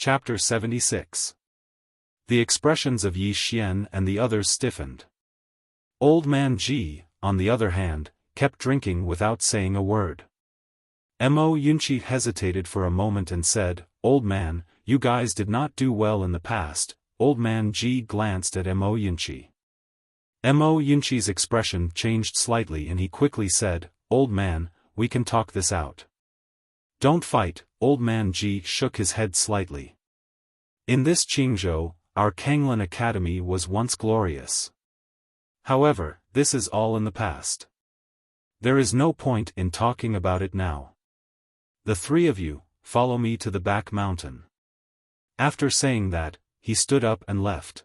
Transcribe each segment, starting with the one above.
Chapter 76. The expressions of Yi Xian and the others stiffened. Old Man Ji, on the other hand, kept drinking without saying a word. Mo Yunqi hesitated for a moment and said, "Old man, you guys did not do well in the past." Old Man Ji glanced at Mo Yunqi. Mo Yunqi's expression changed slightly and he quickly said, "Old man, we can talk this out." "Don't fight." Old Man Ji shook his head slightly. "In this Qingzhou, our Kanglan Academy was once glorious. However, this is all in the past. There is no point in talking about it now. The three of you, follow me to the back mountain." After saying that, he stood up and left.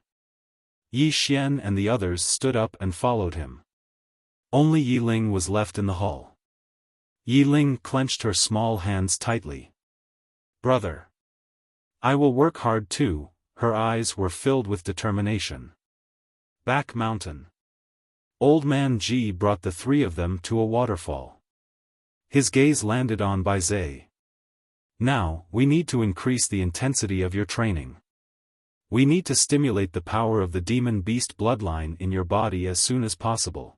Yi Xian and the others stood up and followed him. Only Yi Ling was left in the hall. Yi Ling clenched her small hands tightly. "Brother. I will work hard too." Her eyes were filled with determination. Back mountain. Old Man Ji brought the three of them to a waterfall. His gaze landed on Bai Zai. "Now, we need to increase the intensity of your training. We need to stimulate the power of the demon beast bloodline in your body as soon as possible."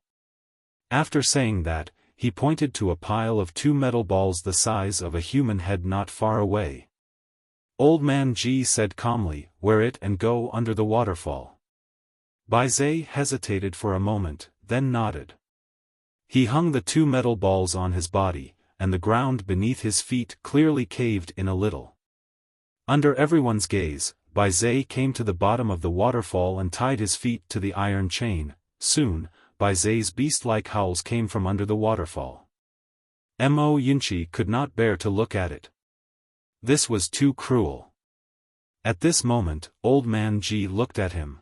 After saying that, he pointed to a pile of 2 metal balls the size of a human head not far away. Old Man Ji said calmly, "Wear it and go under the waterfall." Bai Zai hesitated for a moment, then nodded. He hung the 2 metal balls on his body, and the ground beneath his feet clearly caved in a little. Under everyone's gaze, Bai Zai came to the bottom of the waterfall and tied his feet to the iron chain. Soon, Bai Zai's beast-like howls came from under the waterfall. Mo Yunqi could not bear to look at it. This was too cruel. At this moment, Old Man Ji looked at him.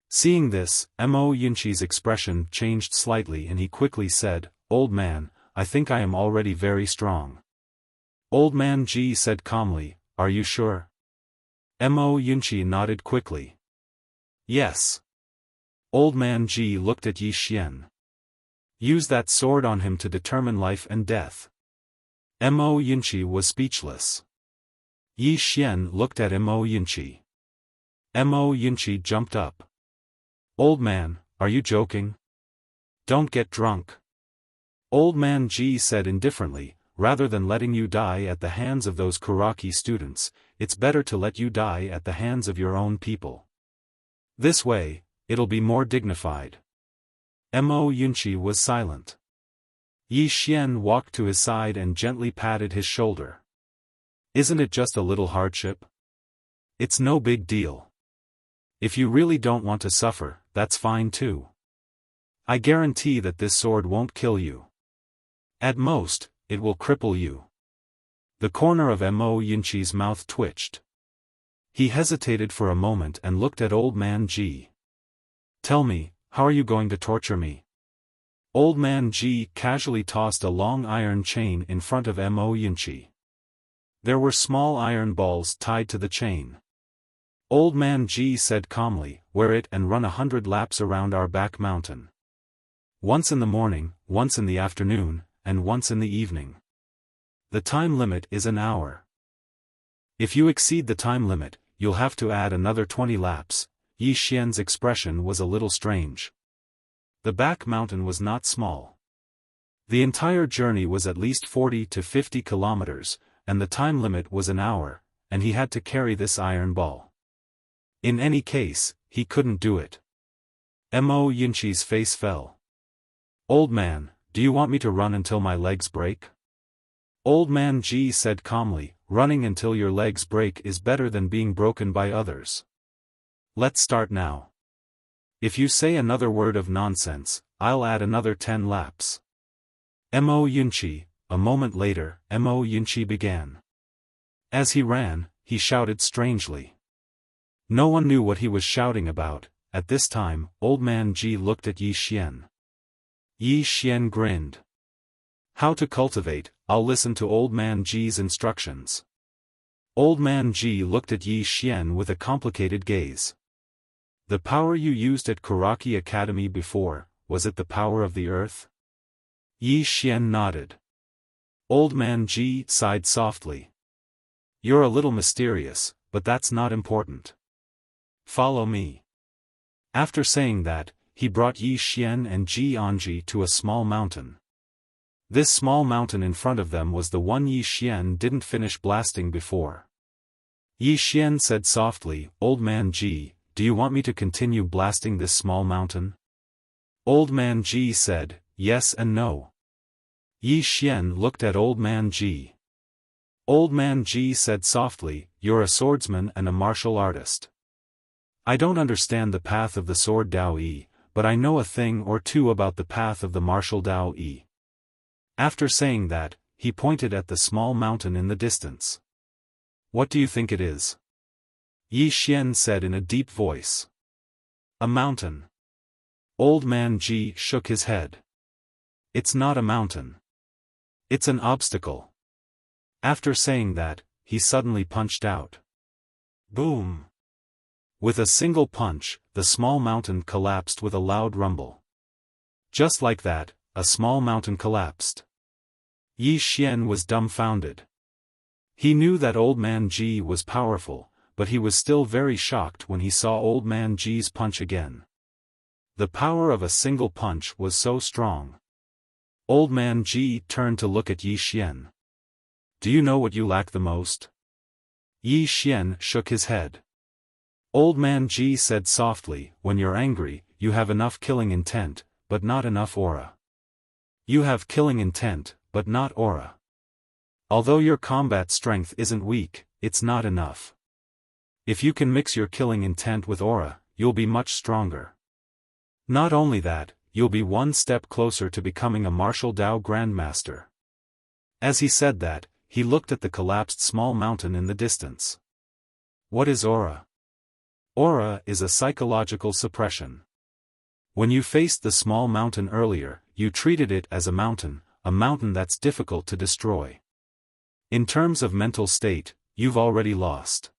Seeing this, Mo Yunqi's expression changed slightly and he quickly said, "Old man, I think I am already very strong." Old Man Ji said calmly, "Are you sure?" Mo Yunqi nodded quickly. "Yes." Old Man Ji looked at Yi Xian. "Use that sword on him to determine life and death." Mo Yunqi was speechless. Yi Xian looked at Mo Yunqi. Mo Yunqi jumped up. "Old man, are you joking? Don't get drunk." Old Man Ji said indifferently, "Rather than letting you die at the hands of those Kuraki students, it's better to let you die at the hands of your own people. This way, it'll be more dignified." Mo Yunqi was silent. Yi Xian walked to his side and gently patted his shoulder. "Isn't it just a little hardship? It's no big deal. If you really don't want to suffer, that's fine too. I guarantee that this sword won't kill you. At most, it will cripple you." The corner of Mo Yunqi's mouth twitched. He hesitated for a moment and looked at Old Man Ji. "Tell me, how are you going to torture me?" Old Man Ji casually tossed a long iron chain in front of Mo Yunqi. There were small iron balls tied to the chain. Old Man Ji said calmly, "Wear it and run 100 laps around our back mountain. Once in the morning, once in the afternoon, and once in the evening. The time limit is an hour. If you exceed the time limit, you'll have to add another 20 laps. Yi Xian's expression was a little strange. The back mountain was not small. The entire journey was at least 40 to 50 kilometers, and the time limit was an hour, and he had to carry this iron ball. In any case, he couldn't do it. Mo Yunqi's face fell. "Old man, do you want me to run until my legs break?" Old Man Ji said calmly, "Running until your legs break is better than being broken by others. Let's start now. If you say another word of nonsense, I'll add another 10 laps. Mo Yunqi." A moment later, Mo Yunqi began. As he ran, he shouted strangely. No one knew what he was shouting about. At this time, Old Man Ji looked at Yi Xian. Yi Xian grinned. "How to cultivate, I'll listen to Old Man Ji's instructions." Old Man Ji looked at Yi Xian with a complicated gaze. "The power you used at Kuraki Academy before, was it the power of the earth?" Yi Xian nodded. Old Man Ji sighed softly. "You're a little mysterious, but that's not important. Follow me. After saying that, he brought Yi Xian and Ji Anji to a small mountain. This small mountain in front of them was the one Yi Xian didn't finish blasting before. Yi Xian said softly, "Old man Ji, do you want me to continue blasting this small mountain?" Old man Ji said, "Yes and no." Yi Xian looked at Old man Ji. Old man Ji said softly, "You're a swordsman and a martial artist. I don't understand the path of the sword Dao Yi, but I know a thing or two about the path of the martial Dao Yi." After saying that, he pointed at the small mountain in the distance. "What do you think it is?" Yi Xian said in a deep voice. "A mountain." Old man Ji shook his head. "It's not a mountain. It's an obstacle." After saying that, he suddenly punched out. Boom! With a single punch, the small mountain collapsed with a loud rumble. Just like that, a small mountain collapsed. Yi Xian was dumbfounded. He knew that Old Man Ji was powerful, but he was still very shocked when he saw Old Man Ji's punch again. The power of a single punch was so strong. Old Man Ji turned to look at Yi Xian. "Do you know what you lack the most?" Yi Xian shook his head. Old Man Ji said softly, "When you're angry, you have enough killing intent, but not enough aura. You have killing intent, but not aura. Although your combat strength isn't weak, it's not enough. If you can mix your killing intent with aura, you'll be much stronger. Not only that, you'll be one step closer to becoming a martial Dao Grandmaster." As he said that, he looked at the collapsed small mountain in the distance. What is aura? Aura is a psychological suppression. When you faced the small mountain earlier, you treated it as a mountain that's difficult to destroy. In terms of mental state, you've already lost.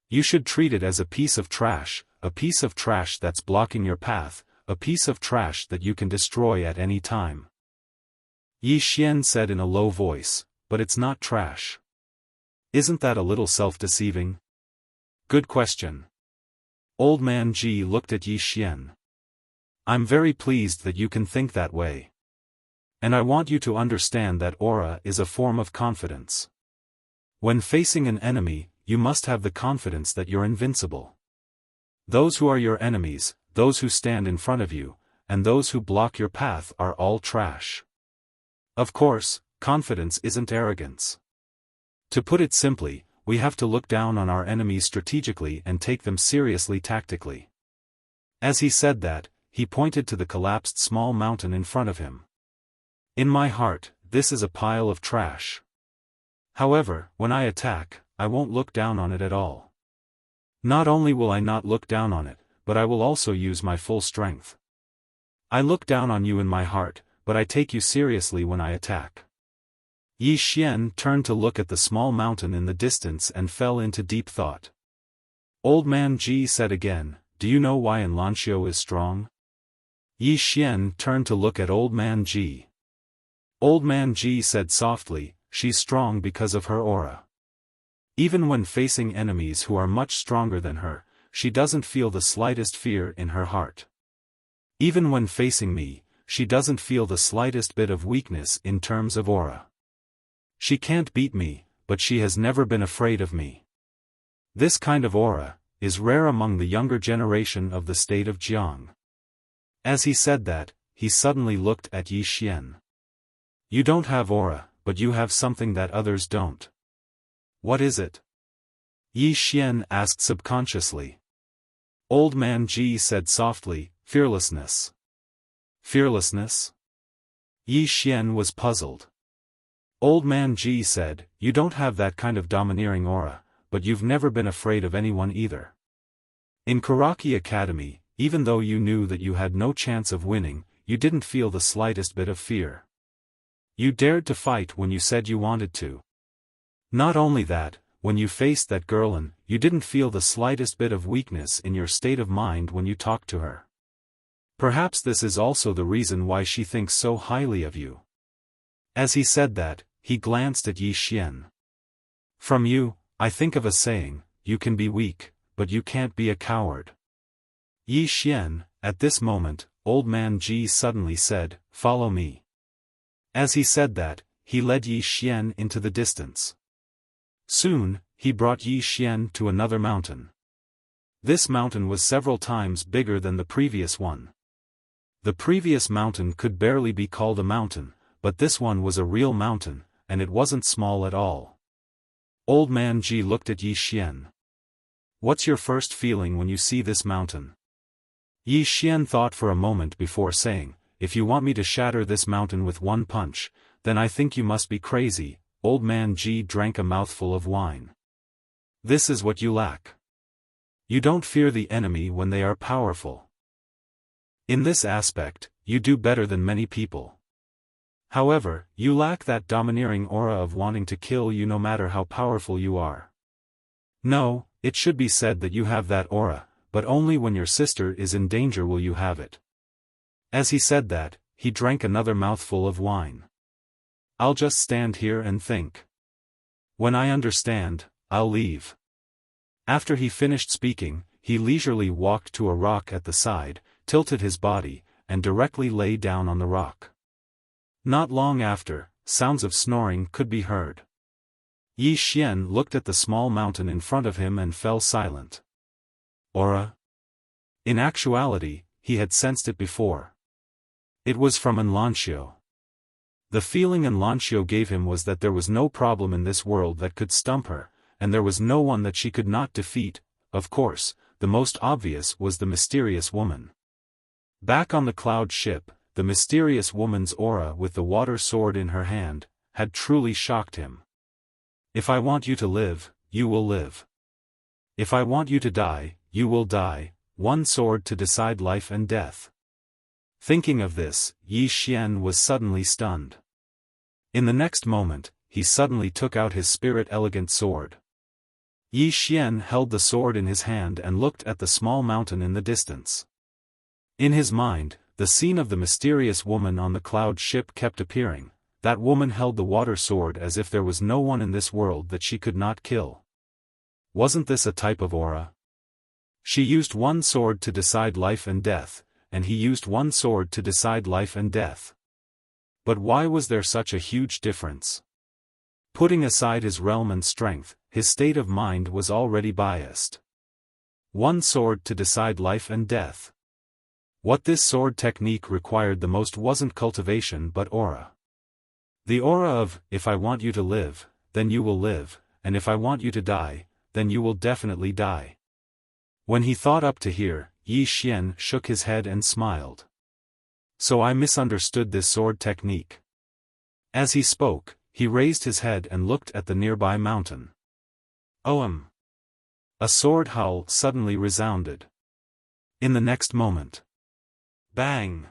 You should treat it as a piece of trash that's blocking your path, a piece of trash that you can destroy at any time. Yi Xian said in a low voice, "But it's not trash. Isn't that a little self-deceiving?" "Good question." Old Man Ji looked at Yi Xian. "I'm very pleased that you can think that way. And I want you to understand that aura is a form of confidence. When facing an enemy, you must have the confidence that you're invincible. Those who are your enemies, those who stand in front of you, and those who block your path are all trash. Of course, confidence isn't arrogance. To put it simply, we have to look down on our enemies strategically and take them seriously tactically." As he said that, he pointed to the collapsed small mountain in front of him. "In my heart, this is a pile of trash. However, when I attack, I won't look down on it at all. Not only will I not look down on it, but I will also use my full strength. I look down on you in my heart, but I take you seriously when I attack." Yi Xian turned to look at the small mountain in the distance and fell into deep thought. Old Man Ji said again, "Do you know why Enlancio is strong?" Yi Xian turned to look at Old Man Ji. Old Man Ji said softly, "She's strong because of her aura. Even when facing enemies who are much stronger than her, she doesn't feel the slightest fear in her heart. Even when facing me, she doesn't feel the slightest bit of weakness in terms of aura. She can't beat me, but she has never been afraid of me. This kind of aura is rare among the younger generation of the state of Jiang." As he said that, he suddenly looked at Yi Xian. "You don't have aura, but you have something that others don't. What is it?" Yi Xian asked subconsciously. Old Man Ji said softly, "Fearlessness." "Fearlessness?" Yi Xian was puzzled. Old Man Ji said, "You don't have that kind of domineering aura, but you've never been afraid of anyone either. In Karaki Academy, even though you knew that you had no chance of winning, you didn't feel the slightest bit of fear. You dared to fight when you said you wanted to. Not only that, when you faced that girl, you didn't feel the slightest bit of weakness in your state of mind when you talked to her. Perhaps this is also the reason why she thinks so highly of you." As he said that, he glanced at Yi Xian. "From you, I think of a saying, you can be weak, but you can't be a coward. Yi Xian, at this moment, Old Man Ji suddenly said, "Follow me." As he said that, he led Yi Xian into the distance. Soon, he brought Yi Xian to another mountain. This mountain was several times bigger than the previous one. The previous mountain could barely be called a mountain, but this one was a real mountain, and it wasn't small at all. Old Man Ji looked at Yi Xian. "What's your first feeling when you see this mountain?" Yi Xian thought for a moment before saying, "If you want me to shatter this mountain with one punch, then I think you must be crazy." Old Man Ji drank a mouthful of wine. "This is what you lack. You don't fear the enemy when they are powerful. In this aspect, you do better than many people. However, you lack that domineering aura of wanting to kill you no matter how powerful you are. No, it should be said that you have that aura, but only when your sister is in danger will you have it." As he said that, he drank another mouthful of wine. "I'll just stand here and think. When I understand, I'll leave." After he finished speaking, he leisurely walked to a rock at the side, tilted his body, and directly lay down on the rock. Not long after, sounds of snoring could be heard. Yi Xian looked at the small mountain in front of him and fell silent. Aura? In actuality, he had sensed it before. It was from Enlancio. The feeling Enlancio gave him was that there was no problem in this world that could stump her, and there was no one that she could not defeat. Of course, the most obvious was the mysterious woman. Back on the cloud ship, the mysterious woman's aura with the water sword in her hand, had truly shocked him. "If I want you to live, you will live. If I want you to die, you will die, one sword to decide life and death." Thinking of this, Yi Xian was suddenly stunned. In the next moment, he suddenly took out his spirit-elegant sword. Yi Xian held the sword in his hand and looked at the small mountain in the distance. In his mind, the scene of the mysterious woman on the cloud ship kept appearing. That woman held the water sword as if there was no one in this world that she could not kill. Wasn't this a type of aura? She used one sword to decide life and death, and he used one sword to decide life and death. But why was there such a huge difference? Putting aside his realm and strength, his state of mind was already biased. One sword to decide life and death. What this sword technique required the most wasn't cultivation but aura. The aura of, "If I want you to live, then you will live, and if I want you to die, then you will definitely die." When he thought up to here, Yi Xian shook his head and smiled. "So I misunderstood this sword technique." As he spoke, he raised his head and looked at the nearby mountain. "Ohm!" A sword howl suddenly resounded. In the next moment, bang!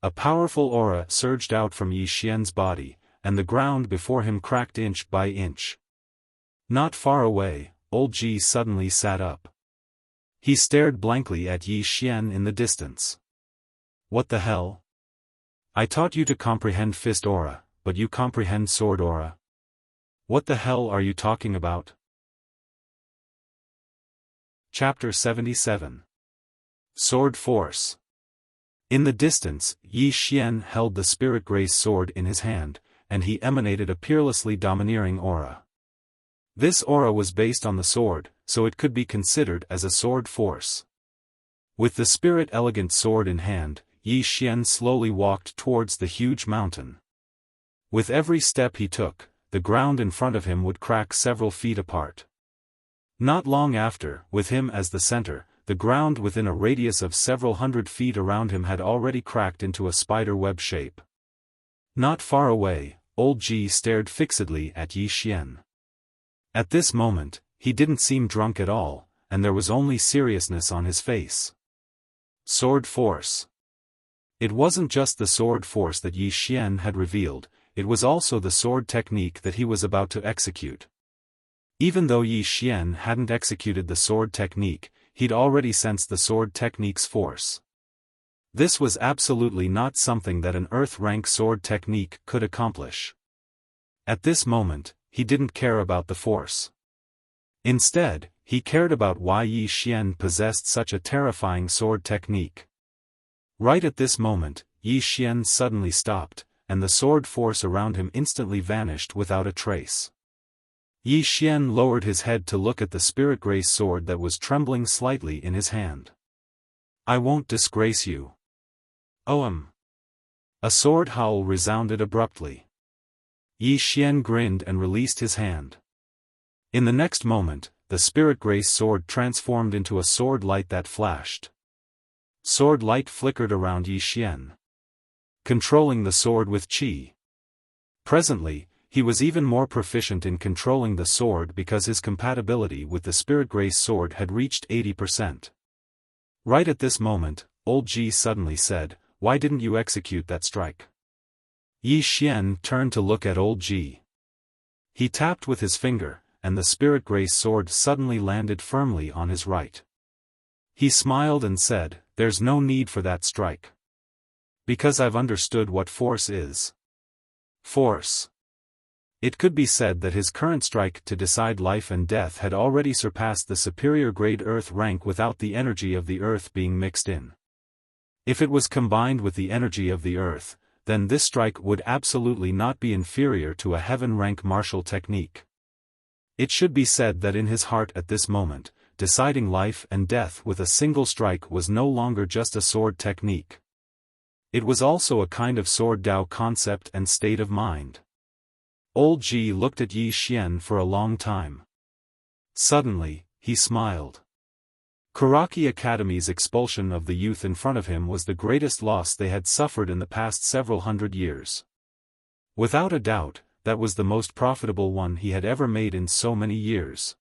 A powerful aura surged out from Yi Xian's body, and the ground before him cracked inch by inch. Not far away, Old Ji suddenly sat up. He stared blankly at Yi Xian in the distance. "What the hell? I taught you to comprehend fist aura, but you comprehend sword aura. What the hell are you talking about?" Chapter 77. Sword Force. In the distance, Yi Xian held the spirit grace sword in his hand, and he emanated a peerlessly domineering aura. This aura was based on the sword, so it could be considered as a sword force. With the spirit-elegant sword in hand, Yi Xian slowly walked towards the huge mountain. With every step he took, the ground in front of him would crack several feet apart. Not long after, with him as the center, the ground within a radius of several hundred feet around him had already cracked into a spider web shape. Not far away, Old Ji stared fixedly at Yi Xian. At this moment, he didn't seem drunk at all, and there was only seriousness on his face. Sword Force. It wasn't just the sword force that Yi Xian had revealed, it was also the sword technique that he was about to execute. Even though Yi Xian hadn't executed the sword technique, he'd already sensed the sword technique's force. This was absolutely not something that an Earth-rank sword technique could accomplish. At this moment, he didn't care about the force. Instead, he cared about why Yi Xian possessed such a terrifying sword technique. Right at this moment, Yi Xian suddenly stopped, and the sword force around him instantly vanished without a trace. Yi Xian lowered his head to look at the spirit grace sword that was trembling slightly in his hand. "I won't disgrace you." "Oh." A sword howl resounded abruptly. Yi Xian grinned and released his hand. In the next moment, the spirit grace sword transformed into a sword light that flashed. Sword light flickered around Yi Xian, controlling the sword with qi. Presently, he was even more proficient in controlling the sword because his compatibility with the spirit grace sword had reached 80%. Right at this moment, old Ji suddenly said, "Why didn't you execute that strike?" Yi Xian turned to look at old Ji. He tapped with his finger, and the spirit grace sword suddenly landed firmly on his right. He smiled and said, "There's no need for that strike. Because I've understood what force is." Force. It could be said that his current strike to decide life and death had already surpassed the superior grade Earth rank without the energy of the Earth being mixed in. If it was combined with the energy of the Earth, then this strike would absolutely not be inferior to a heaven rank martial technique. It should be said that in his heart at this moment, deciding life and death with a single strike was no longer just a sword technique. It was also a kind of sword Dao concept and state of mind. Old Ji looked at Yi Xian for a long time. Suddenly, he smiled. Kuraki Academy's expulsion of the youth in front of him was the greatest loss they had suffered in the past several hundred years. Without a doubt, that was the most profitable one he had ever made in so many years.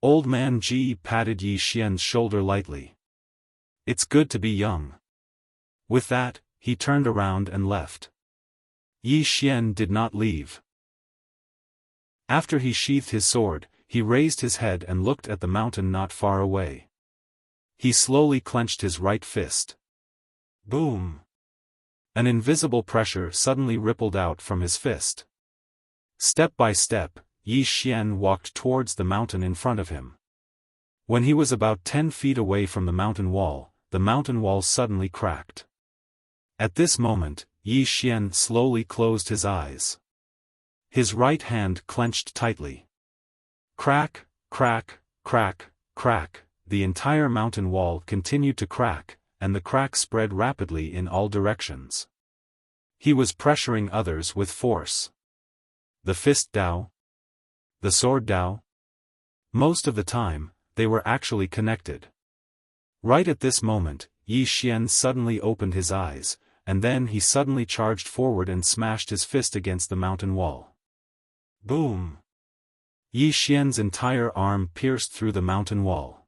Old man Ji patted Yi Xian's shoulder lightly. "It's good to be young." With that, he turned around and left. Yi Xian did not leave. After he sheathed his sword, he raised his head and looked at the mountain not far away. He slowly clenched his right fist. Boom! An invisible pressure suddenly rippled out from his fist. Step by step, Yi Xian walked towards the mountain in front of him. When he was about 10 feet away from the mountain wall suddenly cracked. At this moment, Yi Xian slowly closed his eyes. His right hand clenched tightly. Crack, crack, crack, crack, the entire mountain wall continued to crack, and the crack spread rapidly in all directions. He was pressuring others with force. The fist Dao? The sword Dao? Most of the time, they were actually connected. Right at this moment, Yi Xian suddenly opened his eyes, and then he suddenly charged forward and smashed his fist against the mountain wall. Boom! Yi Xian's entire arm pierced through the mountain wall.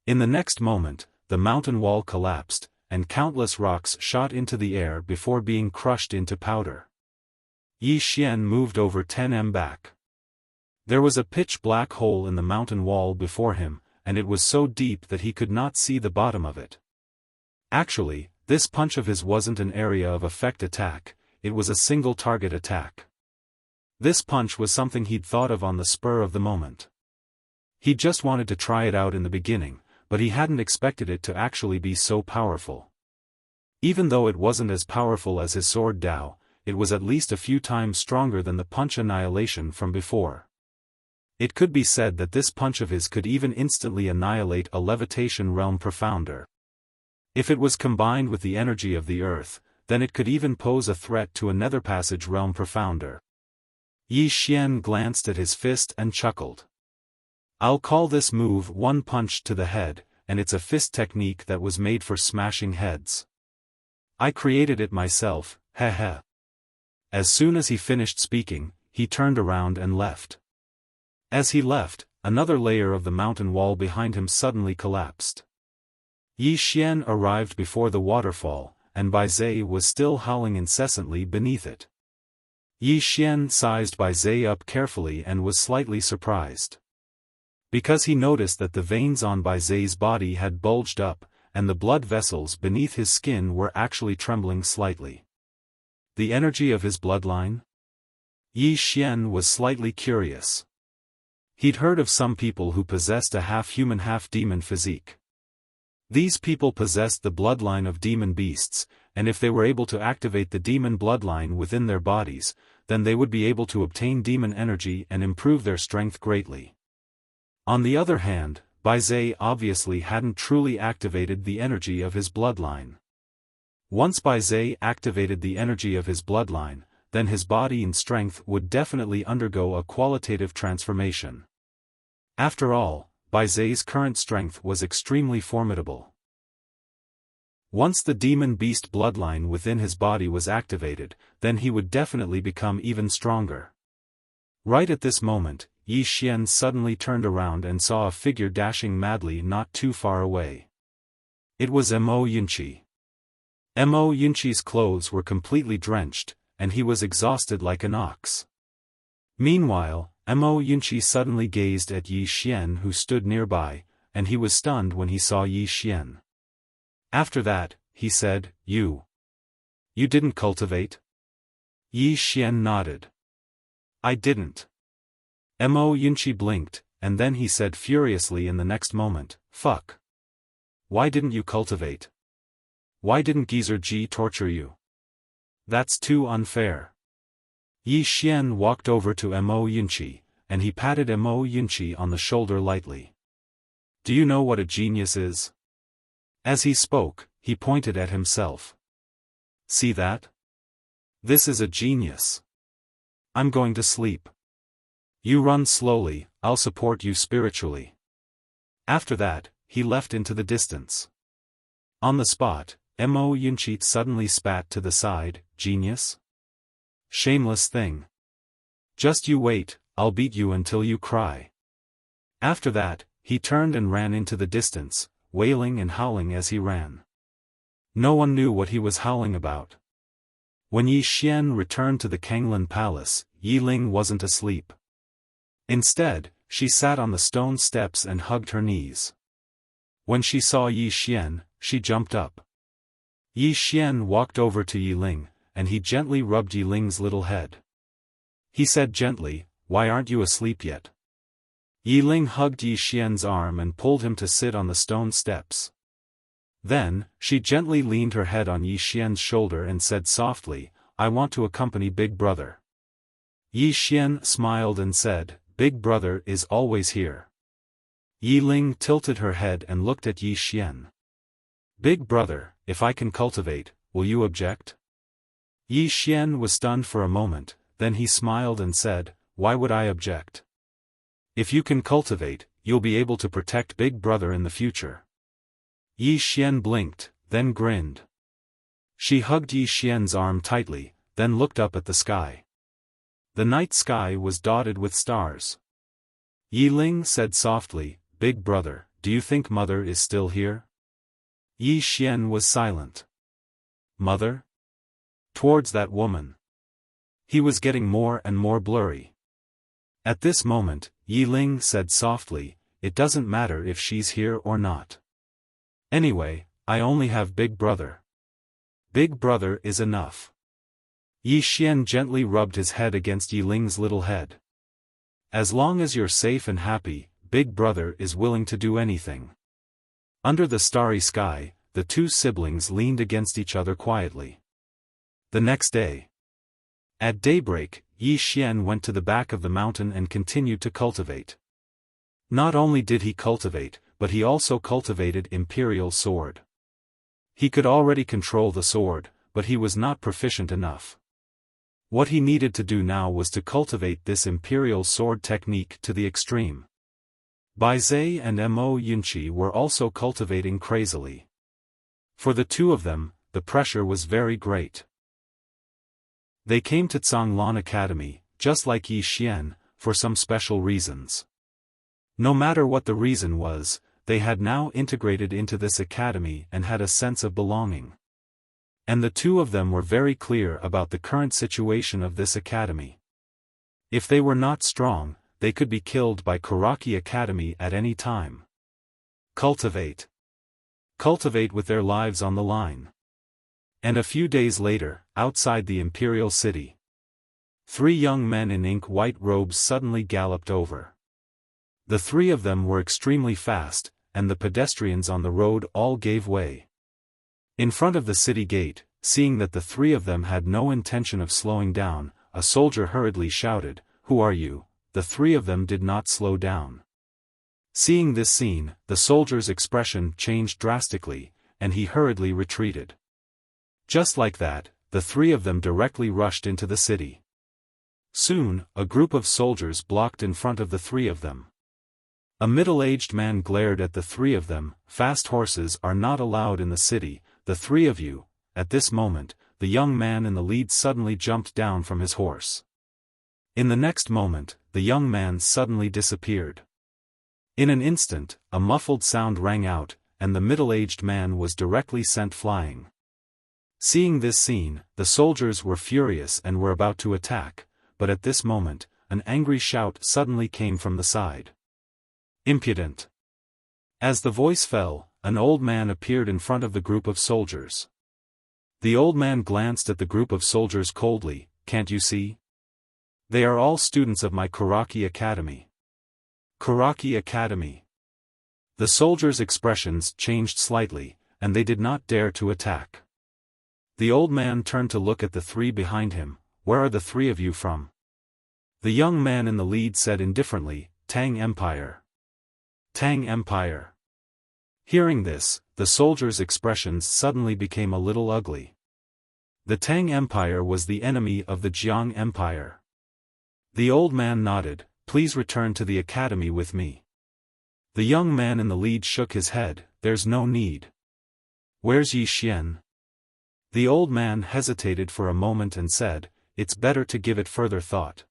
In the next moment, the mountain wall collapsed, and countless rocks shot into the air before being crushed into powder. Yi Xian moved over 10 m back. There was a pitch-black hole in the mountain wall before him, and it was so deep that he could not see the bottom of it. Actually, this punch of his wasn't an area of effect attack, it was a single target attack. This punch was something he'd thought of on the spur of the moment. He just wanted to try it out in the beginning, but he hadn't expected it to actually be so powerful. Even though it wasn't as powerful as his sword Dao, it was at least a few times stronger than the punch annihilation from before. It could be said that this punch of his could even instantly annihilate a levitation realm profounder. If it was combined with the energy of the earth, then it could even pose a threat to a nether passage realm profounder. Yi Xian glanced at his fist and chuckled. I'll call this move one punch to the head, and it's a fist technique that was made for smashing heads. I created it myself, heh. As soon as he finished speaking, he turned around and left. As he left, another layer of the mountain wall behind him suddenly collapsed. Yi Xian arrived before the waterfall, and Bai Zai was still howling incessantly beneath it. Yi Xian sized Bai Zai up carefully and was slightly surprised. Because he noticed that the veins on Bai Zai's body had bulged up, and the blood vessels beneath his skin were actually trembling slightly. The energy of his bloodline? Yi Xian was slightly curious. He'd heard of some people who possessed a half-human half-demon physique. These people possessed the bloodline of demon beasts, and if they were able to activate the demon bloodline within their bodies, then they would be able to obtain demon energy and improve their strength greatly. On the other hand, Bai Zhe obviously hadn't truly activated the energy of his bloodline. Once Bai Zhe activated the energy of his bloodline, then his body and strength would definitely undergo a qualitative transformation. After all, Bai Zhe's current strength was extremely formidable. Once the demon beast bloodline within his body was activated, then he would definitely become even stronger. Right at this moment, Yi Xian suddenly turned around and saw a figure dashing madly not too far away. It was Mo Yunqi. Mo Yunqi's clothes were completely drenched, and he was exhausted like an ox. Meanwhile, Mo Yunqi suddenly gazed at Yi Xian who stood nearby, and he was stunned when he saw Yi Xian. After that, he said, You didn't cultivate? Yi Xian nodded. I didn't. Mo Yunqi blinked, and then he said furiously in the next moment, Fuck. Why didn't you cultivate? Why didn't Geezer Ji torture you? That's too unfair. Yi Xian walked over to Mo Yunqi, and he patted Mo Yunqi on the shoulder lightly. Do you know what a genius is? As he spoke, he pointed at himself. See that? This is a genius. I'm going to sleep. You run slowly, I'll support you spiritually. After that, he left into the distance. On the spot, Mo Yunqi suddenly spat to the side, Genius? Shameless thing. Just you wait, I'll beat you until you cry. After that, he turned and ran into the distance, wailing and howling as he ran. No one knew what he was howling about. When Yi Xian returned to the Kanglan Palace, Yi Ling wasn't asleep. Instead, she sat on the stone steps and hugged her knees. When she saw Yi Xian, she jumped up. Yi Xian walked over to Yi Ling, and he gently rubbed Yi Ling's little head. He said gently, Why aren't you asleep yet? Yi Ling hugged Yi Xian's arm and pulled him to sit on the stone steps. Then, she gently leaned her head on Yi Xian's shoulder and said softly, I want to accompany Big Brother. Yi Xian smiled and said, Big Brother is always here. Yi Ling tilted her head and looked at Yi Xian. Big Brother, if I can cultivate, will you object? Yi Xian was stunned for a moment, then he smiled and said, Why would I object? If you can cultivate, you'll be able to protect Big Brother in the future. Yi Xian blinked, then grinned. She hugged Yi Xian's arm tightly, then looked up at the sky. The night sky was dotted with stars. Yi Ling said softly, Big Brother, do you think Mother is still here? Yi Xian was silent. Mother? Towards that woman. He was getting more and more blurry. At this moment, Yi Ling said softly, It doesn't matter if she's here or not. Anyway, I only have Big Brother. Big Brother is enough. Yi Xian gently rubbed his head against Yi Ling's little head. As long as you're safe and happy, Big Brother is willing to do anything. Under the starry sky, the two siblings leaned against each other quietly. The next day. At daybreak, Yi Xian went to the back of the mountain and continued to cultivate. Not only did he cultivate, but he also cultivated Imperial Sword. He could already control the sword, but he was not proficient enough. What he needed to do now was to cultivate this Imperial Sword technique to the extreme. Bai Zhe and Mo Yunqi were also cultivating crazily. For the two of them, the pressure was very great. They came to Zhanglan Academy, just like Yi Xian, for some special reasons. No matter what the reason was, they had now integrated into this academy and had a sense of belonging. And the two of them were very clear about the current situation of this academy. If they were not strong, they could be killed by Karaki Academy at any time. Cultivate. Cultivate with their lives on the line. And a few days later, outside the imperial city, 3 young men in ink-white robes suddenly galloped over. The three of them were extremely fast, and the pedestrians on the road all gave way. In front of the city gate, seeing that the three of them had no intention of slowing down, a soldier hurriedly shouted, "Who are you?" The three of them did not slow down. Seeing this scene, the soldier's expression changed drastically, and he hurriedly retreated. Just like that, the three of them directly rushed into the city. Soon, a group of soldiers blocked in front of the three of them. A middle-aged man glared at the three of them. "Fast horses are not allowed in the city, the three of you." At this moment, the young man in the lead suddenly jumped down from his horse. In the next moment, the young man suddenly disappeared. In an instant, a muffled sound rang out, and the middle-aged man was directly sent flying. Seeing this scene, the soldiers were furious and were about to attack, but at this moment, an angry shout suddenly came from the side. "Impudent!" As the voice fell, an old man appeared in front of the group of soldiers. The old man glanced at the group of soldiers coldly. "Can't you see? They are all students of my Karaki Academy." Karaki Academy. The soldiers' expressions changed slightly, and they did not dare to attack. The old man turned to look at the three behind him. "Where are the three of you from?" The young man in the lead said indifferently, "Tang Empire." Tang Empire. Hearing this, the soldiers' expressions suddenly became a little ugly. The Tang Empire was the enemy of the Jiang Empire. The old man nodded. "Please return to the academy with me." The young man in the lead shook his head. "There's no need." "Where's Yi Xian?" The old man hesitated for a moment and said, "It's better to give it further thought."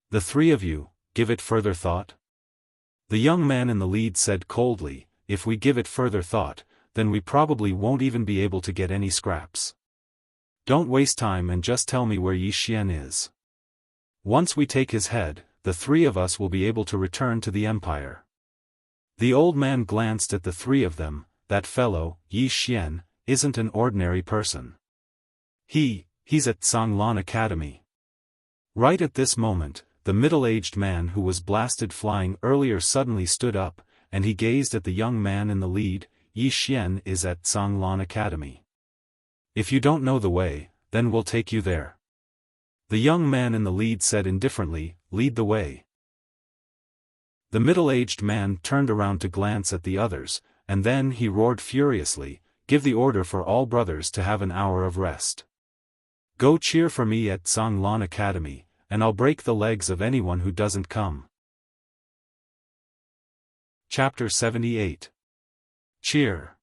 "The three of you, give it further thought?" The young man in the lead said coldly, "If we give it further thought, then we probably won't even be able to get any scraps. Don't waste time and just tell me where Yi Xian is. Once we take his head, the three of us will be able to return to the empire." The old man glanced at the three of them. "That fellow, Yi Xian, isn't an ordinary person. He's at Sanglan Academy." Right at this moment, the middle-aged man who was blasted flying earlier suddenly stood up, and he gazed at the young man in the lead. "Yi Xian is at Sanglan Academy. If you don't know the way, then we'll take you there." The young man in the lead said indifferently, "Lead the way." The middle-aged man turned around to glance at the others, and then he roared furiously, "Give the order for all brothers to have an hour of rest. Go cheer for me at Sanglan Academy, and I'll break the legs of anyone who doesn't come." Chapter 78. Cheer.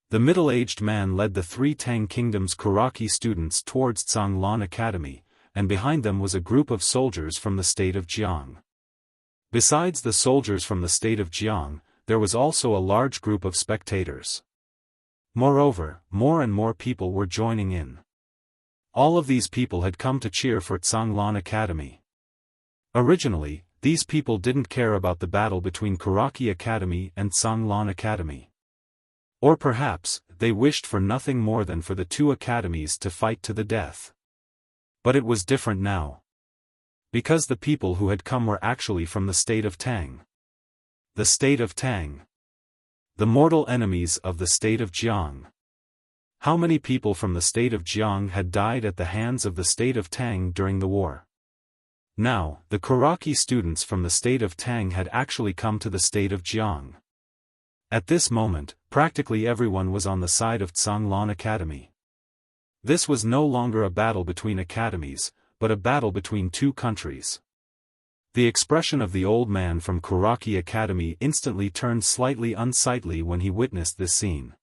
The middle-aged man led the three Tang Kingdom's Karaki students towards Sanglan Academy, and behind them was a group of soldiers from the state of Jiang. Besides the soldiers from the state of Jiang, there was also a large group of spectators. Moreover, more and more people were joining in. All of these people had come to cheer for Sanglan Academy. Originally, these people didn't care about the battle between Karaki Academy and Sanglan Academy. Or perhaps, they wished for nothing more than for the two academies to fight to the death. But it was different now. Because the people who had come were actually from the state of Tang. The state of Tang. The mortal enemies of the state of Jiang. How many people from the state of Jiang had died at the hands of the state of Tang during the war? Now, the Karaki students from the state of Tang had actually come to the state of Jiang. At this moment, practically everyone was on the side of Sanglan Academy. This was no longer a battle between academies, but a battle between two countries. The expression of the old man from Karaki Academy instantly turned slightly unsightly when he witnessed this scene.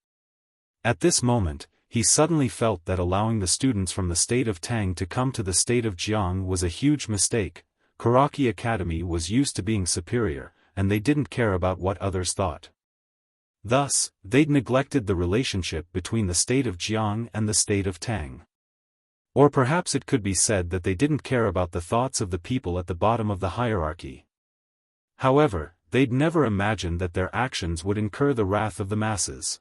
At this moment, he suddenly felt that allowing the students from the state of Tang to come to the state of Jiang was a huge mistake. Karaki Academy was used to being superior, and they didn't care about what others thought. Thus, they'd neglected the relationship between the state of Jiang and the state of Tang. Or perhaps it could be said that they didn't care about the thoughts of the people at the bottom of the hierarchy. However, they'd never imagined that their actions would incur the wrath of the masses.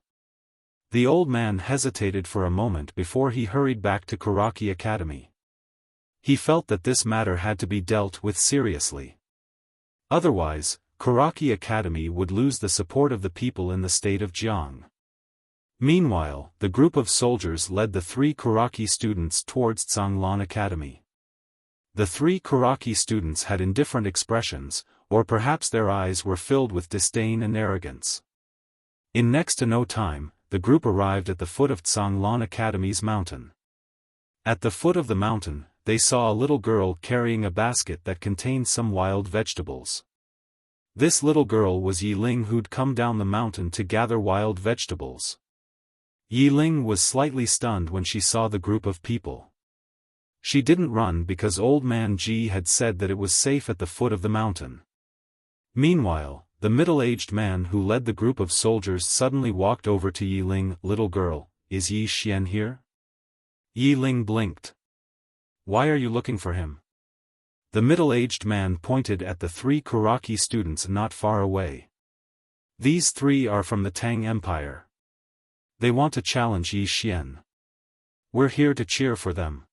The old man hesitated for a moment before he hurried back to Karaki Academy. He felt that this matter had to be dealt with seriously. Otherwise, Kuraki Academy would lose the support of the people in the state of Jiang. Meanwhile, the group of soldiers led the 3 Kuraki students towards Zhanglan Academy. The 3 Kuraki students had indifferent expressions, or perhaps their eyes were filled with disdain and arrogance. In next to no time, the group arrived at the foot of Zhanglan Academy's mountain. At the foot of the mountain, they saw a little girl carrying a basket that contained some wild vegetables. This little girl was Yi Ling, who'd come down the mountain to gather wild vegetables. Yi Ling was slightly stunned when she saw the group of people. She didn't run because Old Man Ji had said that it was safe at the foot of the mountain. Meanwhile, the middle-aged man who led the group of soldiers suddenly walked over to Yi Ling. "Little girl, is Yi Xian here?" Yi Ling blinked. "Why are you looking for him?" The middle-aged man pointed at the 3 Kuraki students not far away. "These 3 are from the Tang Empire. They want to challenge Yi Xian. We're here to cheer for them."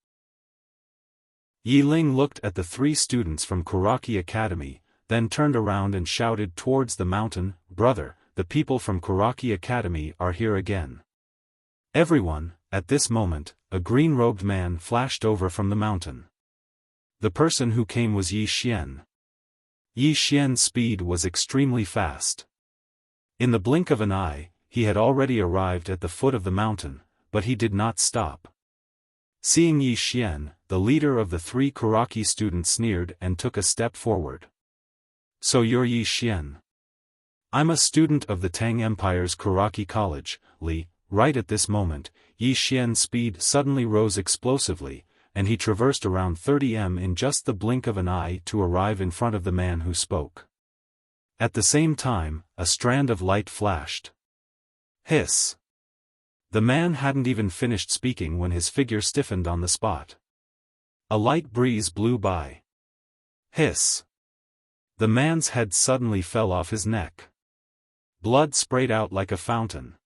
Yi Ling looked at the 3 students from Kuraki Academy, then turned around and shouted towards the mountain, "Brother, the people from Kuraki Academy are here again." Everyone, at this moment, a green-robed man flashed over from the mountain. The person who came was Yi Xian. Yi Xian's speed was extremely fast. In the blink of an eye, he had already arrived at the foot of the mountain, but he did not stop. Seeing Yi Xian, the leader of the 3 Kuraki students sneered and took a step forward. "So you're Yi Xian?" "I'm a student of the Tang Empire's Kuraki College, Li." Right at this moment, Yi Xian's speed suddenly rose explosively, and he traversed around 30 m in just the blink of an eye to arrive in front of the man who spoke. At the same time, a strand of light flashed. Hiss! The man hadn't even finished speaking when his figure stiffened on the spot. A light breeze blew by. Hiss! The man's head suddenly fell off his neck. Blood sprayed out like a fountain.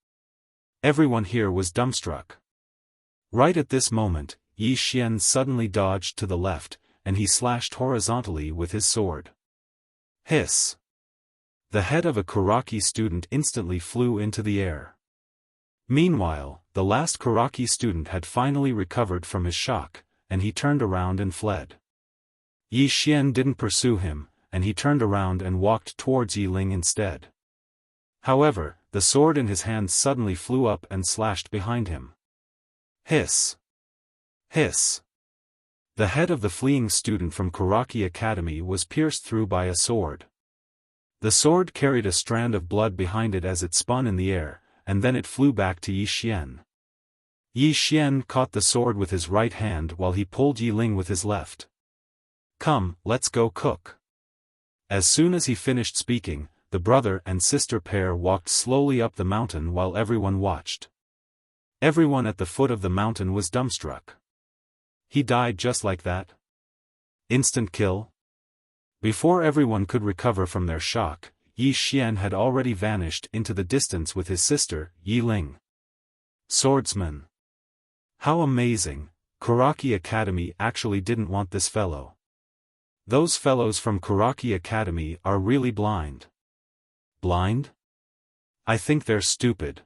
Everyone here was dumbstruck. Right at this moment, Yi Xian suddenly dodged to the left, and he slashed horizontally with his sword. Hiss! The head of a Kuraki student instantly flew into the air. Meanwhile, the last Kuraki student had finally recovered from his shock, and he turned around and fled. Yi Xian didn't pursue him, and he turned around and walked towards Yi Ling instead. However, the sword in his hand suddenly flew up and slashed behind him. Hiss! Hiss! The head of the fleeing student from Kuraki Academy was pierced through by a sword. The sword carried a strand of blood behind it as it spun in the air, and then it flew back to Yi Xian. Yi Xian caught the sword with his right hand while he pulled Yi Ling with his left. "Come, let's go cook." As soon as he finished speaking, the brother and sister pair walked slowly up the mountain while everyone watched. Everyone at the foot of the mountain was dumbstruck. He died just like that? Instant kill? Before everyone could recover from their shock, Yi Xian had already vanished into the distance with his sister, Yi Ling. Swordsman! How amazing! Kuraki Academy actually didn't want this fellow. Those fellows from Kuraki Academy are really blind. Blind? I think they're stupid.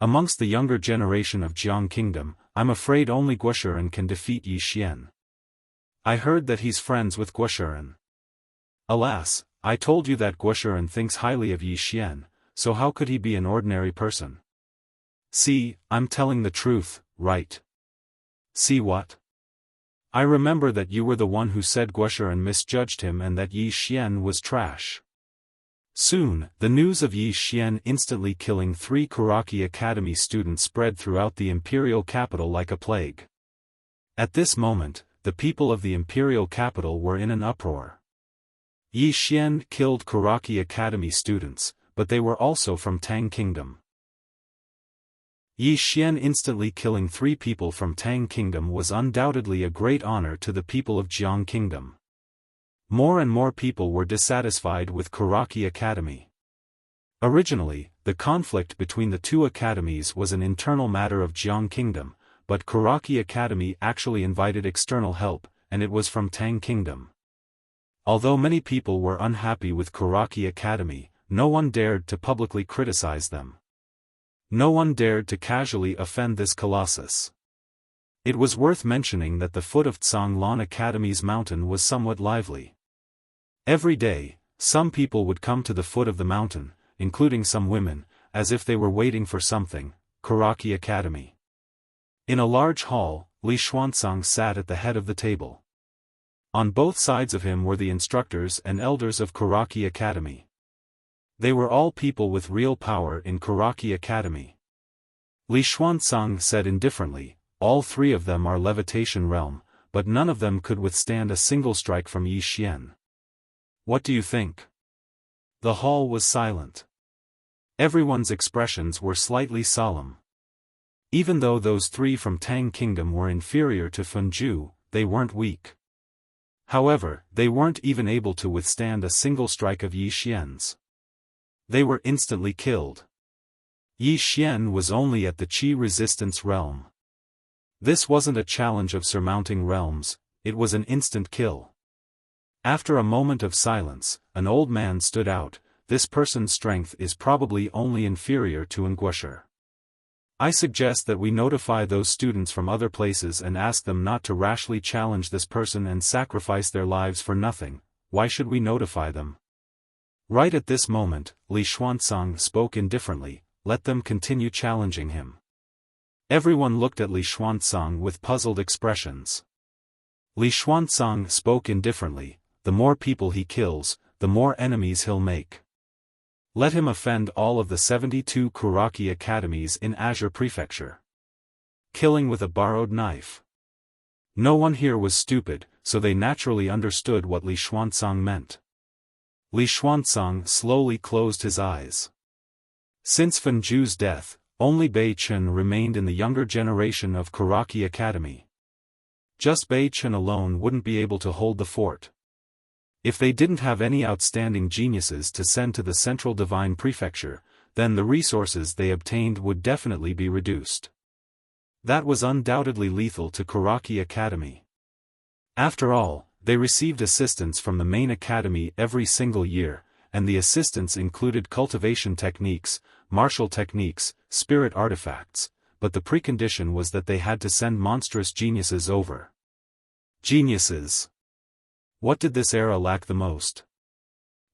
Amongst the younger generation of Jiang Kingdom, I'm afraid only Guoshuren can defeat Yi Xian. I heard that he's friends with Guoshuren. Alas, I told you that Guoshuren thinks highly of Yi Xian, so how could he be an ordinary person? See, I'm telling the truth, right? See what? I remember that you were the one who said Guoshuren misjudged him and that Yi Xian was trash. Soon, the news of Yi Xian instantly killing 3 Kuraki Academy students spread throughout the imperial capital like a plague. At this moment, the people of the imperial capital were in an uproar. Yi Xian killed Kuraki Academy students, but they were also from Tang Kingdom. Yi Xian instantly killing 3 people from Tang Kingdom was undoubtedly a great honor to the people of Jiang Kingdom. More and more people were dissatisfied with Kuraki Academy. Originally, the conflict between the 2 academies was an internal matter of Jiang Kingdom, but Kuraki Academy actually invited external help, and it was from Tang Kingdom. Although many people were unhappy with Kuraki Academy, no one dared to publicly criticize them. No one dared to casually offend this colossus. It was worth mentioning that the foot of Tsanglan Academy's mountain was somewhat lively. Every day, some people would come to the foot of the mountain, including some women, as if they were waiting for something. Kuraki Academy. In a large hall, Li Xuanzang sat at the head of the table. On both sides of him were the instructors and elders of Kuraki Academy. They were all people with real power in Kuraki Academy. Li Xuanzang said indifferently, all three of them are levitation realm, but none of them could withstand a single strike from Yi Xian. What do you think? The hall was silent. Everyone's expressions were slightly solemn. Even though those three from Tang Kingdom were inferior to Fenju, they weren't weak. However, they weren't even able to withstand a single strike of Yi Xian's. They were instantly killed. Yi Xian was only at the Qi resistance realm. This wasn't a challenge of surmounting realms, it was an instant kill. After a moment of silence, an old man stood out. This person's strength is probably only inferior to Nguesher. I suggest that we notify those students from other places and ask them not to rashly challenge this person and sacrifice their lives for nothing. Why should we notify them? Right at this moment, Li Xuanzang spoke indifferently, let them continue challenging him. Everyone looked at Li Xuanzang with puzzled expressions. Li Xuanzang spoke indifferently, the more people he kills, the more enemies he'll make. Let him offend all of the 72 Kuraki academies in Azure Prefecture. Killing with a borrowed knife. No one here was stupid, so they naturally understood what Li Xuanzang meant. Li Xuanzang slowly closed his eyes. Since Fenju's death, only Bei Chen remained in the younger generation of Kuraki Academy. Just Bei Chen alone wouldn't be able to hold the fort. If they didn't have any outstanding geniuses to send to the Central Divine Prefecture, then the resources they obtained would definitely be reduced. That was undoubtedly lethal to Kuraki Academy. After all, they received assistance from the main academy every single year, and the assistance included cultivation techniques, martial techniques, spirit artifacts, but the precondition was that they had to send monstrous geniuses over. Geniuses. What did this era lack the most?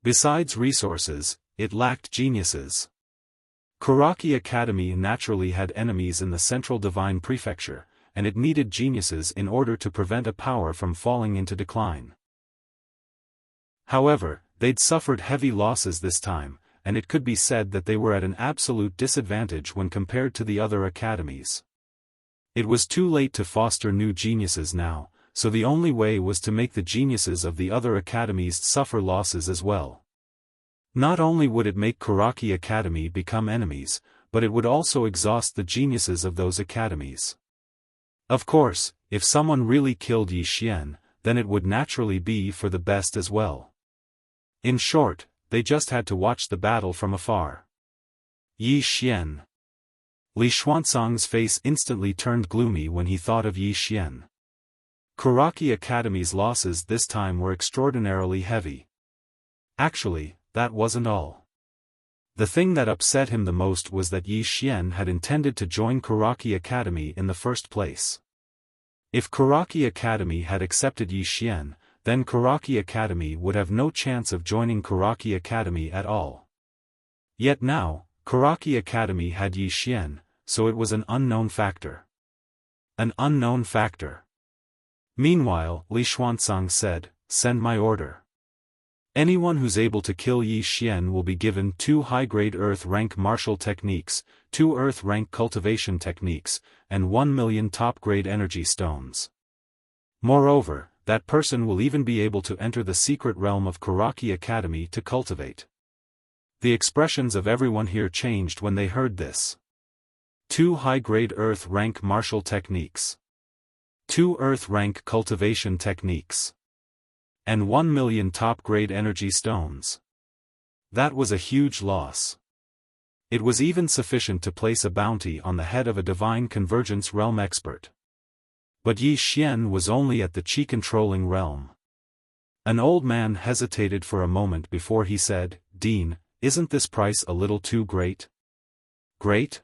Besides resources, it lacked geniuses. Kuraki Academy naturally had enemies in the Central Divine Prefecture, and it needed geniuses in order to prevent a power from falling into decline. However, they'd suffered heavy losses this time, and it could be said that they were at an absolute disadvantage when compared to the other academies. It was too late to foster new geniuses now, so the only way was to make the geniuses of the other academies suffer losses as well. Not only would it make Kuraki Academy become enemies, but it would also exhaust the geniuses of those academies. Of course, if someone really killed Yi Xian, then it would naturally be for the best as well. In short, they just had to watch the battle from afar. Yi Xian. Li Xuanzang's face instantly turned gloomy when he thought of Yi Xian. Kuraki Academy's losses this time were extraordinarily heavy. Actually, that wasn't all. The thing that upset him the most was that Yi Xian had intended to join Kuraki Academy in the first place. If Kuraki Academy had accepted Yi Xian, then Kuraki Academy would have no chance of joining Kuraki Academy at all. Yet now, Kuraki Academy had Yi Xian, so it was an unknown factor. An unknown factor. Meanwhile, Li Xuanzang said, send my order. Anyone who's able to kill Yi Xian will be given 2 high-grade Earth-rank martial techniques, 2 Earth-rank cultivation techniques, and 1 million top-grade energy stones. Moreover, that person will even be able to enter the secret realm of Kuraki Academy to cultivate. The expressions of everyone here changed when they heard this. 2 high-grade Earth-rank martial techniques. 2 Earth-rank cultivation techniques. And 1 million top-grade energy stones. That was a huge loss. It was even sufficient to place a bounty on the head of a divine convergence realm expert. But Yi Xian was only at the Qi-controlling realm. An old man hesitated for a moment before he said, "Dean, isn't this price a little too great?" "Great?"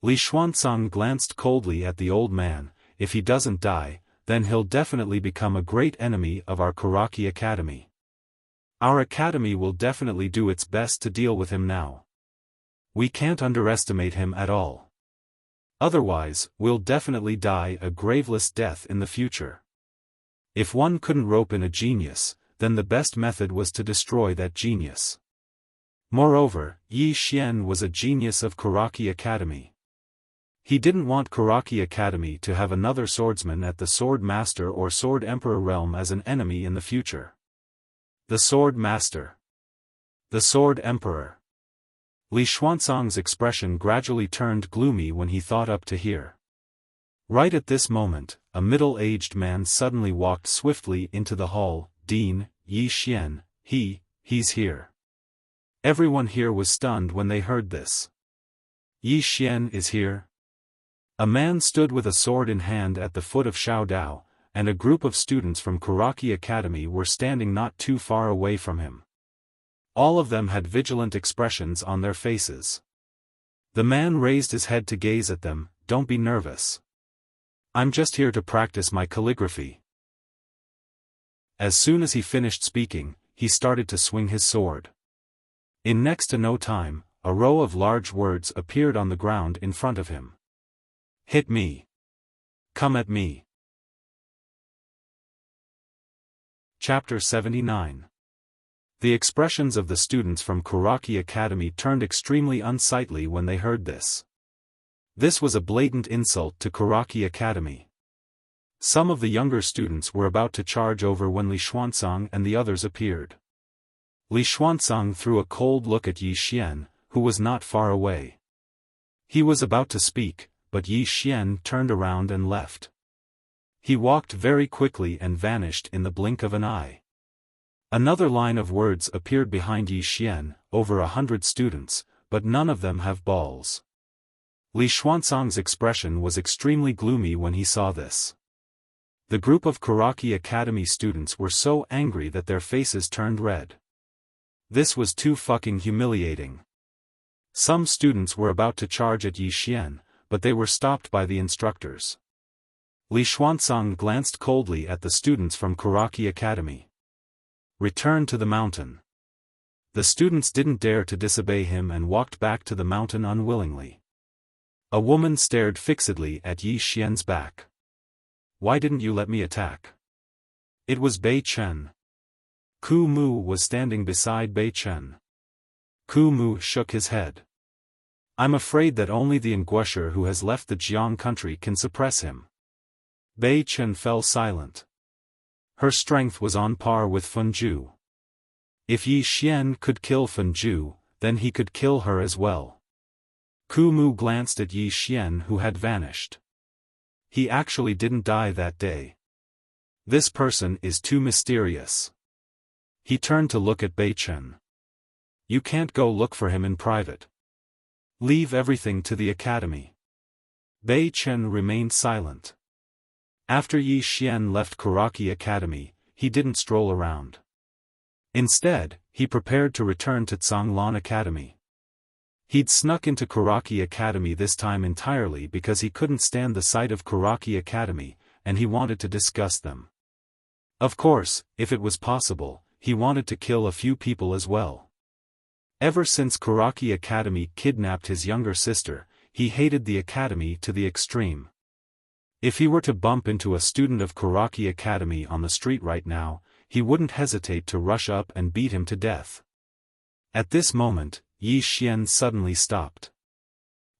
Li Xuanzang glanced coldly at the old man. "If he doesn't die, then he'll definitely become a great enemy of our Karaki Academy. Our academy will definitely do its best to deal with him now. We can't underestimate him at all. Otherwise, we'll definitely die a graveless death in the future. If one couldn't rope in a genius, then the best method was to destroy that genius. Moreover, Yi Xian was a genius of Karaki Academy. He didn't want Karaki Academy to have another swordsman at the Swordmaster or Sword Emperor realm as an enemy in the future. The Swordmaster. The Sword Emperor. Li Xuanzang's expression gradually turned gloomy when he thought up to here. Right at this moment, a middle-aged man suddenly walked swiftly into the hall. "Dean, Yi Xian, he's here." Everyone here was stunned when they heard this. "Yi Xian is here?" A man stood with a sword in hand at the foot of Xiao Dao, and a group of students from Karaki Academy were standing not too far away from him. All of them had vigilant expressions on their faces. The man raised his head to gaze at them. "Don't be nervous. I'm just here to practice my calligraphy." As soon as he finished speaking, he started to swing his sword. In next to no time, a row of large words appeared on the ground in front of him. "Hit me. Come at me." Chapter 79. The expressions of the students from Karaki Academy turned extremely unsightly when they heard this. This was a blatant insult to Karaki Academy. Some of the younger students were about to charge over when Li Xuanzang and the others appeared. Li Xuanzang threw a cold look at Yi Xian, who was not far away. He was about to speak, but Yi Xian turned around and left. He walked very quickly and vanished in the blink of an eye. Another line of words appeared behind Yi Xian, "Over 100 students, but none of them have balls." Li Xuanzang's expression was extremely gloomy when he saw this. The group of Karaki Academy students were so angry that their faces turned red. This was too fucking humiliating. Some students were about to charge at Yi Xian, but they were stopped by the instructors. Li Xuanzang glanced coldly at the students from Karaki Academy. "Return to the mountain." The students didn't dare to disobey him and walked back to the mountain unwillingly. A woman stared fixedly at Yi Xian's back. "Why didn't you let me attack?" It was Bei Chen. Ku Mu was standing beside Bei Chen. Ku Mu shook his head. "I'm afraid that only the Inguesher who has left the Jiang country can suppress him." Bei Chen fell silent. Her strength was on par with Fenju. If Yi Xian could kill Fenju, then he could kill her as well. Ku Mu glanced at Yi Xian who had vanished. He actually didn't die that day. This person is too mysterious. He turned to look at Bei Chen. "You can't go look for him in private. Leave everything to the academy." Bei Chen remained silent. After Yi Xian left Karaki Academy, he didn't stroll around. Instead, he prepared to return to Zhanglan Academy. He'd snuck into Karaki Academy this time entirely because he couldn't stand the sight of Karaki Academy, and he wanted to discuss them. Of course, if it was possible, he wanted to kill a few people as well. Ever since Karaki Academy kidnapped his younger sister, he hated the academy to the extreme. If he were to bump into a student of Karaki Academy on the street right now, he wouldn't hesitate to rush up and beat him to death. At this moment, Yi Xian suddenly stopped.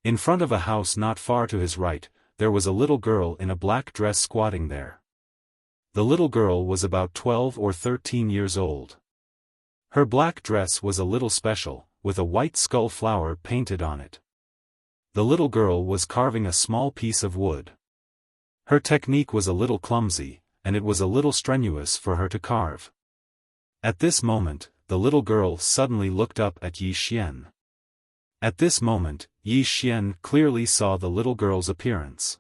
In front of a house not far to his right, there was a little girl in a black dress squatting there. The little girl was about 12 or 13 years old. Her black dress was a little special, with a white skull flower painted on it. The little girl was carving a small piece of wood. Her technique was a little clumsy, and it was a little strenuous for her to carve. At this moment, the little girl suddenly looked up at Yi Xian. At this moment, Yi Xian clearly saw the little girl's appearance.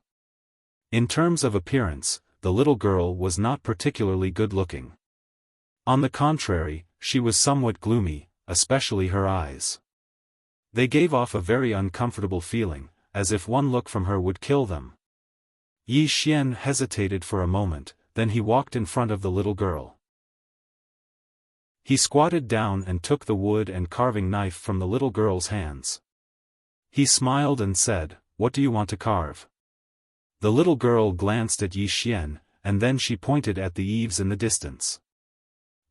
In terms of appearance, the little girl was not particularly good-looking. On the contrary, she was somewhat gloomy, especially her eyes. They gave off a very uncomfortable feeling, as if one look from her would kill them. Yi Xian hesitated for a moment, then he walked in front of the little girl. He squatted down and took the wood and carving knife from the little girl's hands. He smiled and said, "What do you want to carve?" The little girl glanced at Yi Xian, and then she pointed at the eaves in the distance.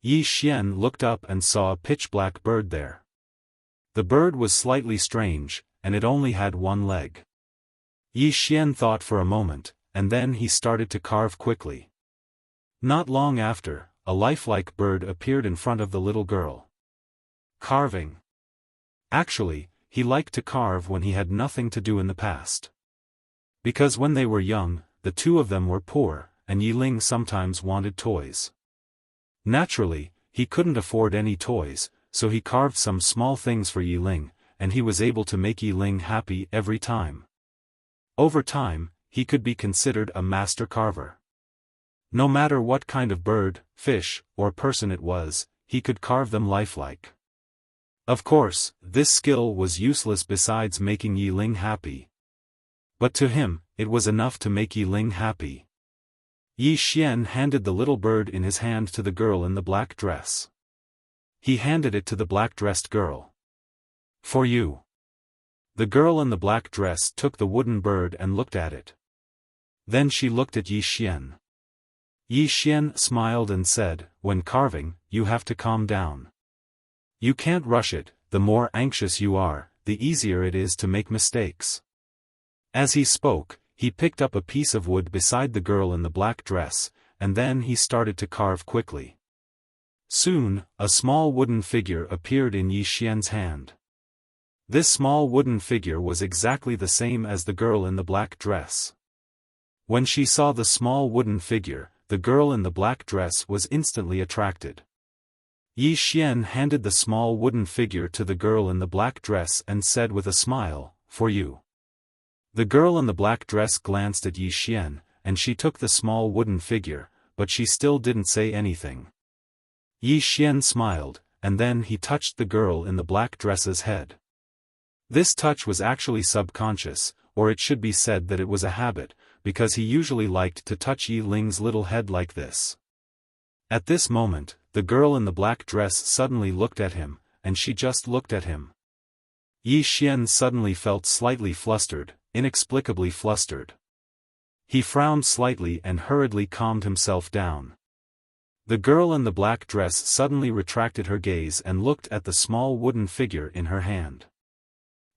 Yi Xian looked up and saw a pitch-black bird there. The bird was slightly strange, and it only had one leg. Yi Xian thought for a moment, and then he started to carve quickly. Not long after, a lifelike bird appeared in front of the little girl. Carving. Actually, he liked to carve when he had nothing to do in the past. Because when they were young, the two of them were poor, and Yi Ling sometimes wanted toys. Naturally, he couldn't afford any toys, so he carved some small things for Yi Ling, and he was able to make Yi Ling happy every time. Over time, he could be considered a master carver. No matter what kind of bird, fish, or person it was, he could carve them lifelike. Of course, this skill was useless besides making Yi Ling happy. But to him, it was enough to make Yi Ling happy. Yi Xian handed the little bird in his hand to the girl in the black dress. He handed it to the black-dressed girl. "For you." The girl in the black dress took the wooden bird and looked at it. Then she looked at Yi Xian. Yi Xian smiled and said, "When carving, you have to calm down. You can't rush it, the more anxious you are, the easier it is to make mistakes." As he spoke, he picked up a piece of wood beside the girl in the black dress, and then he started to carve quickly. Soon, a small wooden figure appeared in Yi Xian's hand. This small wooden figure was exactly the same as the girl in the black dress. When she saw the small wooden figure, the girl in the black dress was instantly attracted. Yi Xian handed the small wooden figure to the girl in the black dress and said with a smile, "For you." The girl in the black dress glanced at Yi Xian, and she took the small wooden figure, but she still didn't say anything. Yi Xian smiled, and then he touched the girl in the black dress's head. This touch was actually subconscious, or it should be said that it was a habit, because he usually liked to touch Yi Ling's little head like this. At this moment, the girl in the black dress suddenly looked at him, and she just looked at him. Yi Xian suddenly felt slightly flustered, inexplicably flustered. He frowned slightly and hurriedly calmed himself down. The girl in the black dress suddenly retracted her gaze and looked at the small wooden figure in her hand.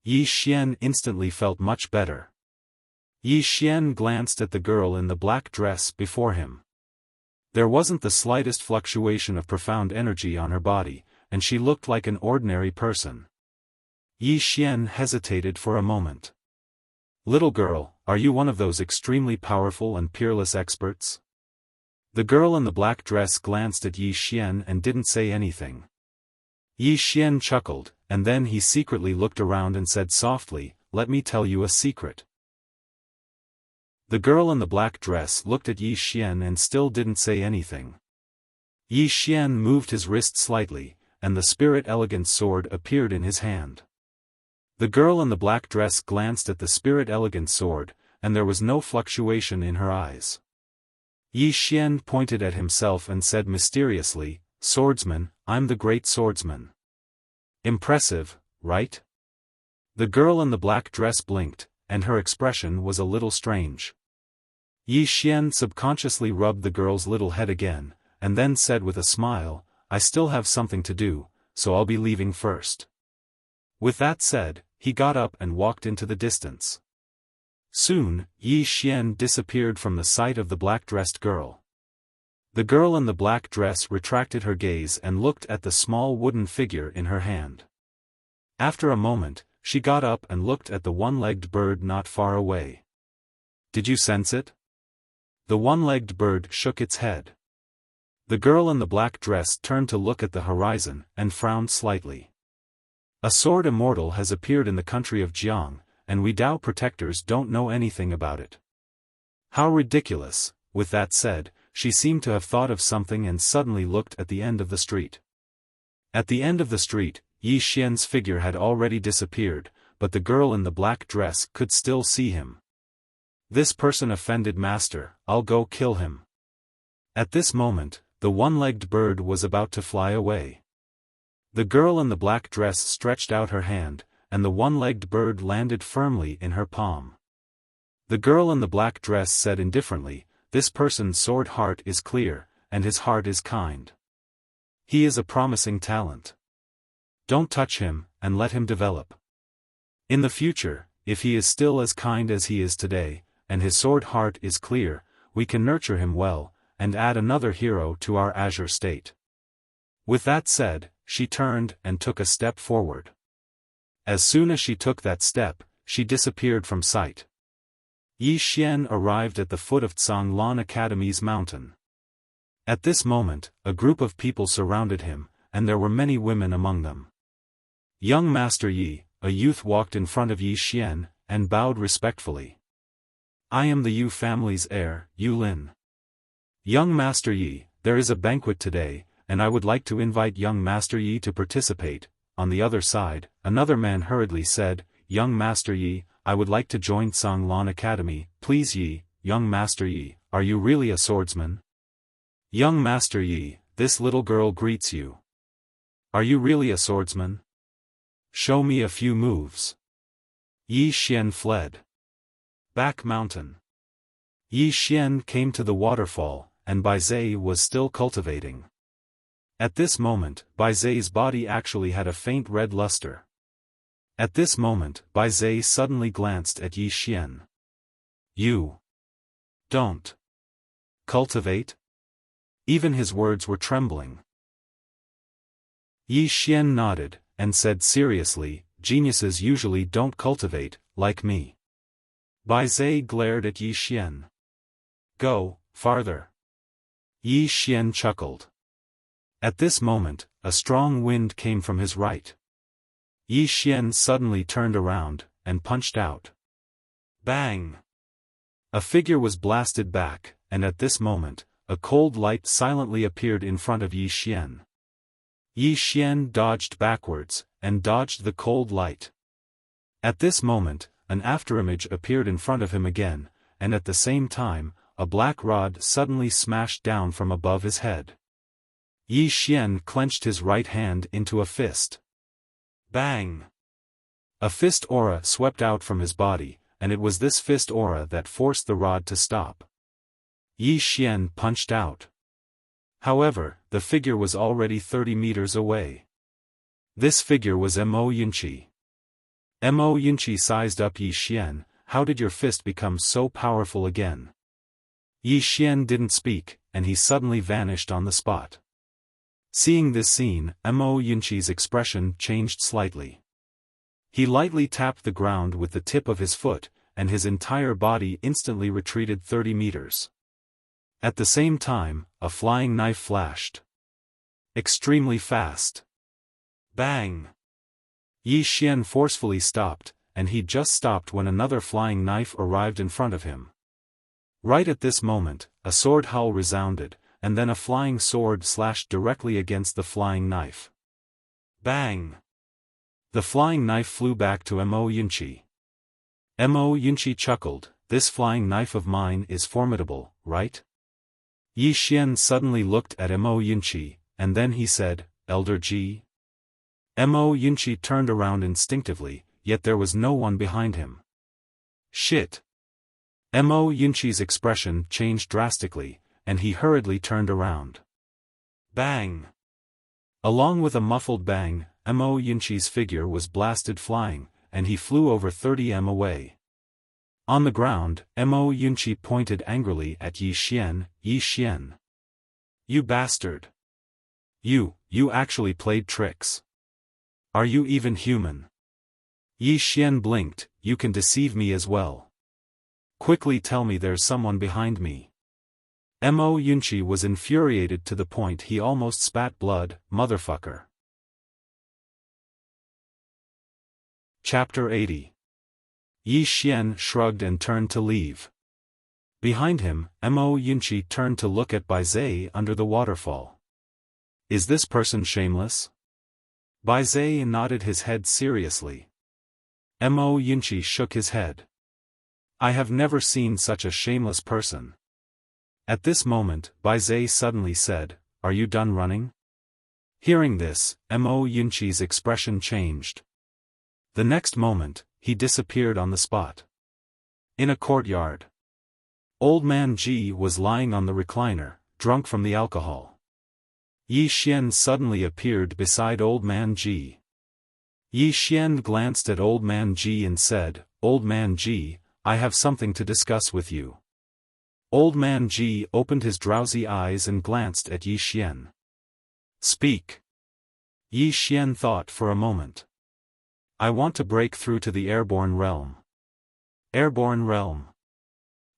Yi Xian instantly felt much better. Yi Xian glanced at the girl in the black dress before him. There wasn't the slightest fluctuation of profound energy on her body, and she looked like an ordinary person. Yi Xian hesitated for a moment. "Little girl, are you one of those extremely powerful and peerless experts?" The girl in the black dress glanced at Yi Xian and didn't say anything. Yi Xian chuckled, and then he secretly looked around and said softly, "Let me tell you a secret." The girl in the black dress looked at Yi Xian and still didn't say anything. Yi Xian moved his wrist slightly, and the spirit elegant sword appeared in his hand. The girl in the black dress glanced at the spirit elegant sword, and there was no fluctuation in her eyes. Yi Xian pointed at himself and said mysteriously, "Swordsman, I'm the great swordsman." Impressive, right? The girl in the black dress blinked, and her expression was a little strange. Yi Xian subconsciously rubbed the girl's little head again, and then said with a smile, "I still have something to do, so I'll be leaving first." With that said, he got up and walked into the distance. Soon, Yi Xian disappeared from the sight of the black-dressed girl. The girl in the black dress retracted her gaze and looked at the small wooden figure in her hand. After a moment, she got up and looked at the one-legged bird not far away. "Did you sense it?" The one-legged bird shook its head. The girl in the black dress turned to look at the horizon and frowned slightly. "A sword immortal has appeared in the country of Jiang, and we Dao protectors don't know anything about it." How ridiculous! With that said, she seemed to have thought of something and suddenly looked at the end of the street. At the end of the street, Yi Xian's figure had already disappeared, but the girl in the black dress could still see him. This person offended master, I'll go kill him. At this moment, the one-legged bird was about to fly away. The girl in the black dress stretched out her hand, and the one-legged bird landed firmly in her palm. The girl in the black dress said indifferently, this person's sword heart is clear, and his heart is kind. He is a promising talent. Don't touch him, and let him develop. In the future, if he is still as kind as he is today, and his sword heart is clear, we can nurture him well, and add another hero to our azure state. With that said, she turned and took a step forward. As soon as she took that step, she disappeared from sight. Yi Xian arrived at the foot of Zhonglan Academy's mountain. At this moment, a group of people surrounded him, and there were many women among them. Young Master Yi, a youth, walked in front of Yi Xian, and bowed respectfully. I am the Yu family's heir, Yu Lin. Young Master Yi, there is a banquet today, and I would like to invite young Master Yi to participate. On the other side, another man hurriedly said, Young Master Yi, I would like to join Zhonglan Academy, please Yi. Young Master Yi, are you really a swordsman? Young Master Yi, this little girl greets you. Are you really a swordsman? Show me a few moves. Yi Xian fled. Back mountain. Yi Xian came to the waterfall, and Bai Zai was still cultivating. At this moment, Bai Zai's body actually had a faint red luster. At this moment, Bai Zai suddenly glanced at Yi Xian. You don't cultivate? Even his words were trembling. Yi Xian nodded, and said seriously, geniuses usually don't cultivate, like me. Bai Zai glared at Yi Xian. Go, farther. Yi Xian chuckled. At this moment, a strong wind came from his right. Yi Xian suddenly turned around, and punched out. Bang! A figure was blasted back, and at this moment, a cold light silently appeared in front of Yi Xian. Yi Xian dodged backwards, and dodged the cold light. At this moment, an afterimage appeared in front of him again, and at the same time, a black rod suddenly smashed down from above his head. Yi Xian clenched his right hand into a fist. Bang! A fist aura swept out from his body, and it was this fist aura that forced the rod to stop. Yi Xian punched out. However, the figure was already 30 meters away. This figure was Mo Yunqi. Mo Yunqi sized up Yi Xian, how did your fist become so powerful again? Yi Xian didn't speak, and he suddenly vanished on the spot. Seeing this scene, Mo Yunqi's expression changed slightly. He lightly tapped the ground with the tip of his foot, and his entire body instantly retreated 30 meters. At the same time, a flying knife flashed. Extremely fast. Bang! Yi Xian forcefully stopped, and he just stopped when another flying knife arrived in front of him. Right at this moment, a sword howl resounded, and then a flying sword slashed directly against the flying knife. Bang! The flying knife flew back to Mo Yunqi. Mo Yunqi chuckled, this flying knife of mine is formidable, right? Yi Xian suddenly looked at Mo Yunqi, and then he said, Elder Ji? Mo Yunqi turned around instinctively, yet there was no one behind him. Shit! Mo Yunqi's expression changed drastically, and he hurriedly turned around. Bang! Along with a muffled bang, Mo Yunqi's figure was blasted flying, and he flew over 30 m away. On the ground, Mo Yunqi pointed angrily at Yi Xian. Yi Xian. You bastard! You actually played tricks. Are you even human? Yi Xian blinked, you can deceive me as well. Quickly tell me there's someone behind me. Mo Yunqi was infuriated to the point he almost spat blood, motherfucker. Chapter 80. Yi Xian shrugged and turned to leave. Behind him, Mo Yunqi turned to look at Bai Zhe under the waterfall. Is this person shameless? Bai Zhe nodded his head seriously. Mo Yunqi shook his head. I have never seen such a shameless person. At this moment, Bai Zhe suddenly said, Are you done running? Hearing this, Mo Yunqi's expression changed. The next moment, he disappeared on the spot. In a courtyard. Old man Ji was lying on the recliner, drunk from the alcohol. Yi Xian suddenly appeared beside old man Ji. Yi Xian glanced at old man Ji and said, Old man Ji, I have something to discuss with you. Old man Ji opened his drowsy eyes and glanced at Yi Xian. Speak. Yi Xian thought for a moment. I want to break through to the airborne realm. Airborne realm.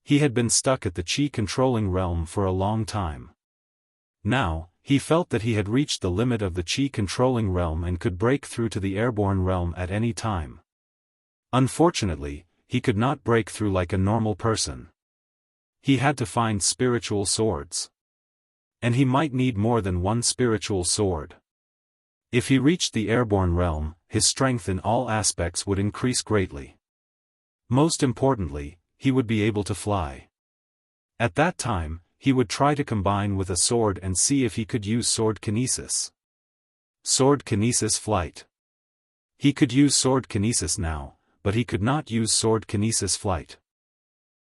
He had been stuck at the Qi-controlling realm for a long time. Now, he felt that he had reached the limit of the Qi-controlling realm and could break through to the airborne realm at any time. Unfortunately, he could not break through like a normal person. He had to find spiritual swords. And he might need more than one spiritual sword. If he reached the airborne realm, his strength in all aspects would increase greatly. Most importantly, he would be able to fly. At that time, he would try to combine with a sword and see if he could use sword kinesis. Sword kinesis flight. He could use sword kinesis now, but he could not use sword kinesis flight.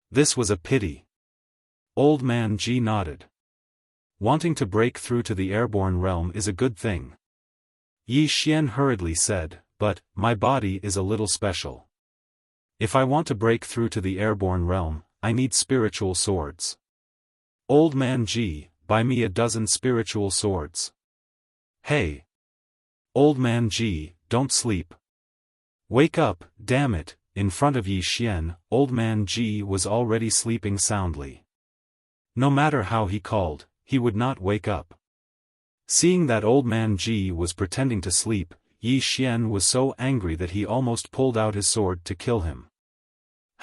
This was a pity. Old man Ji nodded. Wanting to break through to the airborne realm is a good thing. Yi Xian hurriedly said, but, my body is a little special. If I want to break through to the airborne realm, I need spiritual swords. Old man Ji, buy me a dozen spiritual swords. Hey! Old man Ji, don't sleep. Wake up, damn it! In front of Yi Xian, old man Ji was already sleeping soundly. No matter how he called, he would not wake up. Seeing that old man Ji was pretending to sleep, Yi Xian was so angry that he almost pulled out his sword to kill him.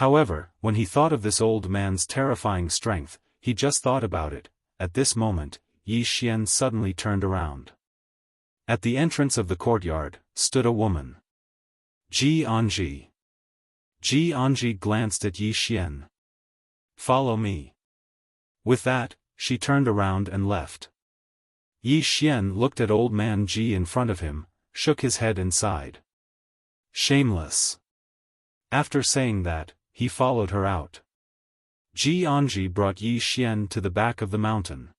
However, when he thought of this old man's terrifying strength, he just thought about it. At this moment, Yi Xian suddenly turned around. At the entrance of the courtyard, stood a woman. Ji Anji. Ji Anji glanced at Yi Xian. Follow me. With that, she turned around and left. Yi Xian looked at old man Ji in front of him, shook his head and sighed. Shameless. After saying that, he followed her out. Ji Anji brought Yi Xian to the back of the mountain.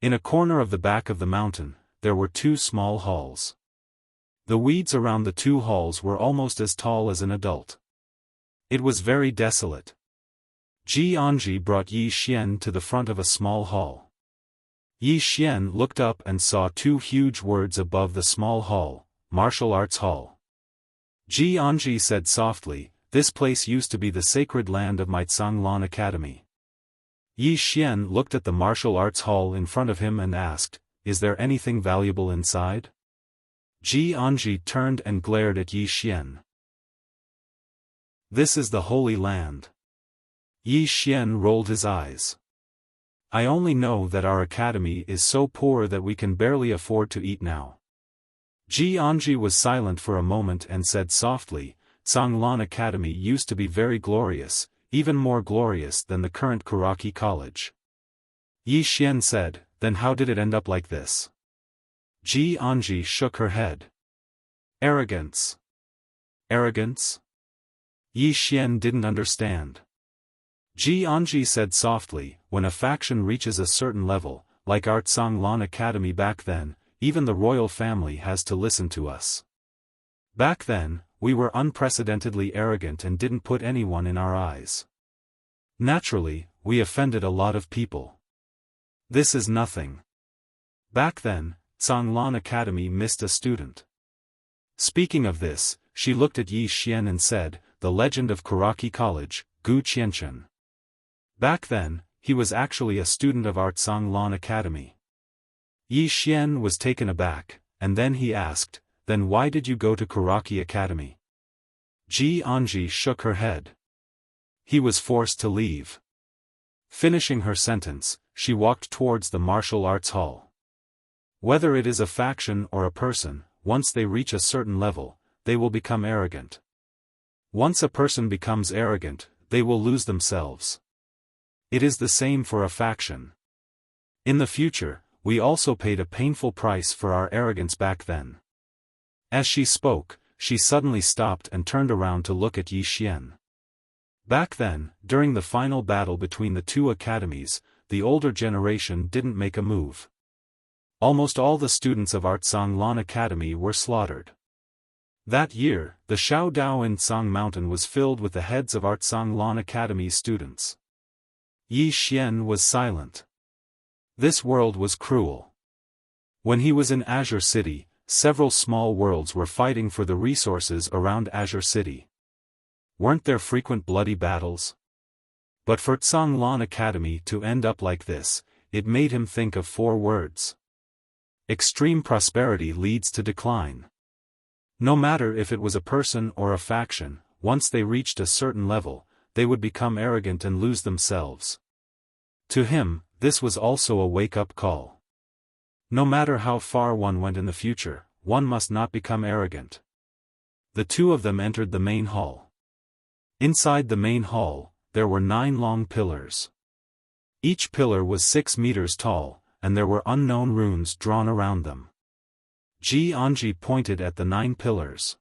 In a corner of the back of the mountain, there were two small halls. The weeds around the two halls were almost as tall as an adult. It was very desolate. Ji Anji brought Yi Xian to the front of a small hall. Yi Xian looked up and saw two huge words above the small hall, Martial Arts Hall. Ji Anji said softly, this place used to be the sacred land of my Tsanglan Academy. Yi Xian looked at the martial arts hall in front of him and asked, is there anything valuable inside? Ji Anji turned and glared at Yi Xian. This is the Holy Land. Yi Xian rolled his eyes. I only know that our academy is so poor that we can barely afford to eat now. Ji Anji was silent for a moment and said softly, Tsanglan Academy used to be very glorious, even more glorious than the current Kuraki College. Yi Xian said, then how did it end up like this? Ji Anji shook her head. Arrogance. Arrogance? Yi Xian didn't understand. Ji Anji said softly, when a faction reaches a certain level, like our Tsanglan Academy back then, even the royal family has to listen to us. Back then, we were unprecedentedly arrogant and didn't put anyone in our eyes. Naturally, we offended a lot of people. This is nothing. Back then, Tsanglan Academy missed a student. Speaking of this, she looked at Yi Xian and said, the legend of Kuraki College, Gu Qianchen. Back then, he was actually a student of our Tsanglan Academy. Yi Xian was taken aback, and then he asked, then why did you go to Kuraki Academy? Ji Anji shook her head. He was forced to leave. Finishing her sentence, she walked towards the martial arts hall. Whether it is a faction or a person, once they reach a certain level, they will become arrogant. Once a person becomes arrogant, they will lose themselves. It is the same for a faction. In the future, we also paid a painful price for our arrogance back then. As she spoke, she suddenly stopped and turned around to look at Yi Xian. Back then, during the final battle between the two academies, the older generation didn't make a move. Almost all the students of Artsang Lan Academy were slaughtered. That year, the Shao Dao in Tsang Mountain was filled with the heads of Artsang Lan Academy students. Yi Xian was silent. This world was cruel. When he was in Azure City, several small worlds were fighting for the resources around Azure City. Weren't there frequent bloody battles? But for Tsang Lan Academy to end up like this, it made him think of 4 words. Extreme prosperity leads to decline. No matter if it was a person or a faction, once they reached a certain level, they would become arrogant and lose themselves. To him, this was also a wake-up call. No matter how far one went in the future, one must not become arrogant. The two of them entered the main hall. Inside the main hall, there were 9 long pillars. Each pillar was 6 meters tall, and there were unknown runes drawn around them. Ji Anji pointed at the 9 pillars.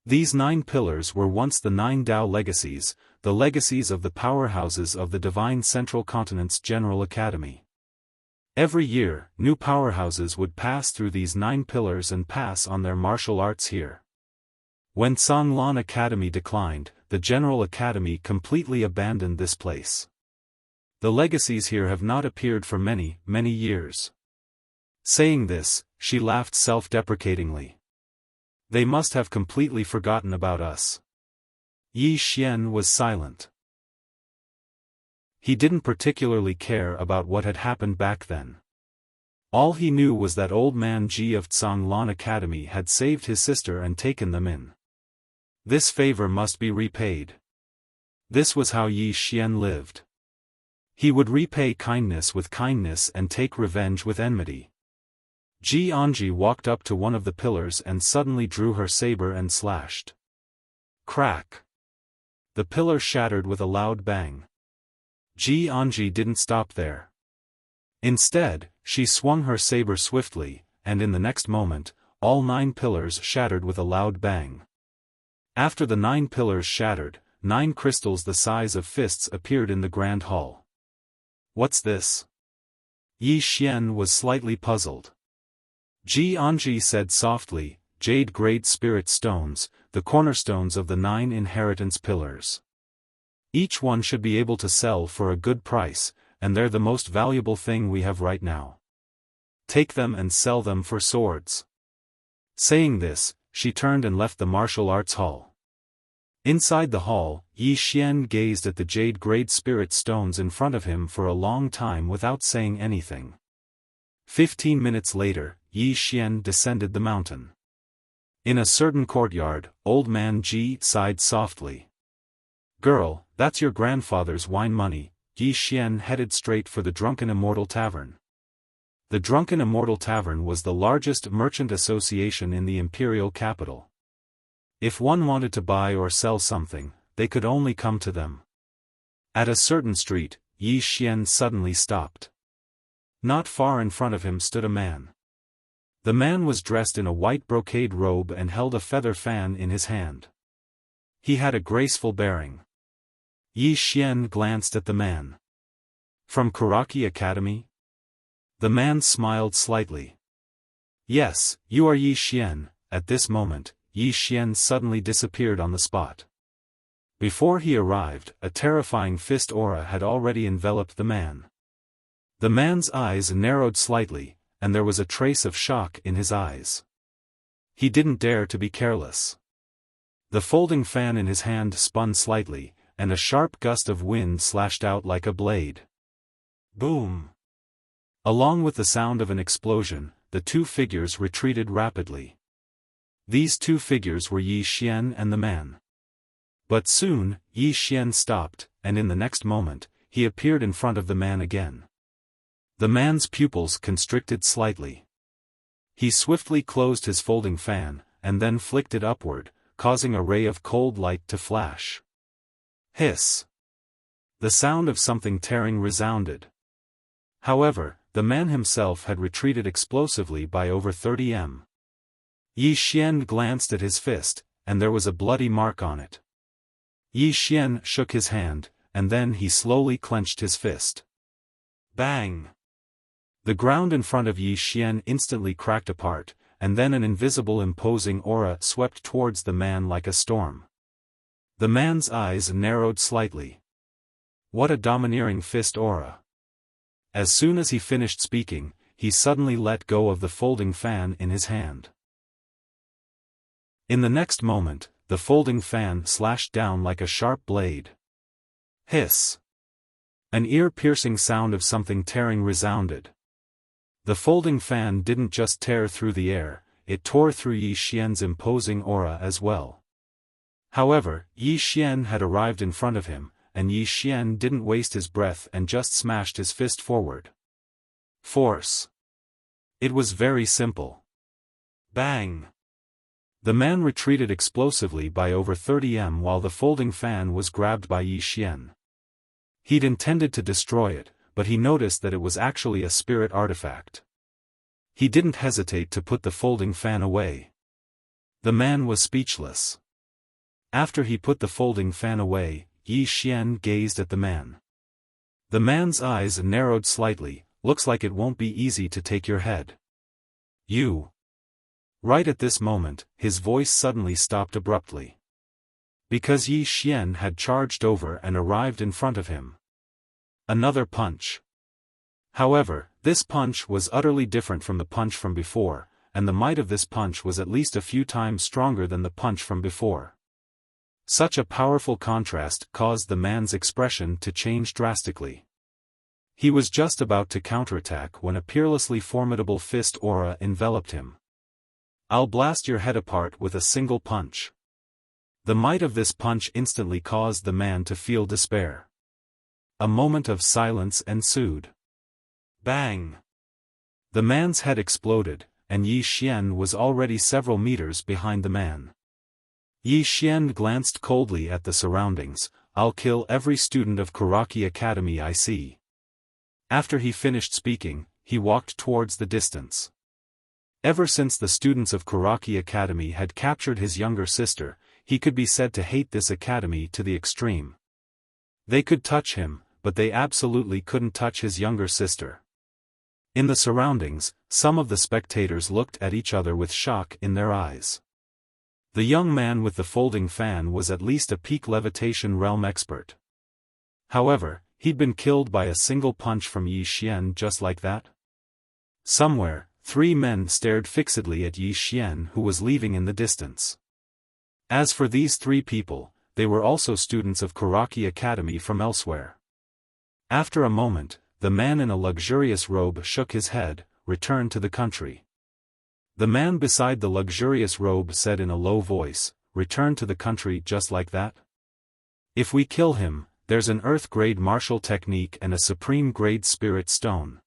These 9 pillars were once the 9 Dao legacies, the legacies of the powerhouses of the Divine Central Continent's General Academy. Every year, new powerhouses would pass through these 9 pillars and pass on their martial arts here. When Tsang Lan Academy declined, the General Academy completely abandoned this place. The legacies here have not appeared for many, many years. Saying this, she laughed self-deprecatingly. They must have completely forgotten about us. Yi Xian was silent. He didn't particularly care about what had happened back then. All he knew was that old man Ji of Tsang Lan Academy had saved his sister and taken them in. This favor must be repaid. This was how Yi Xian lived. He would repay kindness with kindness and take revenge with enmity. Ji Anji walked up to one of the pillars and suddenly drew her saber and slashed. Crack! The pillar shattered with a loud bang. Ji Anji didn't stop there. Instead, she swung her saber swiftly, and in the next moment, all 9 pillars shattered with a loud bang. After the 9 pillars shattered, 9 crystals the size of fists appeared in the grand hall. What's this? Yi Xian was slightly puzzled. Ji Anji said softly, Jade Great Spirit Stones, the cornerstones of the 9 inheritance pillars. Each one should be able to sell for a good price, and they're the most valuable thing we have right now. Take them and sell them for swords. Saying this, she turned and left the martial arts hall. Inside the hall, Yi Xian gazed at the Jade Great Spirit Stones in front of him for a long time without saying anything. 15 minutes later, Yi Xian descended the mountain. In a certain courtyard, old man Ji sighed softly. Girl, that's your grandfather's wine money. Yi Xian headed straight for the Drunken Immortal Tavern. The Drunken Immortal Tavern was the largest merchant association in the imperial capital. If one wanted to buy or sell something, they could only come to them. At a certain street, Yi Xian suddenly stopped. Not far in front of him stood a man. The man was dressed in a white brocade robe and held a feather fan in his hand. He had a graceful bearing. Yi Xian glanced at the man. From Karaki Academy? The man smiled slightly. Yes, you are Yi Xian. At this moment, Yi Xian suddenly disappeared on the spot. Before he arrived, a terrifying fist aura had already enveloped the man. The man's eyes narrowed slightly, and there was a trace of shock in his eyes. He didn't dare to be careless. The folding fan in his hand spun slightly, and a sharp gust of wind slashed out like a blade. Boom! Along with the sound of an explosion, the 2 figures retreated rapidly. These 2 figures were Yi Xian and the man. But soon, Yi Xian stopped, and in the next moment, he appeared in front of the man again. The man's pupils constricted slightly. He swiftly closed his folding fan, and then flicked it upward, causing a ray of cold light to flash. Hiss! The sound of something tearing resounded. However, the man himself had retreated explosively by over 30 m. Yi Xian glanced at his fist, and there was a bloody mark on it. Yi Xian shook his hand, and then he slowly clenched his fist. Bang! The ground in front of Yi Xian instantly cracked apart, and then an invisible imposing aura swept towards the man like a storm. The man's eyes narrowed slightly. What a domineering fist aura! As soon as he finished speaking, he suddenly let go of the folding fan in his hand. In the next moment, the folding fan slashed down like a sharp blade. Hiss! An ear-piercing sound of something tearing resounded. The folding fan didn't just tear through the air, it tore through Yi Xian's imposing aura as well. However, Yi Xian had arrived in front of him, and Yi Xian didn't waste his breath and just smashed his fist forward. Force! It was very simple. Bang! The man retreated explosively by over 30 m while the folding fan was grabbed by Yi Xian. He'd intended to destroy it, but he noticed that it was actually a spirit artifact. He didn't hesitate to put the folding fan away. The man was speechless. After he put the folding fan away, Yi Xian gazed at the man. The man's eyes narrowed slightly. Looks like it won't be easy to take your head. You. Right at this moment, his voice suddenly stopped abruptly. Because Yi Xian had charged over and arrived in front of him. Another punch. However, this punch was utterly different from the punch from before, and the might of this punch was at least a few times stronger than the punch from before. Such a powerful contrast caused the man's expression to change drastically. He was just about to counterattack when a peerlessly formidable fist aura enveloped him. I'll blast your head apart with a single punch. The might of this punch instantly caused the man to feel despair. A moment of silence ensued. Bang! The man's head exploded, and Yi Xian was already several meters behind the man. Yi Xian glanced coldly at the surroundings. I'll kill every student of Karaki Academy I see. After he finished speaking, he walked towards the distance. Ever since the students of Karaki Academy had captured his younger sister, he could be said to hate this academy to the extreme. They could touch him, but they absolutely couldn't touch his younger sister. In the surroundings, some of the spectators looked at each other with shock in their eyes. The young man with the folding fan was at least a peak levitation realm expert. However, he'd been killed by a single punch from Yi Xian just like that. Somewhere, 3 men stared fixedly at Yi Xian who was leaving in the distance. As for these 3 people, they were also students of Karaki Academy from elsewhere. After a moment, the man in a luxurious robe shook his head, returned to the country. The man beside the luxurious robe said in a low voice, return to the country just like that? If we kill him, there's an Earth-grade martial technique and a supreme-grade spirit stone.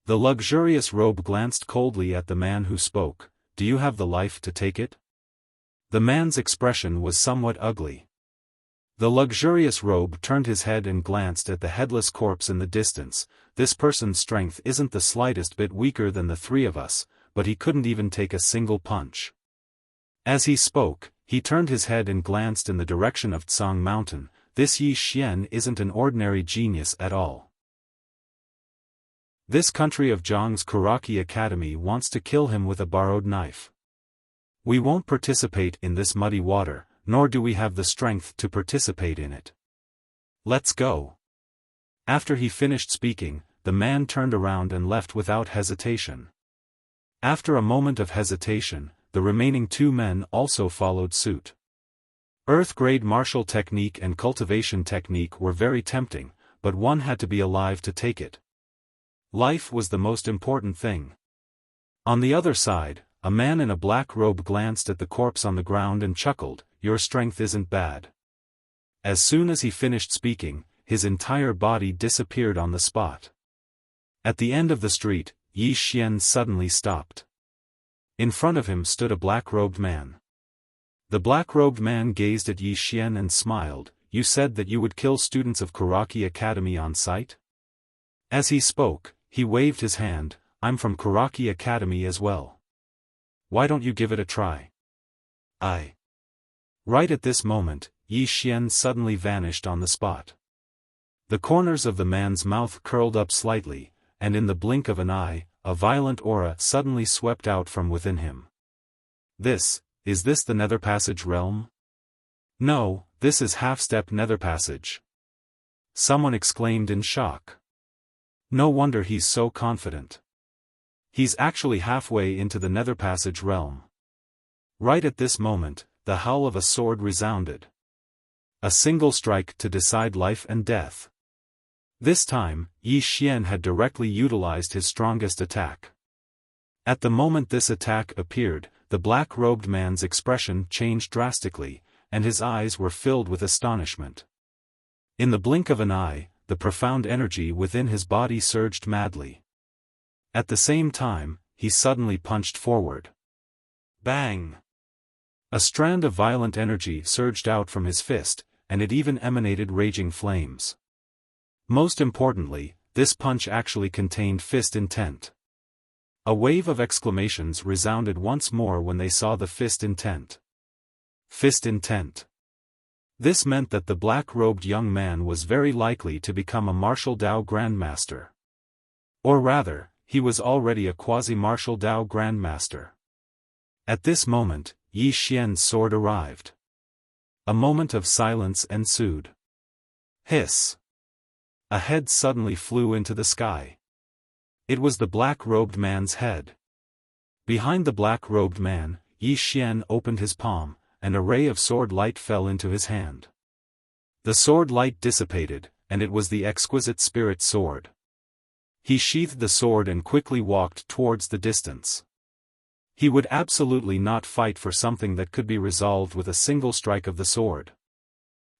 The luxurious robe glanced coldly at the man who spoke. Do you have the life to take it? The man's expression was somewhat ugly. The luxurious robe turned his head and glanced at the headless corpse in the distance. This person's strength isn't the slightest bit weaker than the 3 of us, but he couldn't even take a single punch. As he spoke, he turned his head and glanced in the direction of Tsang Mountain. This Yi Xian isn't an ordinary genius at all. This country of Zhang's Karaki Academy wants to kill him with a borrowed knife. We won't participate in this muddy water, nor do we have the strength to participate in it. Let's go. After he finished speaking, the man turned around and left without hesitation. After a moment of hesitation, the remaining 2 men also followed suit. Earth-grade martial technique and cultivation technique were very tempting, but one had to be alive to take it. Life was the most important thing. On the other side, a man in a black robe glanced at the corpse on the ground and chuckled, your strength isn't bad. As soon as he finished speaking, his entire body disappeared on the spot. At the end of the street, Yi Xian suddenly stopped. In front of him stood a black-robed man. The black-robed man gazed at Yi Xian and smiled. "You said that you would kill students of Karaki Academy on sight?" As he spoke, he waved his hand. "I'm from Karaki Academy as well. Why don't you give it a try?" Right at this moment, Yi Xian suddenly vanished on the spot. The corners of the man's mouth curled up slightly, and in the blink of an eye, a violent aura suddenly swept out from within him. Is this the Nether Passage realm? No, this is half-step Nether Passage. Someone exclaimed in shock. No wonder he's so confident. He's actually halfway into the Nether Passage realm. Right at this moment, the howl of a sword resounded. A single strike to decide life and death. This time, Yi Xian had directly utilized his strongest attack. At the moment this attack appeared, the black-robed man's expression changed drastically, and his eyes were filled with astonishment. In the blink of an eye, the profound energy within his body surged madly. At the same time, he suddenly punched forward. Bang! A strand of violent energy surged out from his fist, and it even emanated raging flames. Most importantly, this punch actually contained fist intent. A wave of exclamations resounded once more when they saw the fist intent. Fist intent. This meant that the black-robed young man was very likely to become a martial Dao Grandmaster. Or rather, he was already a quasi-martial Dao Grandmaster. At this moment, Yi Xian's sword arrived. A moment of silence ensued. Hiss! A head suddenly flew into the sky. It was the black-robed man's head. Behind the black-robed man, Yi Xian opened his palm, and a ray of sword light fell into his hand. The sword light dissipated, and it was the exquisite spirit sword. He sheathed the sword and quickly walked towards the distance. He would absolutely not fight for something that could be resolved with a single strike of the sword.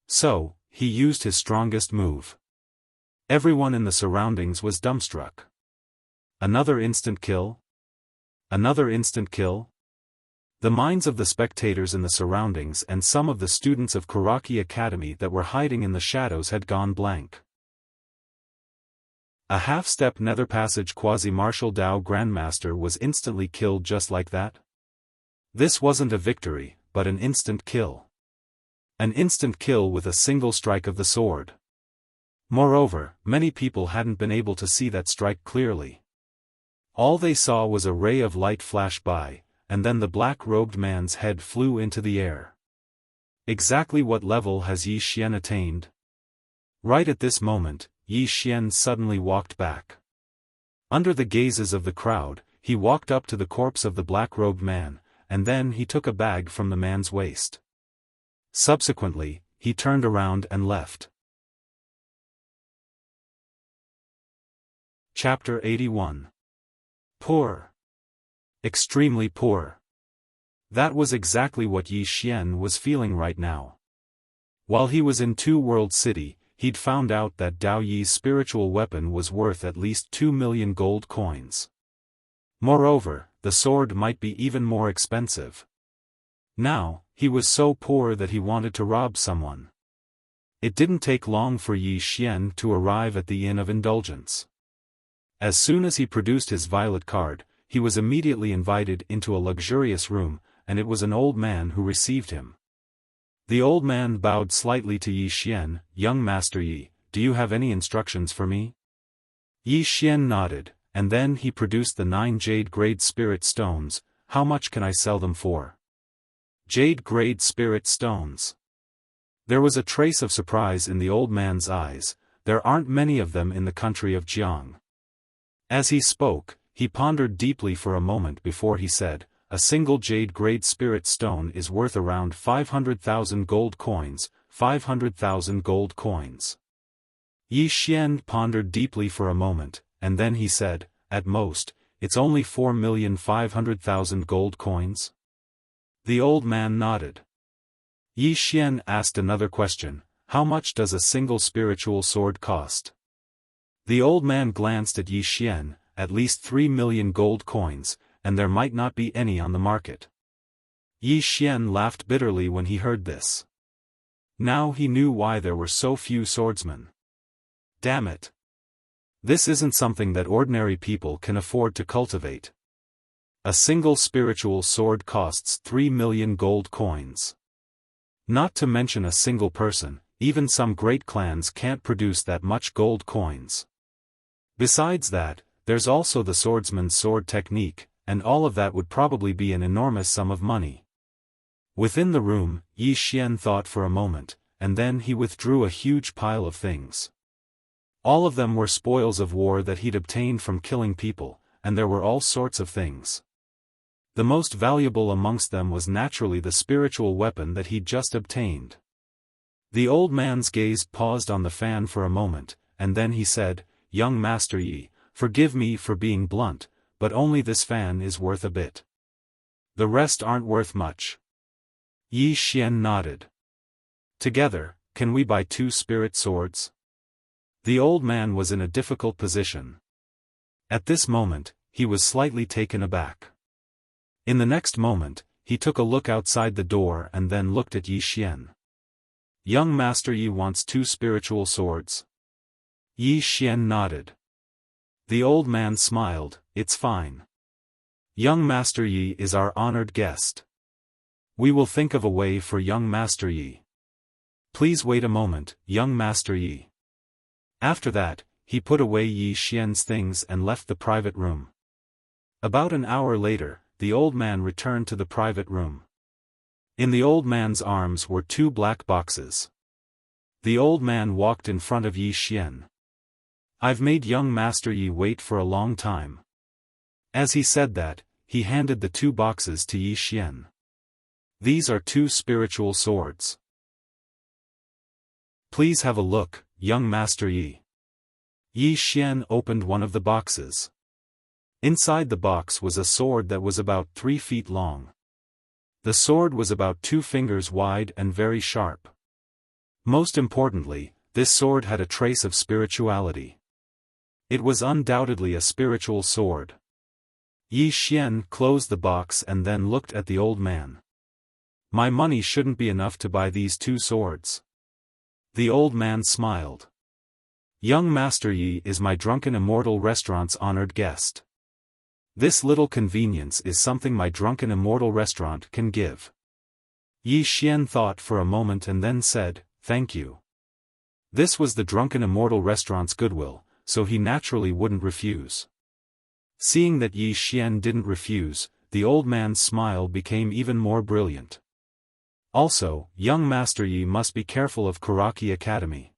So, he used his strongest move. Everyone in the surroundings was dumbstruck. Another instant kill? Another instant kill? The minds of the spectators in the surroundings and some of the students of Karaki Academy that were hiding in the shadows had gone blank. A half-step Nether Passage quasi-martial Dao Grandmaster was instantly killed just like that? This wasn't a victory, but an instant kill. An instant kill with a single strike of the sword. Moreover, many people hadn't been able to see that strike clearly. All they saw was a ray of light flash by, and then the black-robed man's head flew into the air. Exactly what level has Yi Xian attained? Right at this moment, Yi Xian suddenly walked back. Under the gazes of the crowd, he walked up to the corpse of the black-robed man, and then he took a bag from the man's waist. Subsequently, he turned around and left. Chapter 81. Poor. Extremely poor. That was exactly what Yi Xian was feeling right now. While he was in Two World City, he'd found out that Dao Yi's spiritual weapon was worth at least 2 million gold coins. Moreover, the sword might be even more expensive. Now, he was so poor that he wanted to rob someone. It didn't take long for Yi Xian to arrive at the Inn of Indulgence. As soon as he produced his violet card, he was immediately invited into a luxurious room, and it was an old man who received him. The old man bowed slightly to Yi Xian. "Young Master Yi, do you have any instructions for me?" Yi Xian nodded, and then he produced the 9 jade-grade spirit stones. "How much can I sell them for?" Jade-grade spirit stones. There was a trace of surprise in the old man's eyes. There aren't many of them in the country of Jiang. As he spoke, he pondered deeply for a moment before he said, "A single jade-grade spirit stone is worth around 500,000 gold coins, 500,000 gold coins." Yi Xian pondered deeply for a moment, and then he said, "At most, it's only 4,500,000 gold coins?" The old man nodded. Yi Xian asked another question, how much does a single spiritual sword cost? The old man glanced at Yi Xian, at least 3 million gold coins, and there might not be any on the market. Yi Xian laughed bitterly when he heard this. Now he knew why there were so few swordsmen. Damn it! This isn't something that ordinary people can afford to cultivate. A single spiritual sword costs 3 million gold coins. Not to mention a single person, even some great clans can't produce that much gold coins. Besides that, there's also the swordsman's sword technique, and all of that would probably be an enormous sum of money. Within the room, Yi Xian thought for a moment, and then he withdrew a huge pile of things. All of them were spoils of war that he'd obtained from killing people, and there were all sorts of things. The most valuable amongst them was naturally the spiritual weapon that he'd just obtained. The old man's gaze paused on the fan for a moment, and then he said, "Young Master Yi, forgive me for being blunt, but only this fan is worth a bit. The rest aren't worth much." Yi Xian nodded. "Together, can we buy 2 spirit swords?" The old man was in a difficult position. At this moment, he was slightly taken aback. In the next moment, he took a look outside the door and then looked at Yi Xian. "Young Master Yi wants 2 spiritual swords?" Yi Xian nodded. The old man smiled, "It's fine. Young Master Yi is our honored guest. We will think of a way for young Master Yi. Please wait a moment, young Master Yi." After that, he put away Yi Xian's things and left the private room. About an hour later, the old man returned to the private room. In the old man's arms were 2 black boxes. The old man walked in front of Yi Xian. "I've made young Master Yi wait for a long time." As he said that, he handed the 2 boxes to Yi Xian. "These are 2 spiritual swords. Please have a look, young Master Yi." Yi Xian opened one of the boxes. Inside the box was a sword that was about 3 feet long. The sword was about 2 fingers wide and very sharp. Most importantly, this sword had a trace of spirituality. It was undoubtedly a spiritual sword. Yi Xian closed the box and then looked at the old man. "My money shouldn't be enough to buy these 2 swords." The old man smiled. "Young Master Yi is my Drunken Immortal restaurant's honored guest. This little convenience is something my Drunken Immortal restaurant can give." Yi Xian thought for a moment and then said, "Thank you." This was the Drunken Immortal restaurant's goodwill, so he naturally wouldn't refuse. Seeing that Yi Xian didn't refuse, the old man's smile became even more brilliant. "Also, young Master Yi must be careful of Kuraki Academy.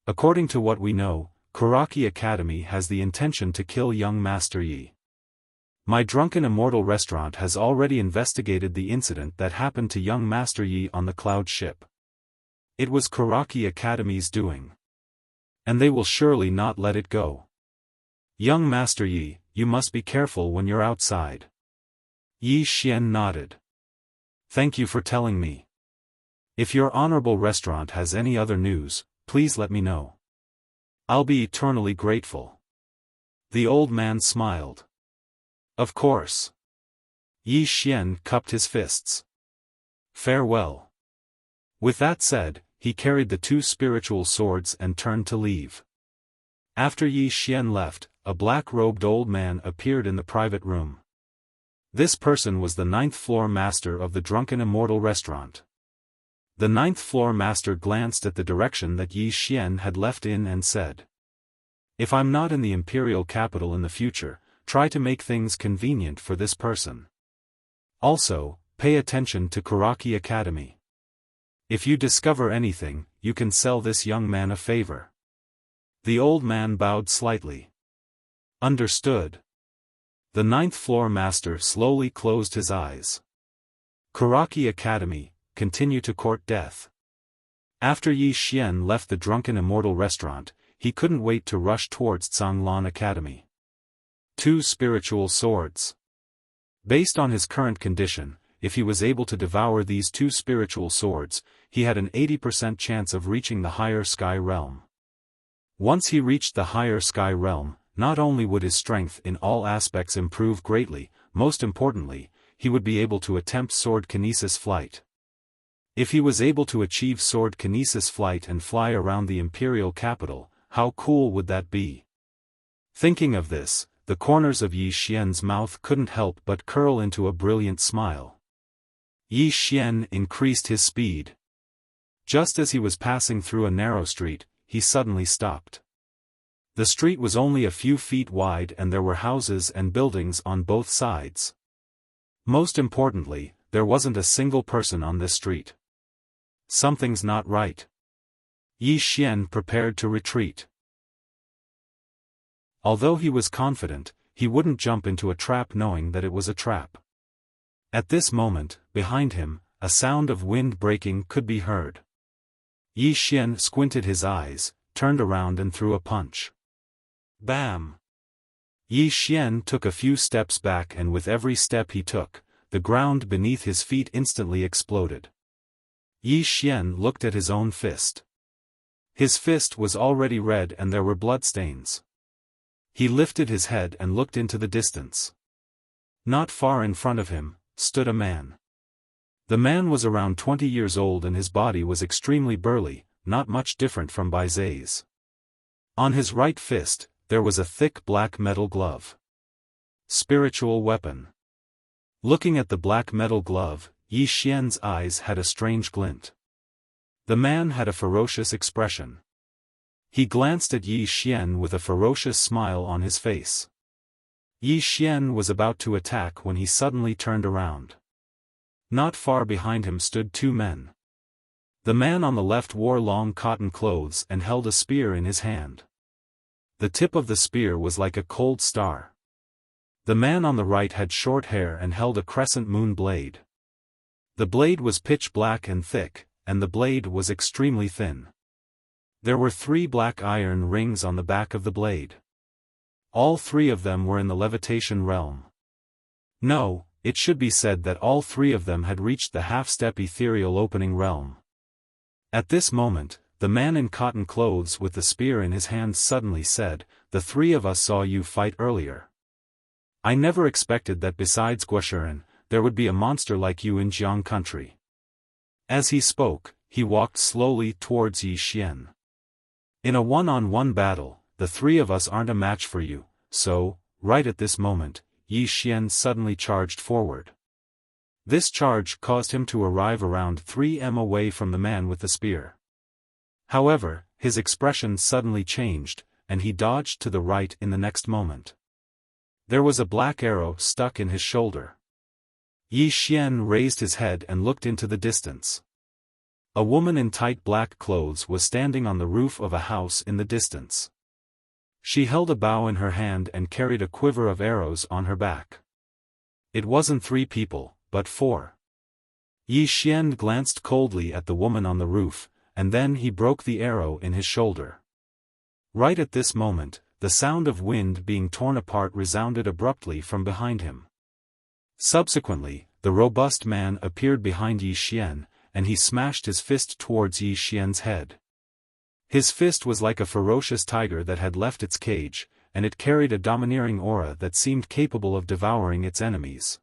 According to what we know, Kuraki Academy has the intention to kill young Master Yi. My Drunken Immortal restaurant has already investigated the incident that happened to young Master Yi on the cloud ship. It was Kuraki Academy's doing. And they will surely not let it go. Young Master Yi, you must be careful when you're outside." Yi Xian nodded. "Thank you for telling me. If your honorable restaurant has any other news, please let me know. I'll be eternally grateful." The old man smiled. "Of course." Yi Xian cupped his fists. "Farewell." With that said, he carried the 2 spiritual swords and turned to leave. After Yi Xian left, a black-robed old man appeared in the private room. This person was the 9th floor master of the Drunken Immortal restaurant. The 9th floor master glanced at the direction that Yi Xian had left in and said, "If I'm not in the imperial capital in the future, try to make things convenient for this person. Also, pay attention to Kuraki Academy. If you discover anything, you can sell this young man a favor." The old man bowed slightly. "Understood." The 9th floor master slowly closed his eyes. Kuraki Academy, continue to court death. After Yi Xian left the Drunken Immortal restaurant, he couldn't wait to rush towards Zhanglan Academy. 2 spiritual swords. Based on his current condition, if he was able to devour these two spiritual swords, he had an 80% chance of reaching the higher sky realm. Once he reached the higher sky realm, not only would his strength in all aspects improve greatly, most importantly, he would be able to attempt sword kinesis flight. If he was able to achieve sword kinesis flight and fly around the imperial capital, how cool would that be? Thinking of this, the corners of Yi Xian's mouth couldn't help but curl into a brilliant smile. Yi Xian increased his speed. Just as he was passing through a narrow street, he suddenly stopped. The street was only a few feet wide and there were houses and buildings on both sides. Most importantly, there wasn't a single person on this street. Something's not right. Yi Xian prepared to retreat. Although he was confident, he wouldn't jump into a trap knowing that it was a trap. At this moment, behind him, a sound of wind breaking could be heard. Yi Xian squinted his eyes, turned around and threw a punch. Bam! Yi Xian took a few steps back and with every step he took, the ground beneath his feet instantly exploded. Yi Xian looked at his own fist. His fist was already red and there were bloodstains. He lifted his head and looked into the distance. Not far in front of him, stood a man. The man was around 20 years old and his body was extremely burly, not much different from Bai Zai's. On his right fist, there was a thick black metal glove. Spiritual weapon. Looking at the black metal glove, Yi Xian's eyes had a strange glint. The man had a ferocious expression. He glanced at Yi Xian with a ferocious smile on his face. Yi Xian was about to attack when he suddenly turned around. Not far behind him stood two men. The man on the left wore long cotton clothes and held a spear in his hand. The tip of the spear was like a cold star. The man on the right had short hair and held a crescent moon blade. The blade was pitch black and thick, and the blade was extremely thin. There were 3 black iron rings on the back of the blade. All 3 of them were in the levitation realm. No, it should be said that all 3 of them had reached the half-step ethereal opening realm. At this moment, the man in cotton clothes with the spear in his hand suddenly said, "The 3 of us saw you fight earlier. I never expected that besides Guoshiren, there would be a monster like you in Jiang country." As he spoke, he walked slowly towards Yi Xian. "In a one-on-one battle, the 3 of us aren't a match for you, so," right at this moment, Yi Xian suddenly charged forward. This charge caused him to arrive around 3 m away from the man with the spear. However, his expression suddenly changed, and he dodged to the right in the next moment. There was a black arrow stuck in his shoulder. Yi Xian raised his head and looked into the distance. A woman in tight black clothes was standing on the roof of a house in the distance. She held a bow in her hand and carried a quiver of arrows on her back. It wasn't 3 people, but 4. Yi Xian glanced coldly at the woman on the roof, and then he broke the arrow in his shoulder. Right at this moment, the sound of wind being torn apart resounded abruptly from behind him. Subsequently, the robust man appeared behind Yi Xian, and he smashed his fist towards Yi Xian's head. His fist was like a ferocious tiger that had left its cage, and it carried a domineering aura that seemed capable of devouring its enemies.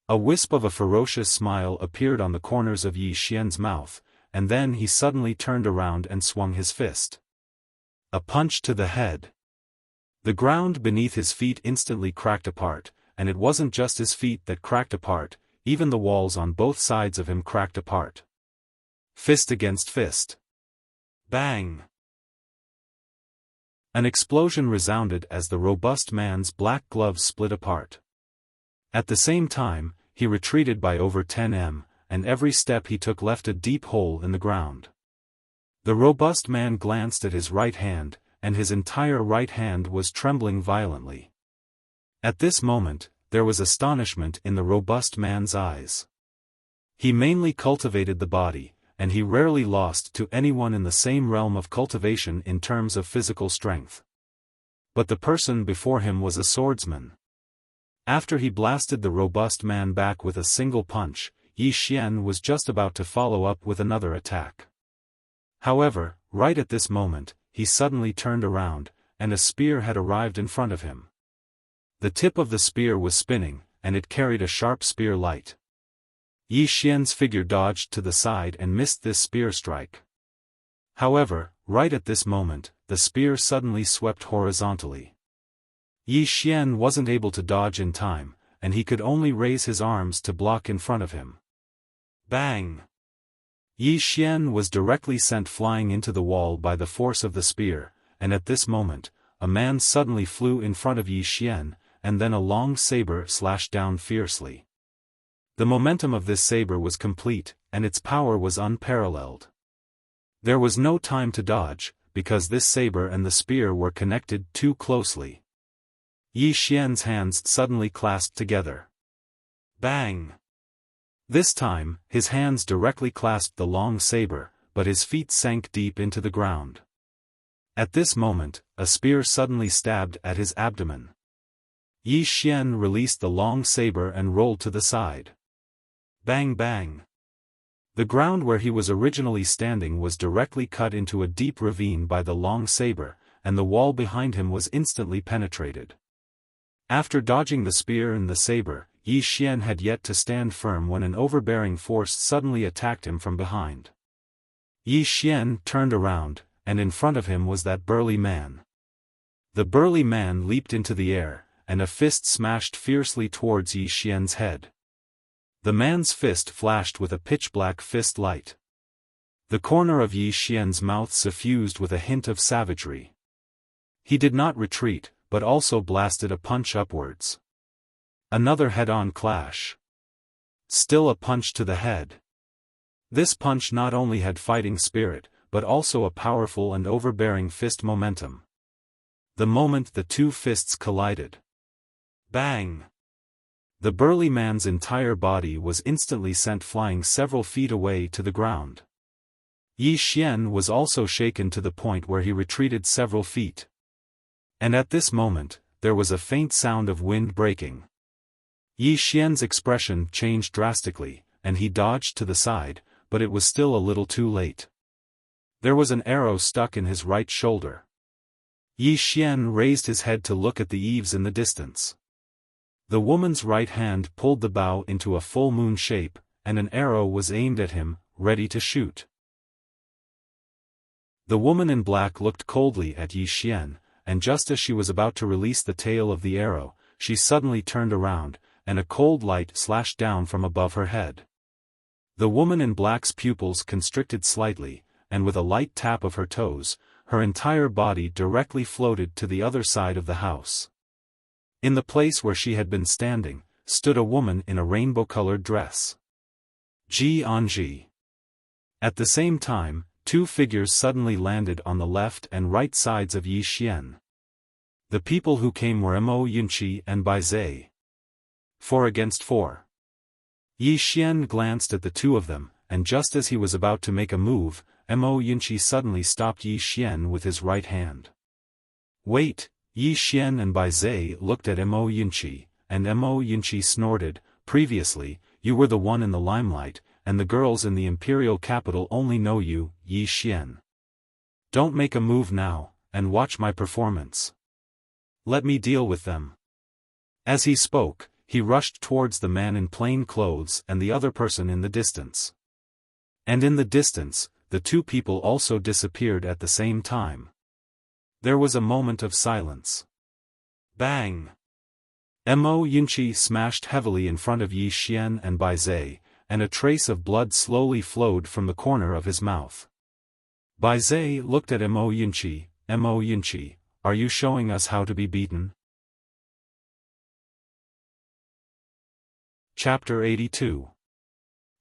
A wisp of a ferocious smile appeared on the corners of Yi Xian's mouth, and then he suddenly turned around and swung his fist. A punch to the head. The ground beneath his feet instantly cracked apart, and it wasn't just his feet that cracked apart, even the walls on both sides of him cracked apart. Fist against fist. Bang! An explosion resounded as the robust man's black gloves split apart. At the same time, he retreated by over 10 m, and every step he took left a deep hole in the ground. The robust man glanced at his right hand, and his entire right hand was trembling violently. At this moment, there was astonishment in the robust man's eyes. He mainly cultivated the body, and he rarely lost to anyone in the same realm of cultivation in terms of physical strength. But the person before him was a swordsman. After he blasted the robust man back with a single punch, Yi Xian was just about to follow up with another attack. However, right at this moment, he suddenly turned around, and a spear had arrived in front of him. The tip of the spear was spinning, and it carried a sharp spear light. Yi Xian's figure dodged to the side and missed this spear strike. However, right at this moment, the spear suddenly swept horizontally. Yi Xian wasn't able to dodge in time, and he could only raise his arms to block in front of him. Bang! Yi Xian was directly sent flying into the wall by the force of the spear, and at this moment, a man suddenly flew in front of Yi Xian, and then a long saber slashed down fiercely. The momentum of this saber was complete, and its power was unparalleled. There was no time to dodge, because this saber and the spear were connected too closely. Yi Xian's hands suddenly clasped together. Bang! This time, his hands directly clasped the long saber, but his feet sank deep into the ground. At this moment, a spear suddenly stabbed at his abdomen. Yi Xian released the long saber and rolled to the side. Bang bang! The ground where he was originally standing was directly cut into a deep ravine by the long saber, and the wall behind him was instantly penetrated. After dodging the spear and the saber, Yi Xian had yet to stand firm when an overbearing force suddenly attacked him from behind. Yi Xian turned around, and in front of him was that burly man. The burly man leaped into the air, and a fist smashed fiercely towards Yi Xian's head. The man's fist flashed with a pitch-black fist light. The corner of Yi Xian's mouth suffused with a hint of savagery. He did not retreat, but also blasted a punch upwards. Another head-on clash. Still a punch to the head. This punch not only had fighting spirit, but also a powerful and overbearing fist momentum. The moment the two fists collided. Bang! The burly man's entire body was instantly sent flying several feet away to the ground. Yi Xian was also shaken to the point where he retreated several feet. And at this moment, there was a faint sound of wind breaking. Yi Xian's expression changed drastically, and he dodged to the side, but it was still a little too late. There was an arrow stuck in his right shoulder. Yi Xian raised his head to look at the eaves in the distance. The woman's right hand pulled the bow into a full moon shape, and an arrow was aimed at him, ready to shoot. The woman in black looked coldly at Yi Xian, and just as she was about to release the tail of the arrow, she suddenly turned around, and a cold light slashed down from above her head. The woman in black's pupils constricted slightly, and with a light tap of her toes, her entire body directly floated to the other side of the house. In the place where she had been standing, stood a woman in a rainbow-colored dress. Ji on Ji. At the same time, two figures suddenly landed on the left and right sides of Yi Xian. The people who came were Mo Yunqi and Bai Zai. 4 against 4. Yi Xian glanced at the two of them, and just as he was about to make a move, Mo Yunqi suddenly stopped Yi Xian with his right hand. Wait! Yi Xian and Bai Zai looked at Mo Yunqi, and Mo Yunqi snorted. Previously, you were the one in the limelight, and the girls in the imperial capital only know you, Yi Xian. Don't make a move now, and watch my performance. Let me deal with them. As he spoke, he rushed towards the man in plain clothes and the other person in the distance. And in the distance, the two people also disappeared at the same time. There was a moment of silence. Bang! Mo Yunqi smashed heavily in front of Yi Xian and Bai Zai, and a trace of blood slowly flowed from the corner of his mouth. Bai Zai looked at Mo Yunqi. Mo Yunqi, are you showing us how to be beaten? Chapter 82.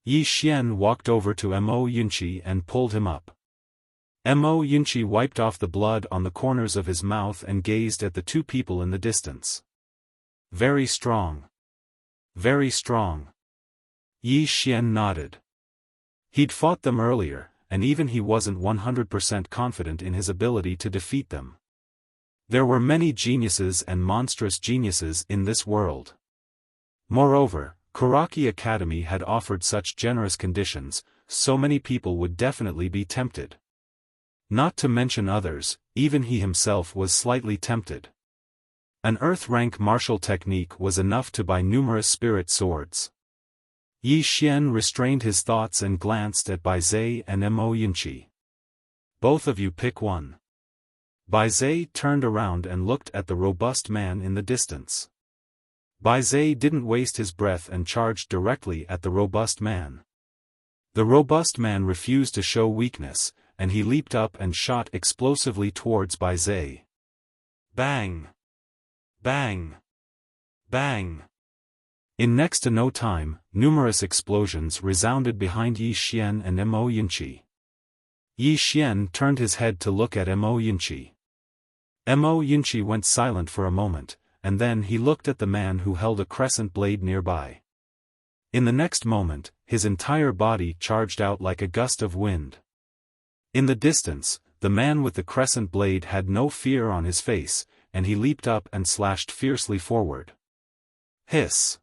Yi Xian walked over to Mo Yunqi and pulled him up. Mo Yunqi wiped off the blood on the corners of his mouth and gazed at the two people in the distance. Very strong. Very strong. Yi Xian nodded. He'd fought them earlier, and even he wasn't 100% confident in his ability to defeat them. There were many geniuses and monstrous geniuses in this world. Moreover, Kuraki Academy had offered such generous conditions, so many people would definitely be tempted. Not to mention others, even he himself was slightly tempted. An Earth-rank martial technique was enough to buy numerous spirit swords. Yi Xian restrained his thoughts and glanced at Bai Zai and Mo Yunqi. Both of you pick one. Bai Zai turned around and looked at the robust man in the distance. Bai Zai didn't waste his breath and charged directly at the robust man. The robust man refused to show weakness, and he leaped up and shot explosively towards Bai Zai. Bang! Bang! Bang! In next to no time, numerous explosions resounded behind Yi Xian and Mo Yunqi. Yi Xian turned his head to look at Mo Yunqi. Mo Yunqi went silent for a moment, and then he looked at the man who held a crescent blade nearby. In the next moment, his entire body charged out like a gust of wind. In the distance, the man with the crescent blade had no fear on his face, and he leaped up and slashed fiercely forward. Hiss!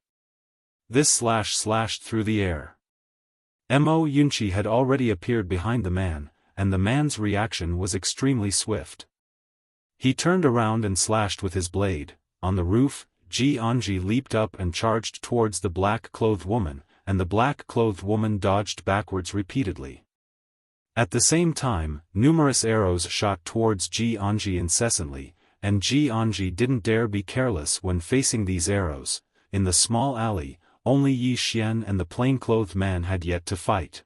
This slash slashed through the air. Mo Yunqi had already appeared behind the man, and the man's reaction was extremely swift. He turned around and slashed with his blade. On the roof, Ji Anji leaped up and charged towards the black-clothed woman, and the black-clothed woman dodged backwards repeatedly. At the same time, numerous arrows shot towards Ji Anji incessantly, and Ji Anji didn't dare be careless when facing these arrows. In the small alley, only Yi Xian and the plain-clothed man had yet to fight.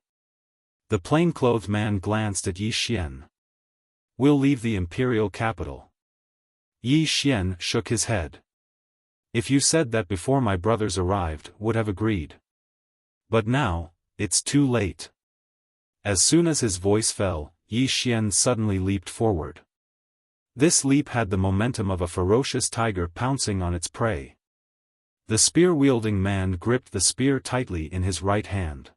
The plain-clothed man glanced at Yi Xian. "We'll leave the imperial capital." Yi Xian shook his head. "If you said that before my brothers arrived, would have agreed. But now, it's too late." As soon as his voice fell, Yi Xian suddenly leaped forward. This leap had the momentum of a ferocious tiger pouncing on its prey. The spear-wielding man gripped the spear tightly in his right hand.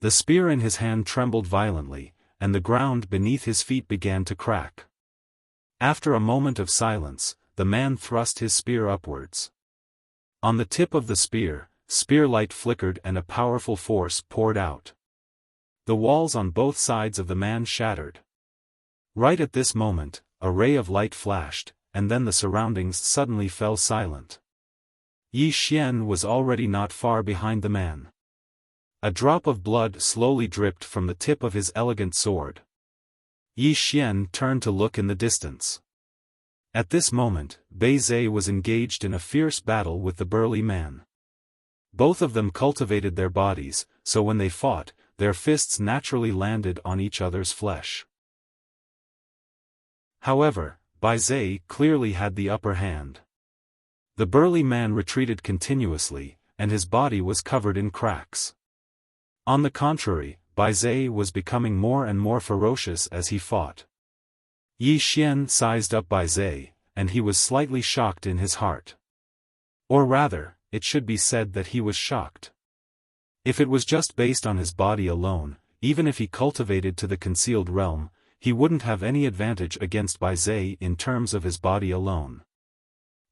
The spear in his hand trembled violently, and the ground beneath his feet began to crack. After a moment of silence, the man thrust his spear upwards. On the tip of the spear light flickered and a powerful force poured out. The walls on both sides of the man shattered. Right at this moment, a ray of light flashed, and then the surroundings suddenly fell silent. Yi Xian was already not far behind the man. A drop of blood slowly dripped from the tip of his elegant sword. Yi Xian turned to look in the distance. At this moment, Bai Zai was engaged in a fierce battle with the burly man. Both of them cultivated their bodies, so when they fought, their fists naturally landed on each other's flesh. However, Bai Zai clearly had the upper hand. The burly man retreated continuously, and his body was covered in cracks. On the contrary, Bai Zai was becoming more and more ferocious as he fought. Yi Xian sized up Bai Zai, and he was slightly shocked in his heart. Or rather, it should be said that he was shocked. If it was just based on his body alone, even if he cultivated to the concealed realm, he wouldn't have any advantage against Bai Zai in terms of his body alone.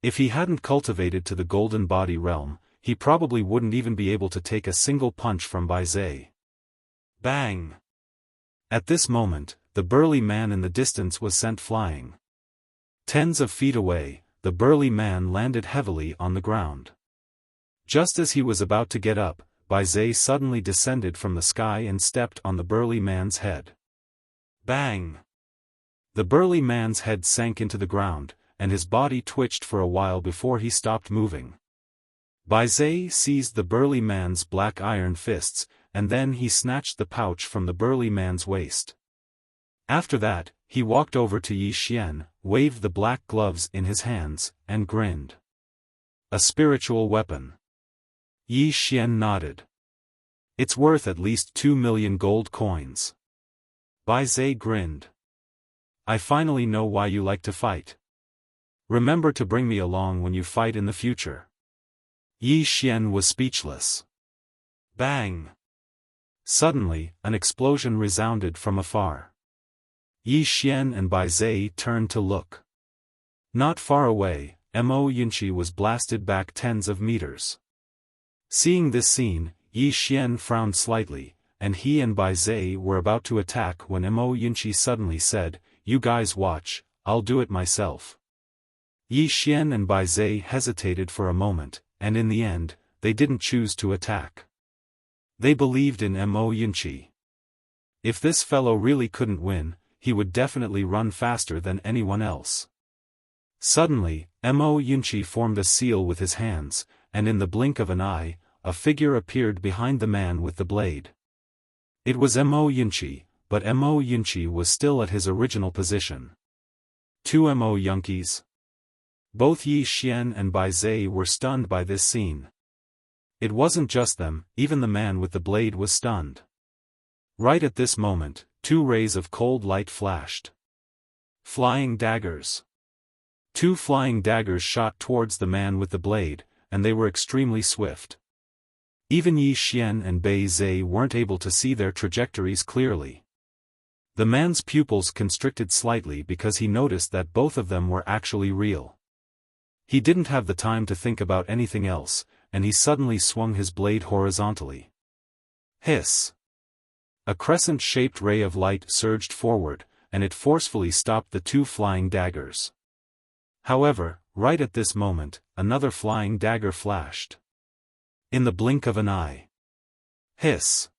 If he hadn't cultivated to the golden body realm, he probably wouldn't even be able to take a single punch from Bai Zai. Bang! At this moment, the burly man in the distance was sent flying. Tens of feet away, the burly man landed heavily on the ground. Just as he was about to get up, Bai Zai suddenly descended from the sky and stepped on the burly man's head. Bang! The burly man's head sank into the ground, and his body twitched for a while before he stopped moving. Bai Zai seized the burly man's black iron fists, and then he snatched the pouch from the burly man's waist. After that, he walked over to Yi Xian, waved the black gloves in his hands, and grinned. "A spiritual weapon." Yi Xian nodded. "It's worth at least 2 million gold coins." Bai Zai grinned. "I finally know why you like to fight. Remember to bring me along when you fight in the future." Yi Xian was speechless. Bang! Suddenly, an explosion resounded from afar. Yi Xian and Bai Zai turned to look. Not far away, Mo Yunqi was blasted back tens of meters. Seeing this scene, Yi Xian frowned slightly, and he and Bai Zai were about to attack when Mo Yunqi suddenly said, "You guys watch, I'll do it myself." Yi Xian and Bai Zai hesitated for a moment, and in the end, they didn't choose to attack. They believed in Mo Yunqi. If this fellow really couldn't win, he would definitely run faster than anyone else. Suddenly, Mo Yunqi formed a seal with his hands, and in the blink of an eye, a figure appeared behind the man with the blade. It was Mo Yunqi, but Mo Yunqi was still at his original position. Two Mo Yunqis. Both Yi Xian and Bai Zai were stunned by this scene. It wasn't just them, even the man with the blade was stunned. Right at this moment, two rays of cold light flashed. Flying daggers. Two flying daggers shot towards the man with the blade, and they were extremely swift. Even Yi Xian and Bai Zai weren't able to see their trajectories clearly. The man's pupils constricted slightly because he noticed that both of them were actually real. He didn't have the time to think about anything else, and he suddenly swung his blade horizontally. Hiss! A crescent-shaped ray of light surged forward, and it forcefully stopped the two flying daggers. However, right at this moment, another flying dagger flashed. In the blink of an eye. Hiss!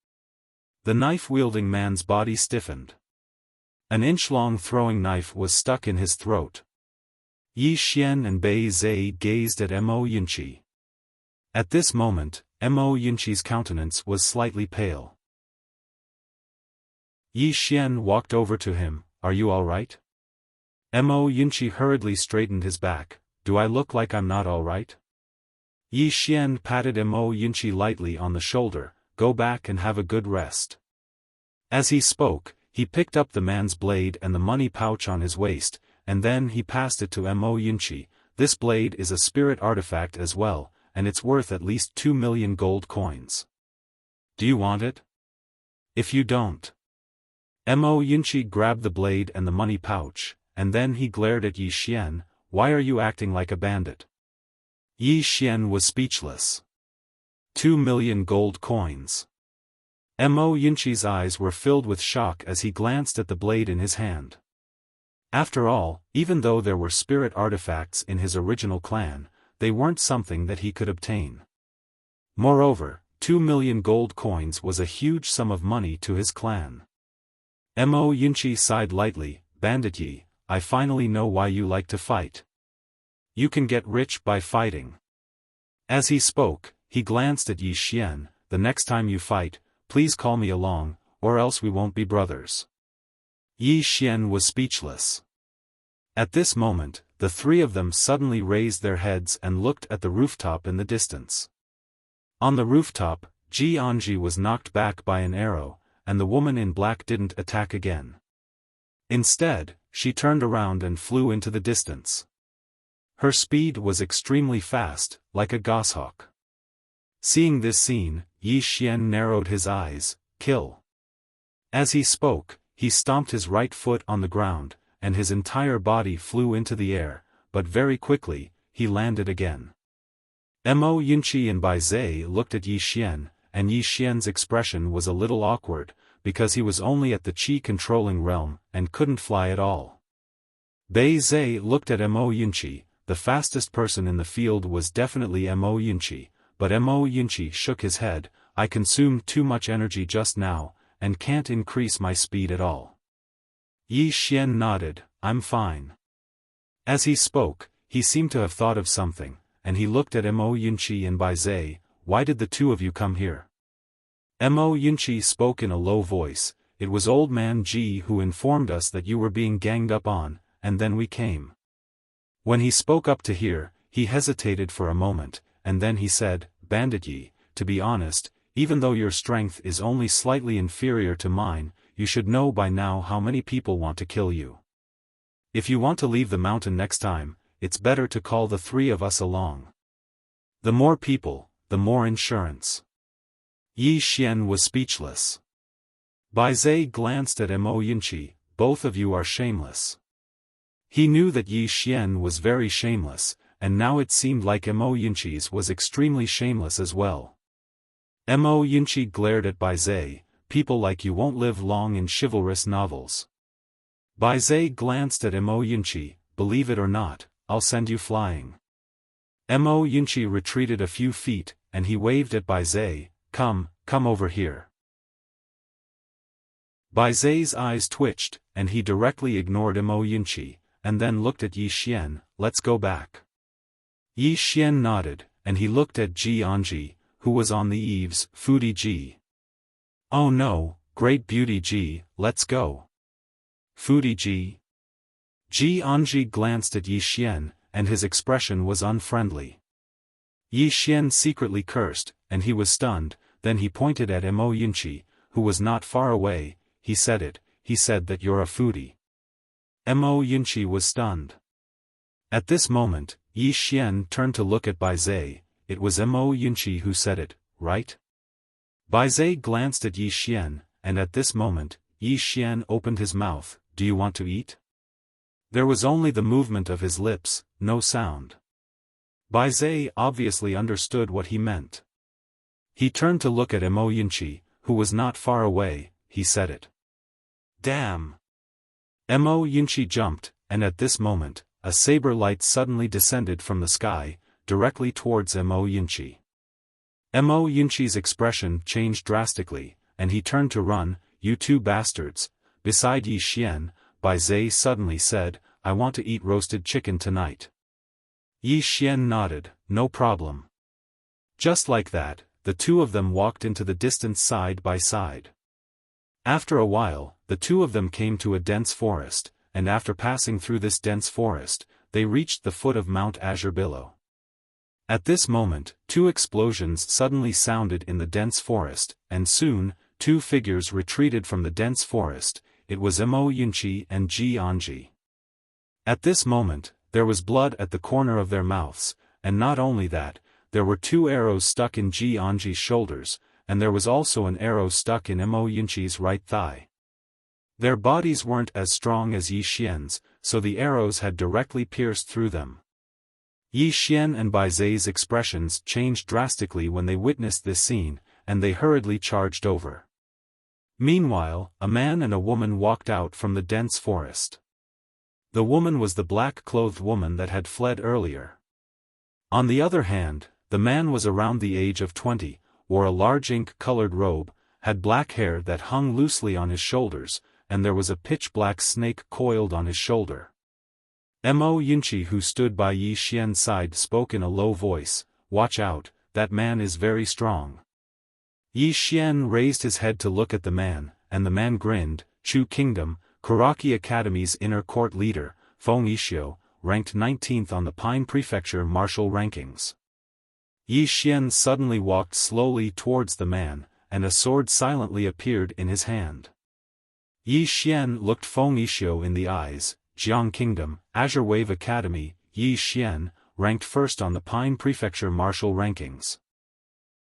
The knife-wielding man's body stiffened. An inch-long throwing knife was stuck in his throat. Yi Xian and Bai Zai gazed at Mo Yunqi. At this moment, Mo Yunqi's countenance was slightly pale. Yi Xian walked over to him. "Are you all right?" Mo Yunqi hurriedly straightened his back. "Do I look like I'm not all right?" Yi Xian patted Mo Yunqi lightly on the shoulder. "Go back and have a good rest." As he spoke, he picked up the man's blade and the money pouch on his waist, and then he passed it to Mo Yunqi. "This blade is a spirit artifact as well, and it's worth at least 2 million gold coins. Do you want it? If you don't." Mo Yunqi grabbed the blade and the money pouch, and then he glared at Yi Xian. "Why are you acting like a bandit?" Yi Xian was speechless. 2 million gold coins. Mo Yunqi's eyes were filled with shock as he glanced at the blade in his hand. After all, even though there were spirit artifacts in his original clan, they weren't something that he could obtain. Moreover, 2 million gold coins was a huge sum of money to his clan. Mo Yunqi sighed lightly. "Bandit Yi, I finally know why you like to fight. You can get rich by fighting." As he spoke, he glanced at Yi Xian. "The next time you fight, please call me along, or else we won't be brothers." Yi Xian was speechless. At this moment, the three of them suddenly raised their heads and looked at the rooftop in the distance. On the rooftop, Ji Anji was knocked back by an arrow, and the woman in black didn't attack again. Instead, she turned around and flew into the distance. Her speed was extremely fast, like a goshawk. Seeing this scene, Yi Xian narrowed his eyes. "Kill." As he spoke, he stomped his right foot on the ground, and his entire body flew into the air, but very quickly, he landed again. Mo Yunqi and Bai Zai looked at Yi Xian, and Yi Xian's expression was a little awkward, because he was only at the qi-controlling realm, and couldn't fly at all. Bai Zai looked at Mo Yunqi. The fastest person in the field was definitely Mo Yunqi, but Mo Yunqi shook his head. "I consumed too much energy just now, and can't increase my speed at all." Yi Xian nodded. "I'm fine." As he spoke, he seemed to have thought of something, and he looked at Mo Yunqi and Bai Zai. "Why did the two of you come here?" Mo Yunqi spoke in a low voice. "It was Old Man Ji who informed us that you were being ganged up on, and then we came." When he spoke up to here, he hesitated for a moment, and then he said, "Bandit Yi, to be honest, even though your strength is only slightly inferior to mine, you should know by now how many people want to kill you. If you want to leave the mountain next time, it's better to call the three of us along. The more people, the more insurance." Yi Xian was speechless. Bai Zai glanced at Mo Yunqi. "Both of you are shameless." He knew that Yi Xian was very shameless, and now it seemed like Mo Yunqi's was extremely shameless as well. Mo Yunqi glared at Bai Zai. People like you won't live long in chivalrous novels. Bai Zai glanced at Mo Yunqi. Believe it or not, I'll send you flying. Mo Yunqi retreated a few feet, and he waved at Bai Zai. Come over here. Bai Zai's eyes twitched, and he directly ignored Mo Yunqi, and then looked at Yi Xian. Let's go back. Yi Xian nodded, and he looked at Ji Anji, who was on the eaves. Foodie Ji. Oh no, great beauty Ji, let's go. Foodie Ji. Ji Anji glanced at Yi Xian, and his expression was unfriendly. Yi Xian secretly cursed, and he was stunned. Then he pointed at Mo Yunqi, who was not far away. He said that you're a foodie. Mo Yunqi was stunned. At this moment, Yi Xian turned to look at Bai Zai. It was Mo Yunqi who said it, right? Bai Zai glanced at Yi Xian, and at this moment, Yi Xian opened his mouth. Do you want to eat? There was only the movement of his lips, no sound. Bai Zai obviously understood what he meant. He turned to look at Mo Yunqi, who was not far away. He said it. Damn! Mo Yunqi jumped, and at this moment, a saber light suddenly descended from the sky, directly towards Mo Yunqi. Mo Yunqi's expression changed drastically, and he turned to run. You two bastards. Beside Yi Xian, Bai Zai suddenly said, I want to eat roasted chicken tonight. Yi Xian nodded, no problem. Just like that, the two of them walked into the distance side by side. After a while, the two of them came to a dense forest, and after passing through this dense forest, they reached the foot of Mount Azure Billow. At this moment, two explosions suddenly sounded in the dense forest, and soon, two figures retreated from the dense forest. It was Mo Yunqi and Ji Anji. At this moment, there was blood at the corner of their mouths, and not only that, there were two arrows stuck in Ji Anji's shoulders, and there was also an arrow stuck in Mo Yunqi's right thigh. Their bodies weren't as strong as Yi Xian's, so the arrows had directly pierced through them. Yi Xian and Bai Zai's expressions changed drastically when they witnessed this scene, and they hurriedly charged over. Meanwhile, a man and a woman walked out from the dense forest. The woman was the black-clothed woman that had fled earlier. On the other hand, the man was around the age of 20, wore a large ink-colored robe, had black hair that hung loosely on his shoulders, and there was a pitch-black snake coiled on his shoulder. Mo Yunqi, who stood by Yi Xian's side, spoke in a low voice, Watch out, that man is very strong. Yi Xian raised his head to look at the man, and the man grinned. Chu Kingdom, Kuraki Academy's inner court leader, Feng Yixio, ranked 19th on the Pine Prefecture martial rankings. Yi Xian suddenly walked slowly towards the man, and a sword silently appeared in his hand. Yi Xian looked Feng Yixio in the eyes. Jiang Kingdom, Azure Wave Academy, Yi Xian, ranked first on the Pine Prefecture martial rankings.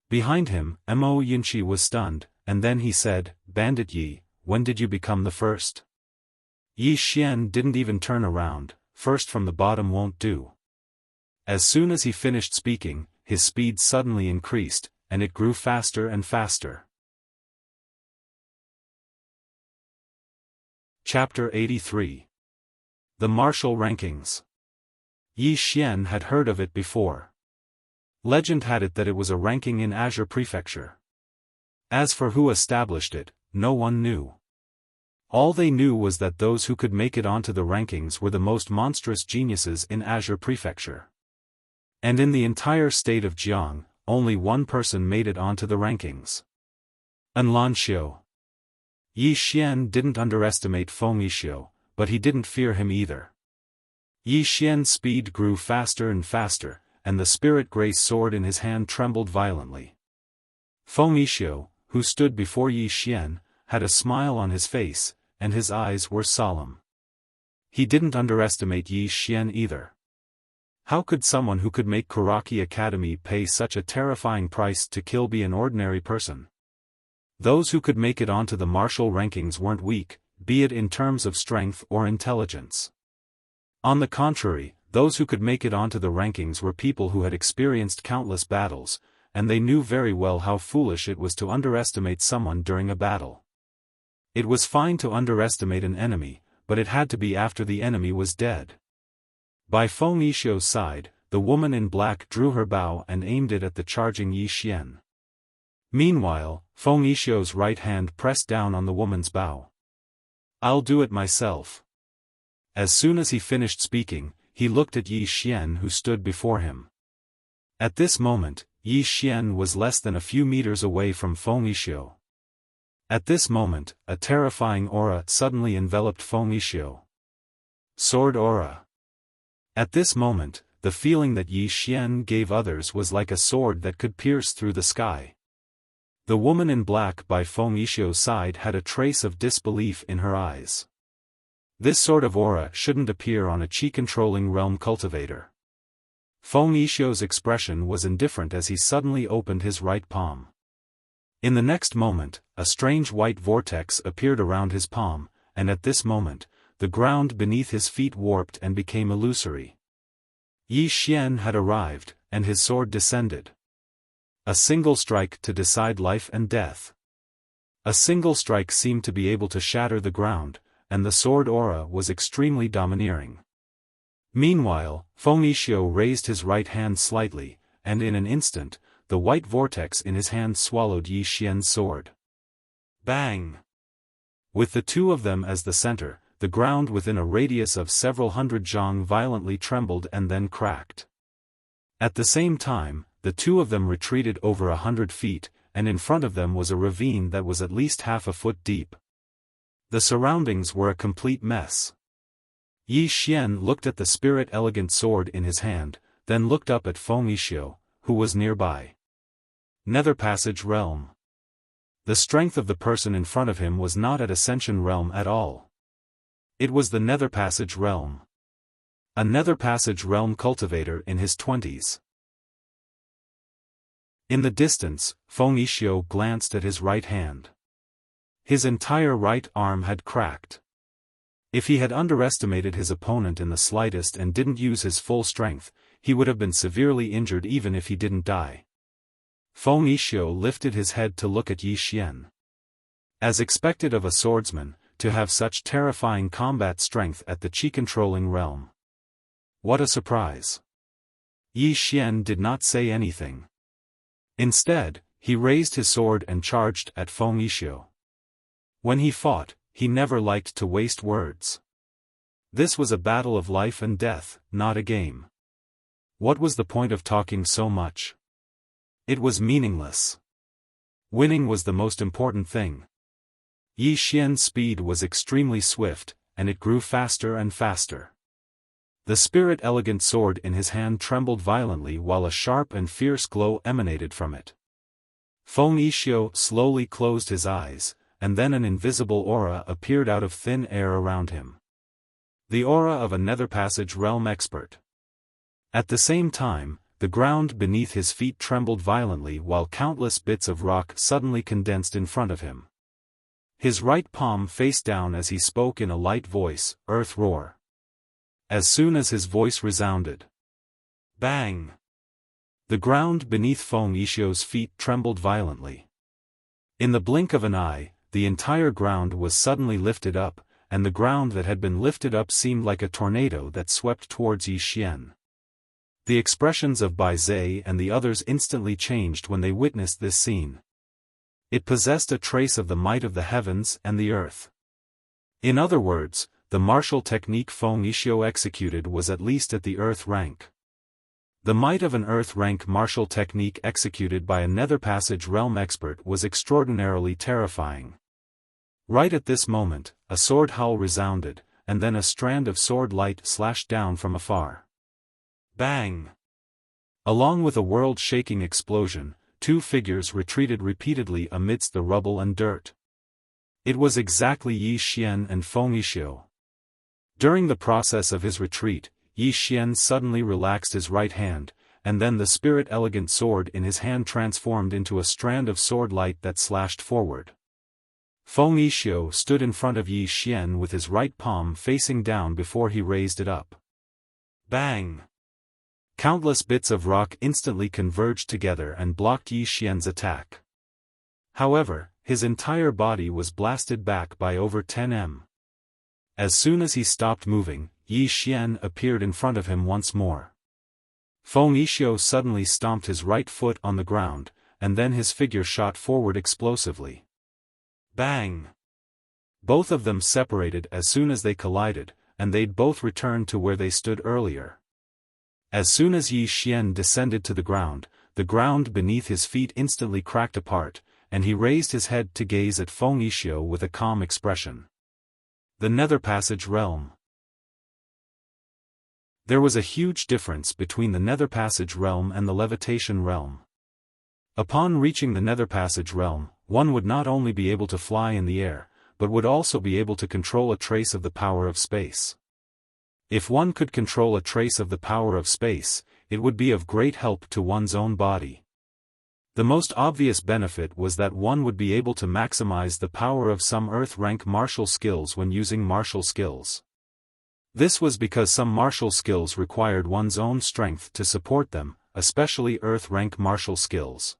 Behind him, Mo Yunqi was stunned, and then he said, Bandit Yi, when did you become the first? Yi Xian didn't even turn around. First from the bottom won't do. As soon as he finished speaking, his speed suddenly increased, and it grew faster and faster. Chapter 83. The Martial Rankings. Yi Xian had heard of it before. Legend had it that it was a ranking in Azure Prefecture. As for who established it, no one knew. All they knew was that those who could make it onto the rankings were the most monstrous geniuses in Azure Prefecture. And in the entire state of Jiang, only one person made it onto the rankings. Lan Xiu. Yi Xian didn't underestimate Feng Yixio, but he didn't fear him either. Yi Xian's speed grew faster and faster, and the spirit gray sword in his hand trembled violently. Feng Yixio, who stood before Yi Xian, had a smile on his face, and his eyes were solemn. He didn't underestimate Yi Xian either. How could someone who could make Kuraki Academy pay such a terrifying price to kill be an ordinary person? Those who could make it onto the martial rankings weren't weak, be it in terms of strength or intelligence. On the contrary, those who could make it onto the rankings were people who had experienced countless battles, and they knew very well how foolish it was to underestimate someone during a battle. It was fine to underestimate an enemy, but it had to be after the enemy was dead. By Feng Yixuo's side, the woman in black drew her bow and aimed it at the charging Yi Xian. Meanwhile, Feng Yixuo's right hand pressed down on the woman's bow. "I'll do it myself." As soon as he finished speaking, he looked at Yi Xian who stood before him. At this moment, Yi Xian was less than a few meters away from Feng Yixuo. At this moment, a terrifying aura suddenly enveloped Feng Yixuo. Sword aura. At this moment, the feeling that Yi Xian gave others was like a sword that could pierce through the sky. The woman in black by Feng Yixuo's side had a trace of disbelief in her eyes. This sort of aura shouldn't appear on a chi-controlling realm cultivator. Feng Yixuo's expression was indifferent as he suddenly opened his right palm. In the next moment, a strange white vortex appeared around his palm, and at this moment, the ground beneath his feet warped and became illusory. Yi Xian had arrived, and his sword descended. A single strike to decide life and death. A single strike seemed to be able to shatter the ground, and the sword aura was extremely domineering. Meanwhile, Feng Yixuo raised his right hand slightly, and in an instant, the white vortex in his hand swallowed Yi Xian's sword. Bang! With the two of them as the center, the ground within a radius of several hundred zhang violently trembled and then cracked. At the same time, the two of them retreated over 100 feet, and in front of them was a ravine that was at least half a foot deep. The surroundings were a complete mess. Yi Xian looked at the spirit-elegant sword in his hand, then looked up at Feng Yixuo, who was nearby. Nether Passage Realm. The strength of the person in front of him was not at Ascension Realm at all. It was the Nether Passage Realm. A Nether Passage Realm cultivator in his 20s. In the distance, Feng Yixuo glanced at his right hand. His entire right arm had cracked. If he had underestimated his opponent in the slightest and didn't use his full strength, he would have been severely injured even if he didn't die. Feng Yixuo lifted his head to look at Yi Xian. As expected of a swordsman, to have such terrifying combat strength at the chi-controlling realm. What a surprise! Yi Xian did not say anything. Instead, he raised his sword and charged at Feng Yixuo. When he fought, he never liked to waste words. This was a battle of life and death, not a game. What was the point of talking so much? It was meaningless. Winning was the most important thing. Yi Xian's speed was extremely swift, and it grew faster and faster. The spirit-elegant sword in his hand trembled violently while a sharp and fierce glow emanated from it. Feng Yixuo slowly closed his eyes, and then an invisible aura appeared out of thin air around him. The aura of a Nether Passage Realm expert. At the same time, the ground beneath his feet trembled violently while countless bits of rock suddenly condensed in front of him. His right palm faced down as he spoke in a light voice, "Earth roar." As soon as his voice resounded, bang! The ground beneath Feng Yixuo's feet trembled violently. In the blink of an eye, the entire ground was suddenly lifted up, and the ground that had been lifted up seemed like a tornado that swept towards Yi Xian. The expressions of Bai Zhe and the others instantly changed when they witnessed this scene. It possessed a trace of the might of the heavens and the earth. In other words, the martial technique Feng Yixuo executed was at least at the earth rank. The might of an earth rank martial technique executed by a Nether Passage Realm expert was extraordinarily terrifying. Right at this moment, a sword howl resounded, and then a strand of sword light slashed down from afar. Bang! Along with a world-shaking explosion, two figures retreated repeatedly amidst the rubble and dirt. It was exactly Yi Xian and Feng Yixuo. During the process of his retreat, Yi Xian suddenly relaxed his right hand, and then the spirit-elegant sword in his hand transformed into a strand of sword light that slashed forward. Feng Yixuo stood in front of Yi Xian with his right palm facing down before he raised it up. Bang! Countless bits of rock instantly converged together and blocked Yi Xian's attack. However, his entire body was blasted back by over 10 m. As soon as he stopped moving, Yi Xian appeared in front of him once more. Feng Yixio suddenly stomped his right foot on the ground, and then his figure shot forward explosively. Bang! Both of them separated as soon as they collided, and they'd both returned to where they stood earlier. As soon as Yi Xian descended to the ground beneath his feet instantly cracked apart, and he raised his head to gaze at Feng Yixio with a calm expression. The Nether Passage Realm. There was a huge difference between the Nether Passage Realm and the Levitation Realm. Upon reaching the Nether Passage Realm, one would not only be able to fly in the air, but would also be able to control a trace of the power of space. If one could control a trace of the power of space, it would be of great help to one's own body. The most obvious benefit was that one would be able to maximize the power of some Earth-rank martial skills when using martial skills. This was because some martial skills required one's own strength to support them, especially Earth-rank martial skills.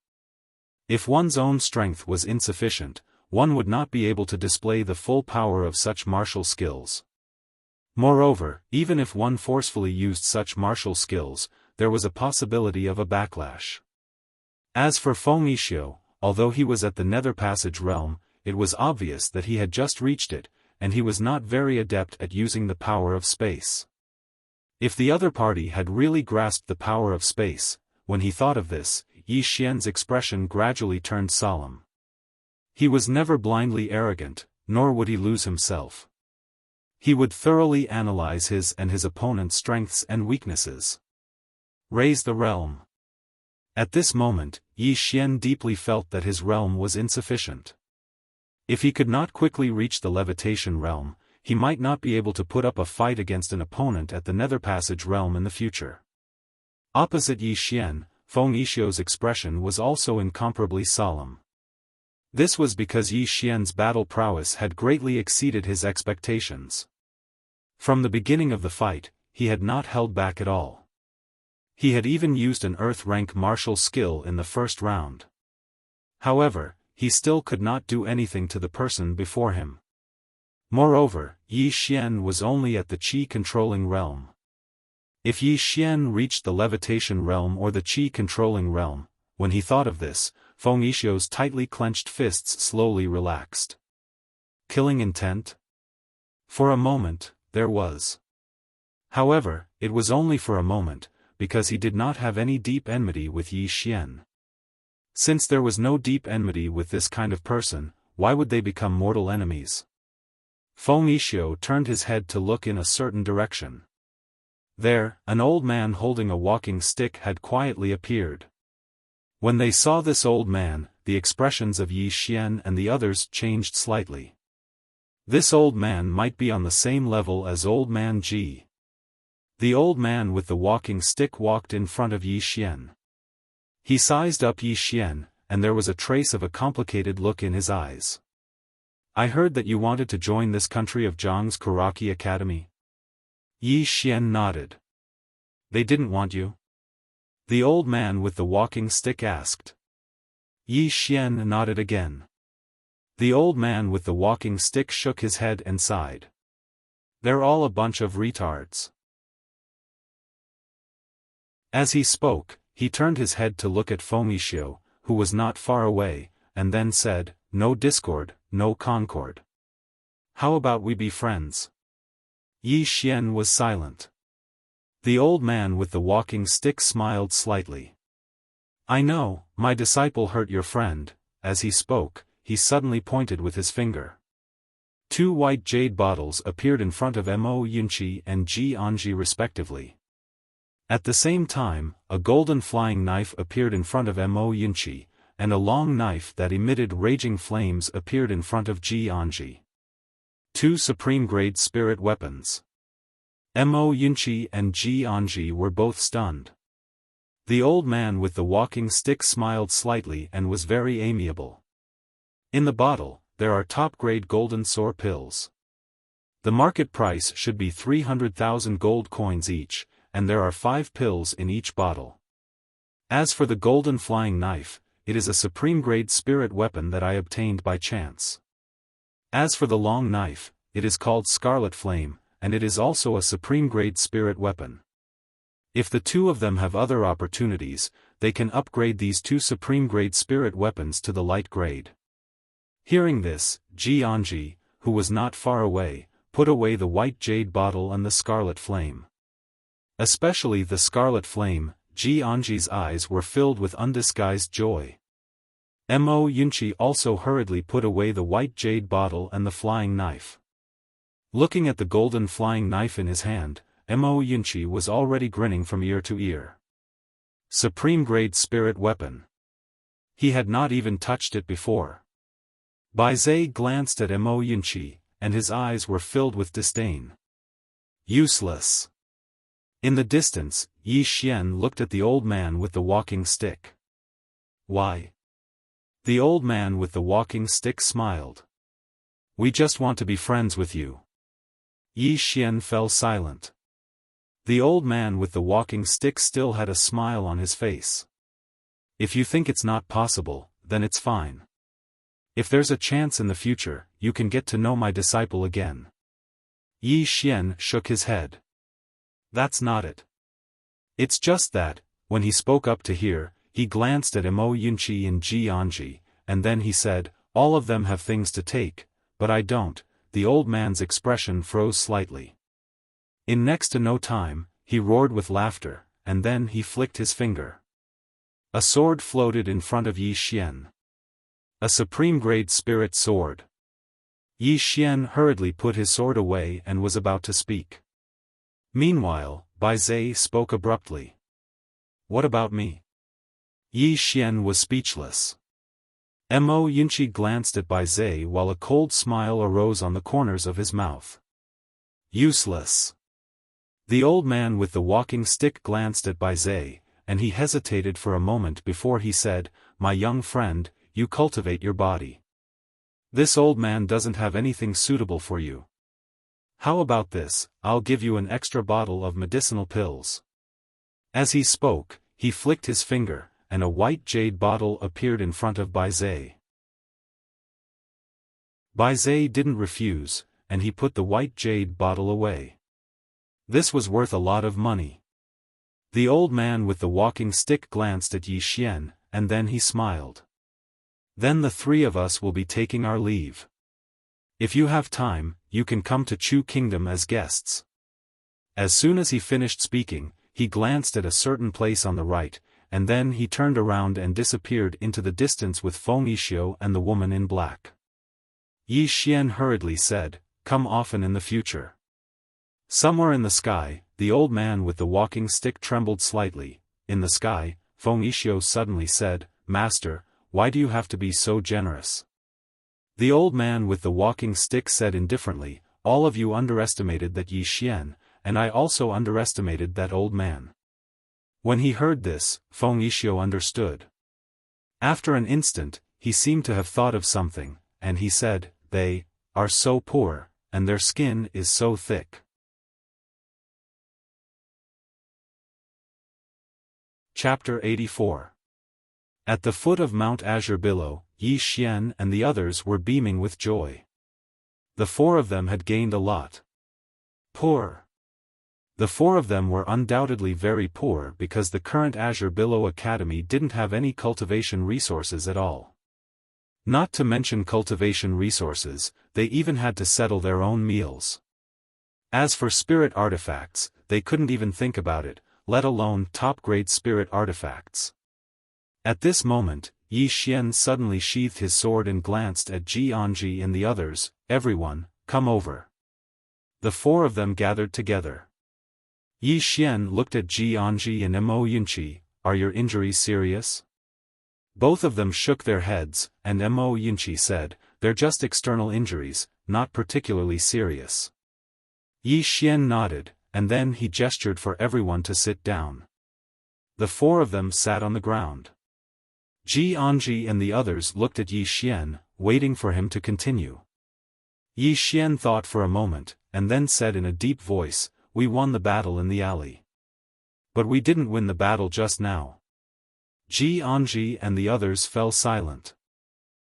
If one's own strength was insufficient, one would not be able to display the full power of such martial skills. Moreover, even if one forcefully used such martial skills, there was a possibility of a backlash. As for Feng Yixio, although he was at the Nether Passage Realm, it was obvious that he had just reached it, and he was not very adept at using the power of space. If the other party had really grasped the power of space, when he thought of this, Yi Xian's expression gradually turned solemn. He was never blindly arrogant, nor would he lose himself. He would thoroughly analyze his and his opponent's strengths and weaknesses. Raise the realm. At this moment, Yi Xian deeply felt that his realm was insufficient. If he could not quickly reach the Levitation Realm, he might not be able to put up a fight against an opponent at the Nether Passage Realm in the future. Opposite Yi Xian, Feng Yixio's expression was also incomparably solemn. This was because Yi Xian's battle prowess had greatly exceeded his expectations. From the beginning of the fight, he had not held back at all. He had even used an Earth-rank martial skill in the first round. However, he still could not do anything to the person before him. Moreover, Yi Xian was only at the Qi-controlling realm. If Yi Xian reached the Levitation Realm or the Qi-controlling realm, when he thought of this, Feng Yixio's tightly clenched fists slowly relaxed. Killing intent? For a moment, there was. However, it was only for a moment, because he did not have any deep enmity with Yi Xian. Since there was no deep enmity with this kind of person, why would they become mortal enemies? Feng Yixio turned his head to look in a certain direction. There, an old man holding a walking stick had quietly appeared. When they saw this old man, the expressions of Yi Xian and the others changed slightly. This old man might be on the same level as Old Man Ji. The old man with the walking stick walked in front of Yi Xian. He sized up Yi Xian, and there was a trace of a complicated look in his eyes. I heard that you wanted to join this country of Zhang's Karaki Academy? Yi Xian nodded. They didn't want you? The old man with the walking stick asked. Yi Xian nodded again. The old man with the walking stick shook his head and sighed. They're all a bunch of retards. As he spoke, he turned his head to look at Feng Yixio, who was not far away, and then said, "No discord, no concord. How about we be friends?" Yi Xian was silent. The old man with the walking stick smiled slightly. "I know, my disciple hurt your friend." As he spoke, he suddenly pointed with his finger. Two white jade bottles appeared in front of Mo Yunqi and Ji Anji respectively. At the same time, a golden flying knife appeared in front of Mo Yunqi, and a long knife that emitted raging flames appeared in front of Ji Anji. Two supreme-grade spirit weapons. Mo Yunqi and Ji Anji were both stunned. The old man with the walking stick smiled slightly and was very amiable. In the bottle, there are top-grade golden sour pills. The market price should be 300,000 gold coins each, and there are 5 pills in each bottle. As for the golden flying knife, it is a supreme-grade spirit weapon that I obtained by chance. As for the long knife, it is called Scarlet Flame, and it is also a supreme-grade spirit weapon. If the two of them have other opportunities, they can upgrade these 2 supreme-grade spirit weapons to the light grade. Hearing this, Jianji, who was not far away, put away the white jade bottle and the Scarlet Flame. Especially the Scarlet Flame, Jianji's eyes were filled with undisguised joy. Mo Yunqi also hurriedly put away the white jade bottle and the flying knife. Looking at the golden flying knife in his hand, Mo Yunqi was already grinning from ear to ear. Supreme-grade spirit weapon. He had not even touched it before. Bai Zai glanced at Mo Yunqi, and his eyes were filled with disdain. Useless. In the distance, Yi Xian looked at the old man with the walking stick. Why? The old man with the walking stick smiled. We just want to be friends with you. Yi Xian fell silent. The old man with the walking stick still had a smile on his face. If you think it's not possible, then it's fine. If there's a chance in the future, you can get to know my disciple again. Yi Xian shook his head. That's not it. It's just that, when he spoke up to hear, he glanced at Mo Yunqi and Jianji, and then he said, all of them have things to take, but I don't. The old man's expression froze slightly. In next to no time, he roared with laughter, and then he flicked his finger. A sword floated in front of Yi Xian. A supreme-grade spirit sword. Yi Xian hurriedly put his sword away and was about to speak. Meanwhile, Bai Zai spoke abruptly. What about me? Yi Xian was speechless. Mo Yunqi glanced at Bai Zai while a cold smile arose on the corners of his mouth. Useless. The old man with the walking stick glanced at Bai Zai, and he hesitated for a moment before he said, my young friend, you cultivate your body. This old man doesn't have anything suitable for you. How about this, I'll give you an extra bottle of medicinal pills. As he spoke, he flicked his finger, and a white jade bottle appeared in front of Bai Zai. Bai Zai didn't refuse, and he put the white jade bottle away. This was worth a lot of money. The old man with the walking stick glanced at Yi Xian, and then he smiled. Then the 3 of us will be taking our leave. If you have time, you can come to Chu Kingdom as guests. As soon as he finished speaking, he glanced at a certain place on the right, and then he turned around and disappeared into the distance with Feng Yixio and the woman in black. Yi Xian hurriedly said, come often in the future. Somewhere in the sky, the old man with the walking stick trembled slightly. In the sky, Feng Yixio suddenly said, Master, why do you have to be so generous? The old man with the walking stick said indifferently, all of you underestimated that Yi Xian, and I also underestimated that old man. When he heard this, Feng Yixio understood. After an instant, he seemed to have thought of something, and he said, they are so poor, and their skin is so thick. Chapter 84. At the foot of Mount Azure Billow, Yi Xian and the others were beaming with joy. The 4 of them had gained a lot. Poor. The 4 of them were undoubtedly very poor because the current Azure Billow Academy didn't have any cultivation resources at all. Not to mention cultivation resources, they even had to settle their own meals. As for spirit artifacts, they couldn't even think about it, let alone top-grade spirit artifacts. At this moment, Yi Xian suddenly sheathed his sword and glanced at Jianji and the others, everyone, come over. The 4 of them gathered together. Yi Xian looked at Jianji and Mo Yunqi, are your injuries serious? Both of them shook their heads, and Mo Yunqi said, they're just external injuries, not particularly serious. Yi Xian nodded, and then he gestured for everyone to sit down. The 4 of them sat on the ground. Jianji and the others looked at Yi Xian, waiting for him to continue. Yi Xian thought for a moment, and then said in a deep voice, we won the battle in the alley. But we didn't win the battle just now. Ji Anji and the others fell silent.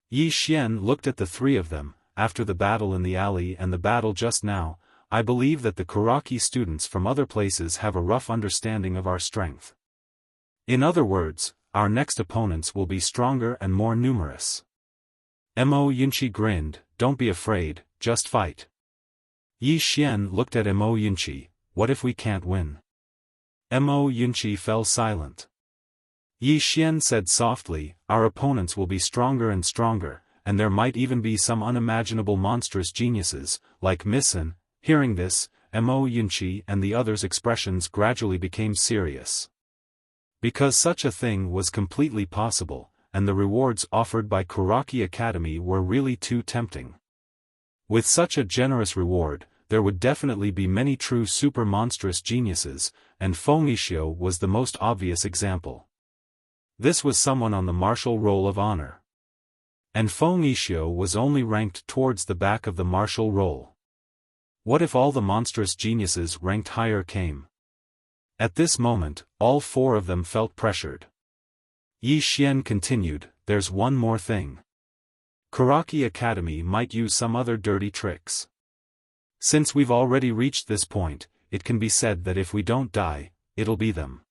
Yi Xian looked at the three of them. After the battle in the alley and the battle just now, I believe that the Kuraki students from other places have a rough understanding of our strength. In other words, our next opponents will be stronger and more numerous. Mo Yunqi grinned, "Don't be afraid, just fight." Yi Xian looked at Mo Yunqi, "What if we can't win?" Mo Yunqi fell silent. Yi Xian said softly, "Our opponents will be stronger and stronger, and there might even be some unimaginable monstrous geniuses, like Missen." Hearing this, Mo Yunqi and the others' expressions gradually became serious. Because such a thing was completely possible, and the rewards offered by Kuraki Academy were really too tempting. With such a generous reward, there would definitely be many true super monstrous geniuses, and Fengishio was the most obvious example. This was someone on the martial roll of honor. And Fengishio was only ranked towards the back of the martial roll. What if all the monstrous geniuses ranked higher came? At this moment, all four of them felt pressured. Yi Xian continued, "There's one more thing. Kuraki Academy might use some other dirty tricks. Since we've already reached this point, it can be said that if we don't die, it'll be them.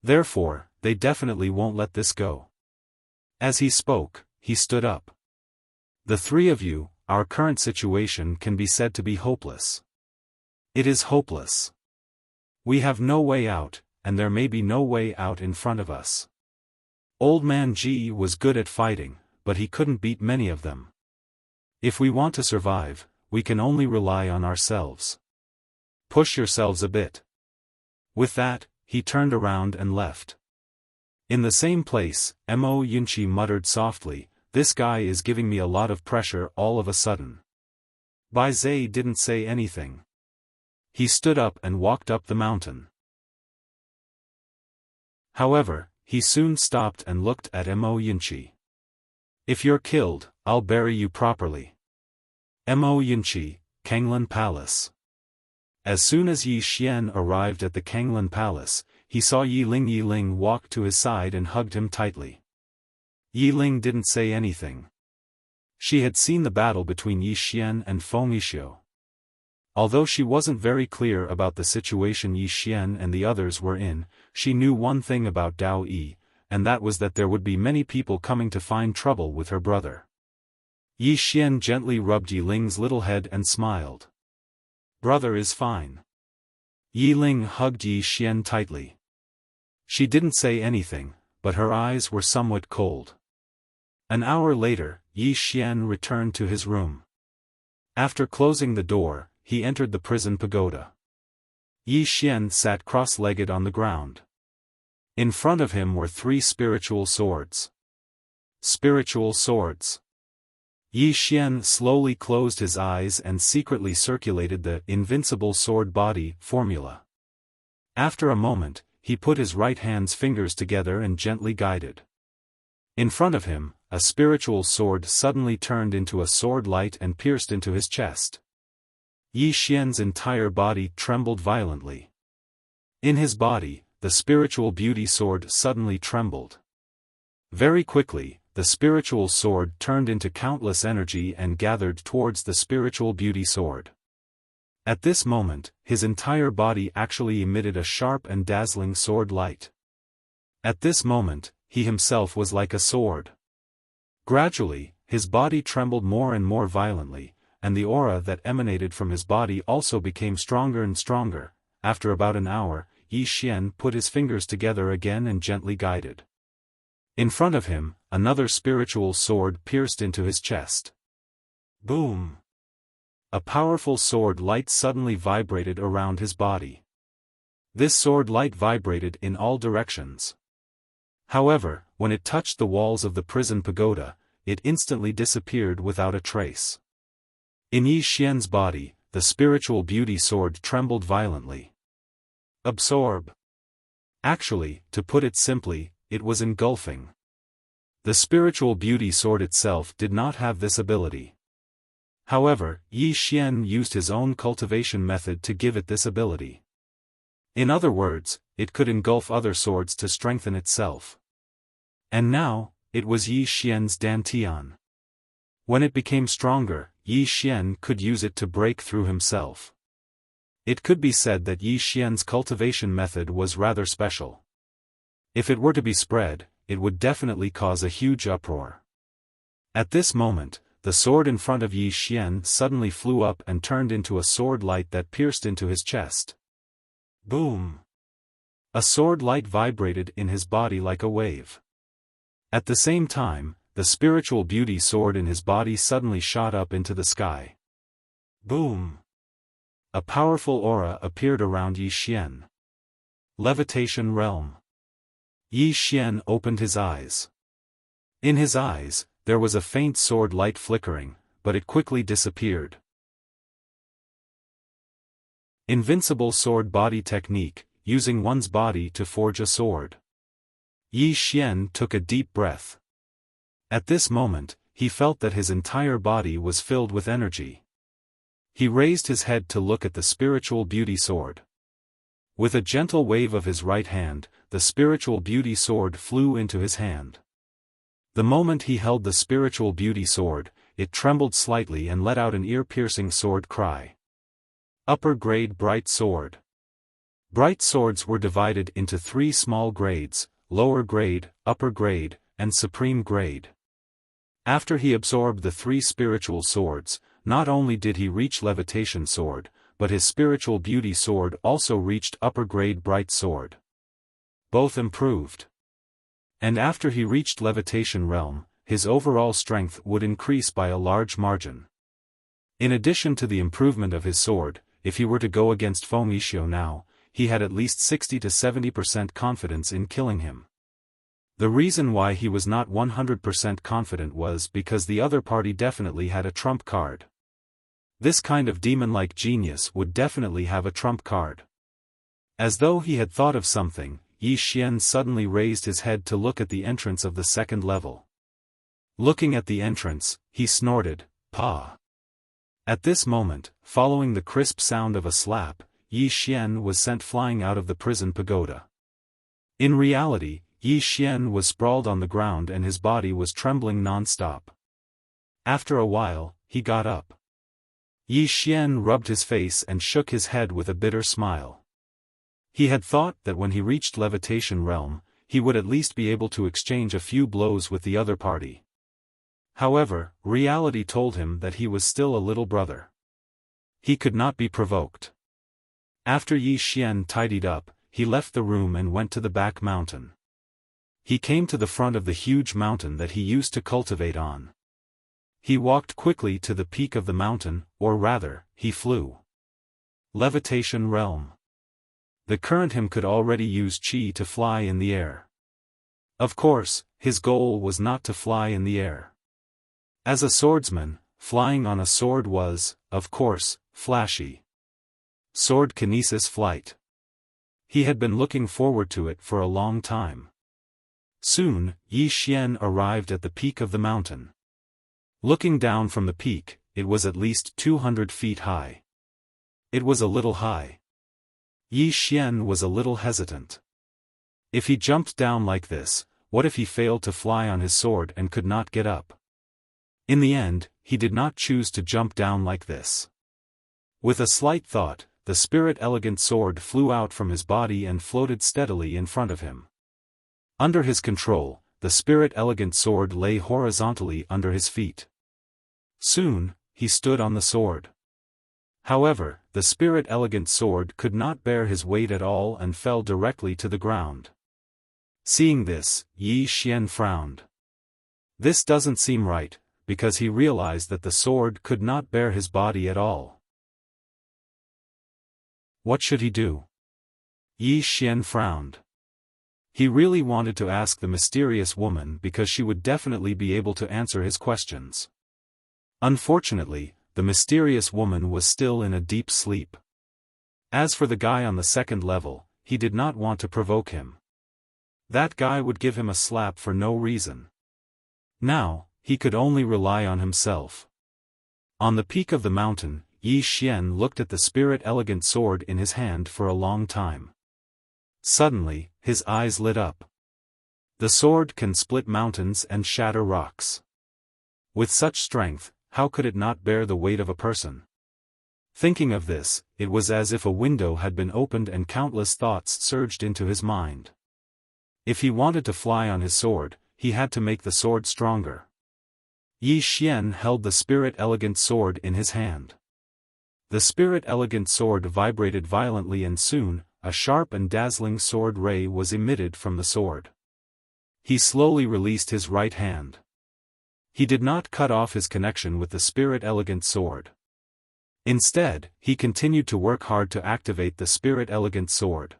Therefore, they definitely won't let this go." As he spoke, he stood up. "The three of you, our current situation can be said to be hopeless. It is hopeless. We have no way out, and there may be no way out in front of us. Old Man Ji was good at fighting, but he couldn't beat many of them. If we want to survive, we can only rely on ourselves. Push yourselves a bit." With that, he turned around and left. In the same place, Mo Yunqi muttered softly, "This guy is giving me a lot of pressure all of a sudden." Bai Zai didn't say anything. He stood up and walked up the mountain. However, he soon stopped and looked at Mo Yunqi. "If you're killed, I'll bury you properly." Mo Yunqi, Kanglan Palace. As soon as Yi Xian arrived at the Kanglan Palace, he saw Yi Ling walk to his side and hugged him tightly. Yi Ling didn't say anything. She had seen the battle between Yi Xian and Fengishio. Although she wasn't very clear about the situation Yi Xian and the others were in, she knew one thing about Dao Yi, and that was that there would be many people coming to find trouble with her brother. Yi Xian gently rubbed Yi Ling's little head and smiled. "Brother is fine." Yi Ling hugged Yi Xian tightly. She didn't say anything, but her eyes were somewhat cold. An hour later, Yi Xian returned to his room. After closing the door, he entered the prison pagoda. Yi Xian sat cross-legged on the ground. In front of him were 3 spiritual swords. Spiritual swords. Yi Xian slowly closed his eyes and secretly circulated the invincible sword body formula. After a moment, he put his right hand's fingers together and gently guided. In front of him, a spiritual sword suddenly turned into a sword light and pierced into his chest. Yi Xian's entire body trembled violently. In his body, the spiritual beauty sword suddenly trembled. Very quickly, the spiritual sword turned into countless energy and gathered towards the spiritual beauty sword. At this moment, his entire body actually emitted a sharp and dazzling sword light. At this moment, he himself was like a sword. Gradually, his body trembled more and more violently, and the aura that emanated from his body also became stronger and stronger. After about an hour, Yi Xian put his fingers together again and gently guided. In front of him, another spiritual sword pierced into his chest. Boom! A powerful sword light suddenly vibrated around his body. This sword light vibrated in all directions. However, when it touched the walls of the prison pagoda, it instantly disappeared without a trace. In Yi Xian's body, the spiritual beauty sword trembled violently. Absorb. Actually, to put it simply, it was engulfing. The spiritual beauty sword itself did not have this ability. However, Yi Xian used his own cultivation method to give it this ability. In other words, it could engulf other swords to strengthen itself. And now, it was Yi Xian's dantian. When it became stronger, Yi Xian could use it to break through himself. It could be said that Yi Xian's cultivation method was rather special. If it were to be spread, it would definitely cause a huge uproar. At this moment, the sword in front of Yi Xian suddenly flew up and turned into a sword light that pierced into his chest. Boom! A sword light vibrated in his body like a wave. At the same time, the spiritual beauty sword in his body suddenly shot up into the sky. Boom! A powerful aura appeared around Yi Xian. Levitation realm. Yi Xian opened his eyes. In his eyes, there was a faint sword light flickering, but it quickly disappeared. Invincible sword body technique, using one's body to forge a sword. Yi Xian took a deep breath. At this moment, he felt that his entire body was filled with energy. He raised his head to look at the spiritual beauty sword. With a gentle wave of his right hand, the spiritual beauty sword flew into his hand. The moment he held the spiritual beauty sword, it trembled slightly and let out an ear-piercing sword cry. Upper grade bright sword. Bright swords were divided into 3 small grades: lower grade, upper grade, and supreme grade. After he absorbed the 3 spiritual swords, not only did he reach levitation sword, but his spiritual beauty sword also reached upper grade bright sword. Both improved. And after he reached levitation realm, his overall strength would increase by a large margin. In addition to the improvement of his sword, if he were to go against Feng Yixio now, he had at least 60 to 70% confidence in killing him. The reason why he was not 100% confident was because the other party definitely had a trump card. This kind of demon-like genius would definitely have a trump card. As though he had thought of something, Yi Xian suddenly raised his head to look at the entrance of the second level. Looking at the entrance, he snorted, "Pa!" At this moment, following the crisp sound of a slap, Yi Xian was sent flying out of the prison pagoda. In reality, Yi Xian was sprawled on the ground and his body was trembling non-stop. After a while, he got up. Yi Xian rubbed his face and shook his head with a bitter smile. He had thought that when he reached levitation realm, he would at least be able to exchange a few blows with the other party. However, reality told him that he was still a little brother. He could not be provoked. After Yi Xian tidied up, he left the room and went to the back mountain. He came to the front of the huge mountain that he used to cultivate on. He walked quickly to the peak of the mountain, or rather, he flew. Levitation realm. The current him could already use chi to fly in the air. Of course, his goal was not to fly in the air. As a swordsman, flying on a sword was, of course, flashy. Sword kinesis flight. He had been looking forward to it for a long time. Soon, Yi Xian arrived at the peak of the mountain. Looking down from the peak, it was at least 200 feet high. It was a little high. Yi Xian was a little hesitant. If he jumped down like this, what if he failed to fly on his sword and could not get up? In the end, he did not choose to jump down like this. With a slight thought, the spirit elegant sword flew out from his body and floated steadily in front of him. Under his control, the spirit elegant sword lay horizontally under his feet. Soon, he stood on the sword. However, the spirit elegant sword could not bear his weight at all and fell directly to the ground. Seeing this, Yi Xian frowned. This doesn't seem right, because he realized that the sword could not bear his body at all. What should he do? Yi Xian frowned. He really wanted to ask the mysterious woman because she would definitely be able to answer his questions. Unfortunately, the mysterious woman was still in a deep sleep. As for the guy on the second level, he did not want to provoke him. That guy would give him a slap for no reason. Now, he could only rely on himself. On the peak of the mountain, Yi Xian looked at the spirit elegant sword in his hand for a long time. Suddenly, his eyes lit up. The sword can split mountains and shatter rocks. With such strength, how could it not bear the weight of a person? Thinking of this, it was as if a window had been opened and countless thoughts surged into his mind. If he wanted to fly on his sword, he had to make the sword stronger. Yi Xian held the spirit elegant sword in his hand. The spirit elegant sword vibrated violently and soon, a sharp and dazzling sword ray was emitted from the sword. He slowly released his right hand. He did not cut off his connection with the spirit elegant sword. Instead, he continued to work hard to activate the spirit elegant sword.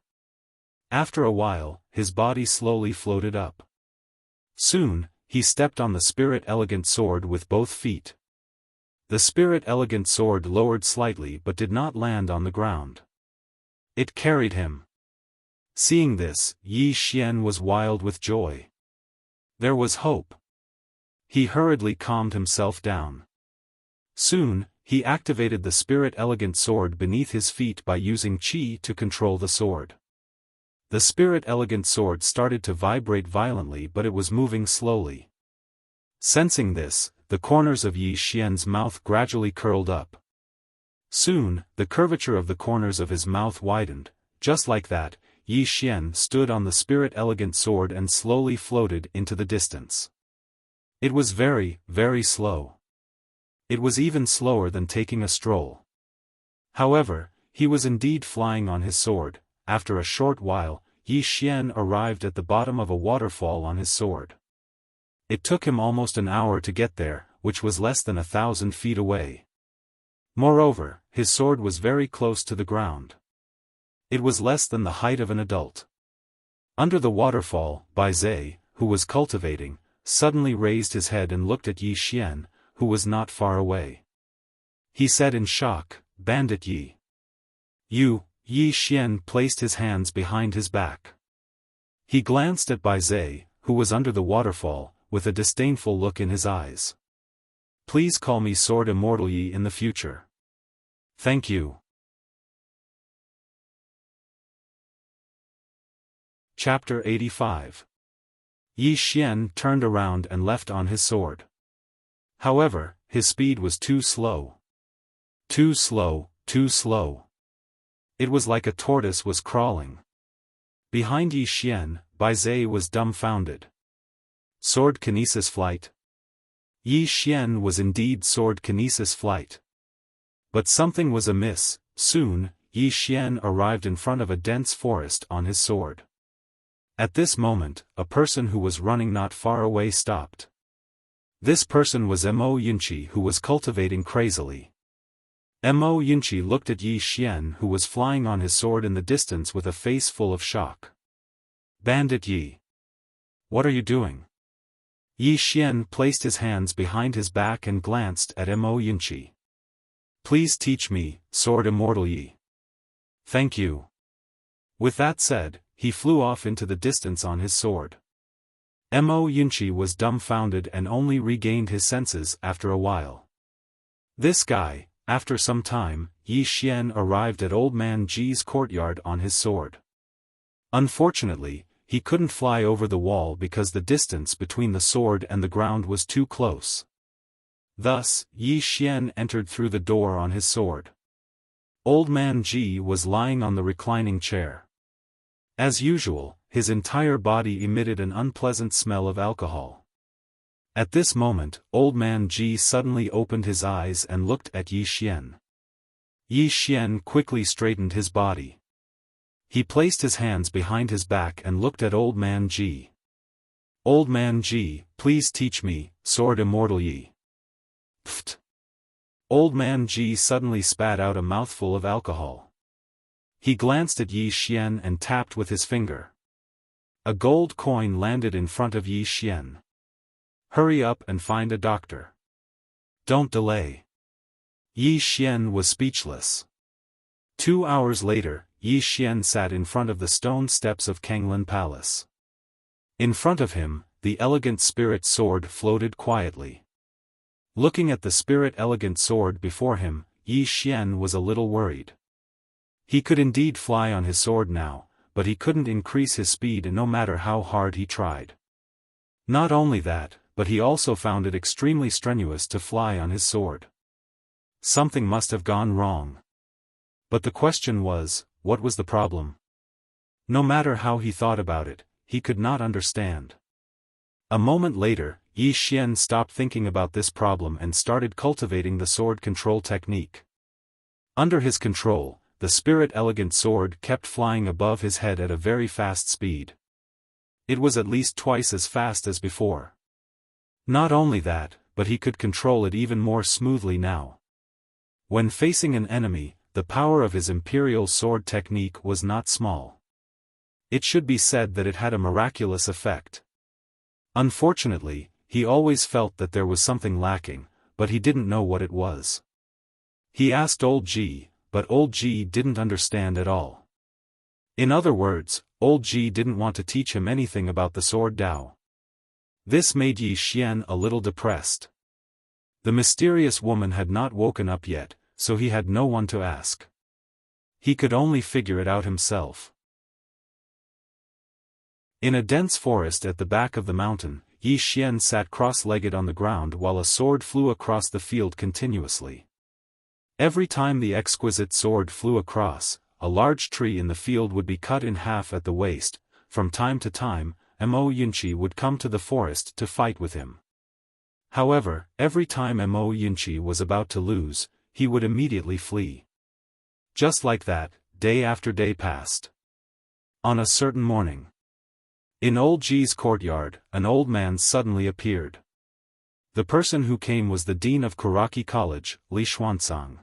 After a while, his body slowly floated up. Soon, he stepped on the spirit elegant sword with both feet. The spirit elegant sword lowered slightly but did not land on the ground. It carried him. Seeing this, Yi Xian was wild with joy. There was hope. He hurriedly calmed himself down. Soon, he activated the spirit elegant sword beneath his feet by using qi to control the sword. The spirit elegant sword started to vibrate violently, but it was moving slowly. Sensing this, the corners of Yi Xian's mouth gradually curled up. Soon, the curvature of the corners of his mouth widened. Just like that, Yi Xian stood on the spirit elegant sword and slowly floated into the distance. It was very, very slow. It was even slower than taking a stroll. However, he was indeed flying on his sword. After a short while, Yi Xian arrived at the bottom of a waterfall on his sword. It took him almost an hour to get there, which was less than 1,000 feet away. Moreover, his sword was very close to the ground. It was less than the height of an adult. Under the waterfall, Bai Zhe, who was cultivating, suddenly raised his head and looked at Yi Xian, who was not far away. He said in shock, "Bandit Yi." "You." Yi Xian placed his hands behind his back. He glanced at Bai Zhe, who was under the waterfall, with a disdainful look in his eyes. "Please call me Sword Immortal Yi in the future. Thank you." Chapter 85. Yi Xian turned around and left on his sword. However, his speed was too slow. Too slow, too slow. It was like a tortoise was crawling. Behind Yi Xian, Bai Zhe was dumbfounded. Sword kinesis flight? Yi Xian was indeed sword kinesis flight. But something was amiss. Soon, Yi Xian arrived in front of a dense forest on his sword. At this moment, a person who was running not far away stopped. This person was Mo Yunqi, who was cultivating crazily. Mo Yunqi looked at Yi Xian, who was flying on his sword in the distance with a face full of shock. "Bandit Yi. What are you doing?" Yi Xian placed his hands behind his back and glanced at Mo Yunqi. "Please teach me, Sword Immortal Yi." "Thank you." With that said, he flew off into the distance on his sword. Mo Yunqi was dumbfounded and only regained his senses after a while. This guy. After some time, Yi Xian arrived at Old Man Ji's courtyard on his sword. Unfortunately, he couldn't fly over the wall because the distance between the sword and the ground was too close. Thus, Yi Xian entered through the door on his sword. Old Man Ji was lying on the reclining chair. As usual, his entire body emitted an unpleasant smell of alcohol. At this moment, Old Man Ji suddenly opened his eyes and looked at Yi Xian. Yi Xian quickly straightened his body. He placed his hands behind his back and looked at Old Man Ji. "Old Man Ji, please teach me, Sword Immortal Yi." Pfft! Old Man Ji suddenly spat out a mouthful of alcohol. He glanced at Yi Xian and tapped with his finger. A gold coin landed in front of Yi Xian. "Hurry up and find a doctor. Don't delay." Yi Xian was speechless. 2 hours later, Yi Xian sat in front of the stone steps of Kanglin Palace. In front of him, the elegant spirit sword floated quietly. Looking at the spirit elegant sword before him, Yi Xian was a little worried. He could indeed fly on his sword now, but he couldn't increase his speed no matter how hard he tried. Not only that, but he also found it extremely strenuous to fly on his sword. Something must have gone wrong. But the question was, what was the problem? No matter how he thought about it, he could not understand. A moment later, Yi Xian stopped thinking about this problem and started cultivating the sword control technique. Under his control, the spirit elegant sword kept flying above his head at a very fast speed. It was at least twice as fast as before. Not only that, but he could control it even more smoothly now. When facing an enemy, the power of his imperial sword technique was not small. It should be said that it had a miraculous effect. Unfortunately, he always felt that there was something lacking, but he didn't know what it was. He asked Old Ji, but Old Ji didn't understand at all. In other words, Old Ji didn't want to teach him anything about the sword Dao. This made Yi Xian a little depressed. The mysterious woman had not woken up yet, so he had no one to ask. He could only figure it out himself. In a dense forest at the back of the mountain, Yi Xian sat cross-legged on the ground while a sword flew across the field continuously. Every time the exquisite sword flew across, a large tree in the field would be cut in half at the waist. From time to time, Mo Yunqi would come to the forest to fight with him. However, every time Mo Yunqi was about to lose, he would immediately flee. Just like that, day after day passed. On a certain morning, in Old Ji's courtyard, an old man suddenly appeared. The person who came was the dean of Kuraki College, Li Xuanzang.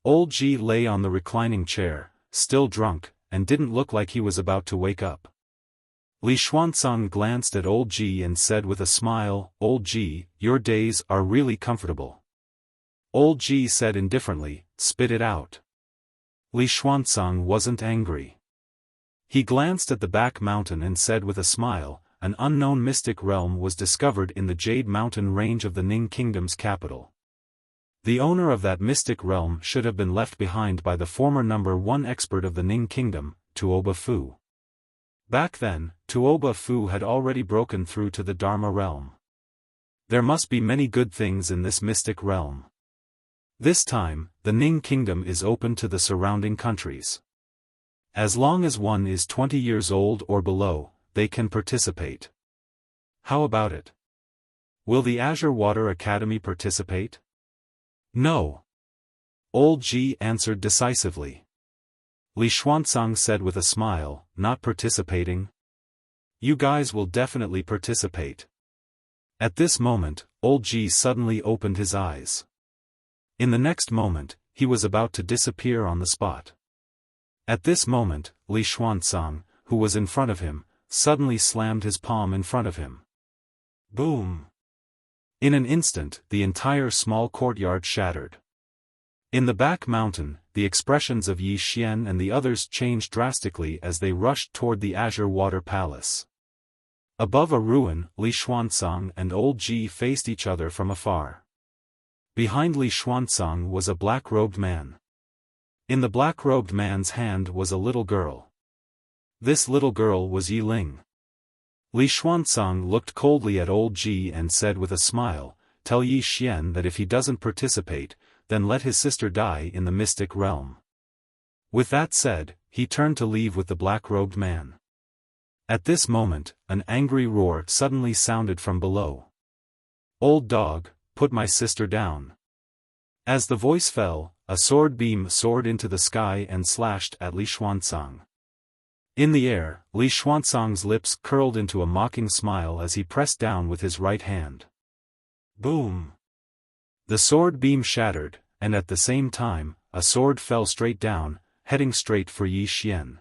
Old Ji lay on the reclining chair, still drunk, and didn't look like he was about to wake up. Li Xuanzang glanced at Old Ji and said with a smile, "Old Ji, your days are really comfortable." Old Ji said indifferently, "Spit it out." Li Xuanzang wasn't angry. He glanced at the back mountain and said with a smile, "An unknown mystic realm was discovered in the Jade Mountain range of the Ning Kingdom's capital. The owner of that mystic realm should have been left behind by the former #1 expert of the Ning Kingdom, Tuoba Fu. Back then, Tuoba Fu had already broken through to the Dharma realm. There must be many good things in this mystic realm. This time, the Ning Kingdom is open to the surrounding countries. As long as one is 20 years old or below, they can participate. How about it? Will the Azure Water Academy participate? No. Old Ji answered decisively. Li Xuanzang said with a smile, "Not participating? You guys will definitely participate." At this moment, Old Ji suddenly opened his eyes. In the next moment, he was about to disappear on the spot. At this moment, Li Xuanzang, who was in front of him, suddenly slammed his palm in front of him. Boom! In an instant, the entire small courtyard shattered. In the back mountain, the expressions of Yi Xian and the others changed drastically as they rushed toward the Azure Water Palace. Above a ruin, Li Xuanzang and Old Ji faced each other from afar. Behind Li Xuanzang was a black-robed man. In the black-robed man's hand was a little girl. This little girl was Yi Ling. Li Xuanzang looked coldly at Old Ji and said with a smile, "Tell Yi Xian that if he doesn't participate, then let his sister die in the mystic realm." With that said, he turned to leave with the black-robed man. At this moment, an angry roar suddenly sounded from below. "Old dog, put my sister down." As the voice fell, a sword beam soared into the sky and slashed at Li Xuanzang. In the air, Li Xuanzang's lips curled into a mocking smile as he pressed down with his right hand. Boom! The sword beam shattered, and at the same time, a sword fell straight down, heading straight for Yi Xian.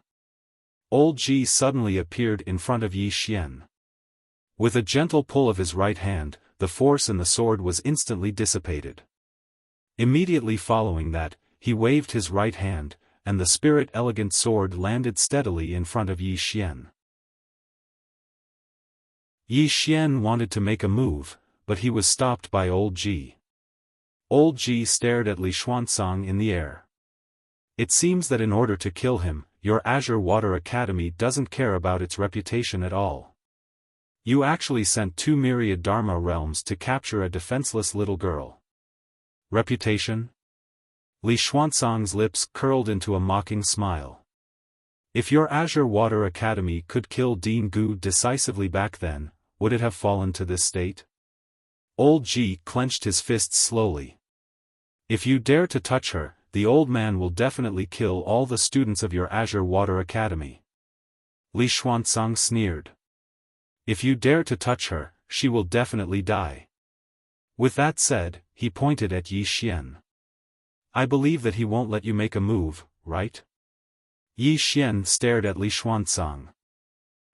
Old Ji suddenly appeared in front of Yi Xian. With a gentle pull of his right hand, the force in the sword was instantly dissipated. Immediately following that, he waved his right hand, and the spirit-elegant sword landed steadily in front of Yi Xian. Yi Xian wanted to make a move, but he was stopped by Old Ji. Old Ji stared at Li Xuanzang in the air. It seems that in order to kill him, your Azure Water Academy doesn't care about its reputation at all. You actually sent 2 myriad Dharma realms to capture a defenseless little girl. Reputation? Li Xuanzang's lips curled into a mocking smile. If your Azure Water Academy could kill Dean Gu decisively back then, would it have fallen to this state? Old Ji clenched his fists slowly. If you dare to touch her, the old man will definitely kill all the students of your Azure Water Academy. Li Xuanzang sneered. If you dare to touch her, she will definitely die. With that said, he pointed at Yi Xian. I believe that he won't let you make a move, right? Yi Xian stared at Li Xuanzang.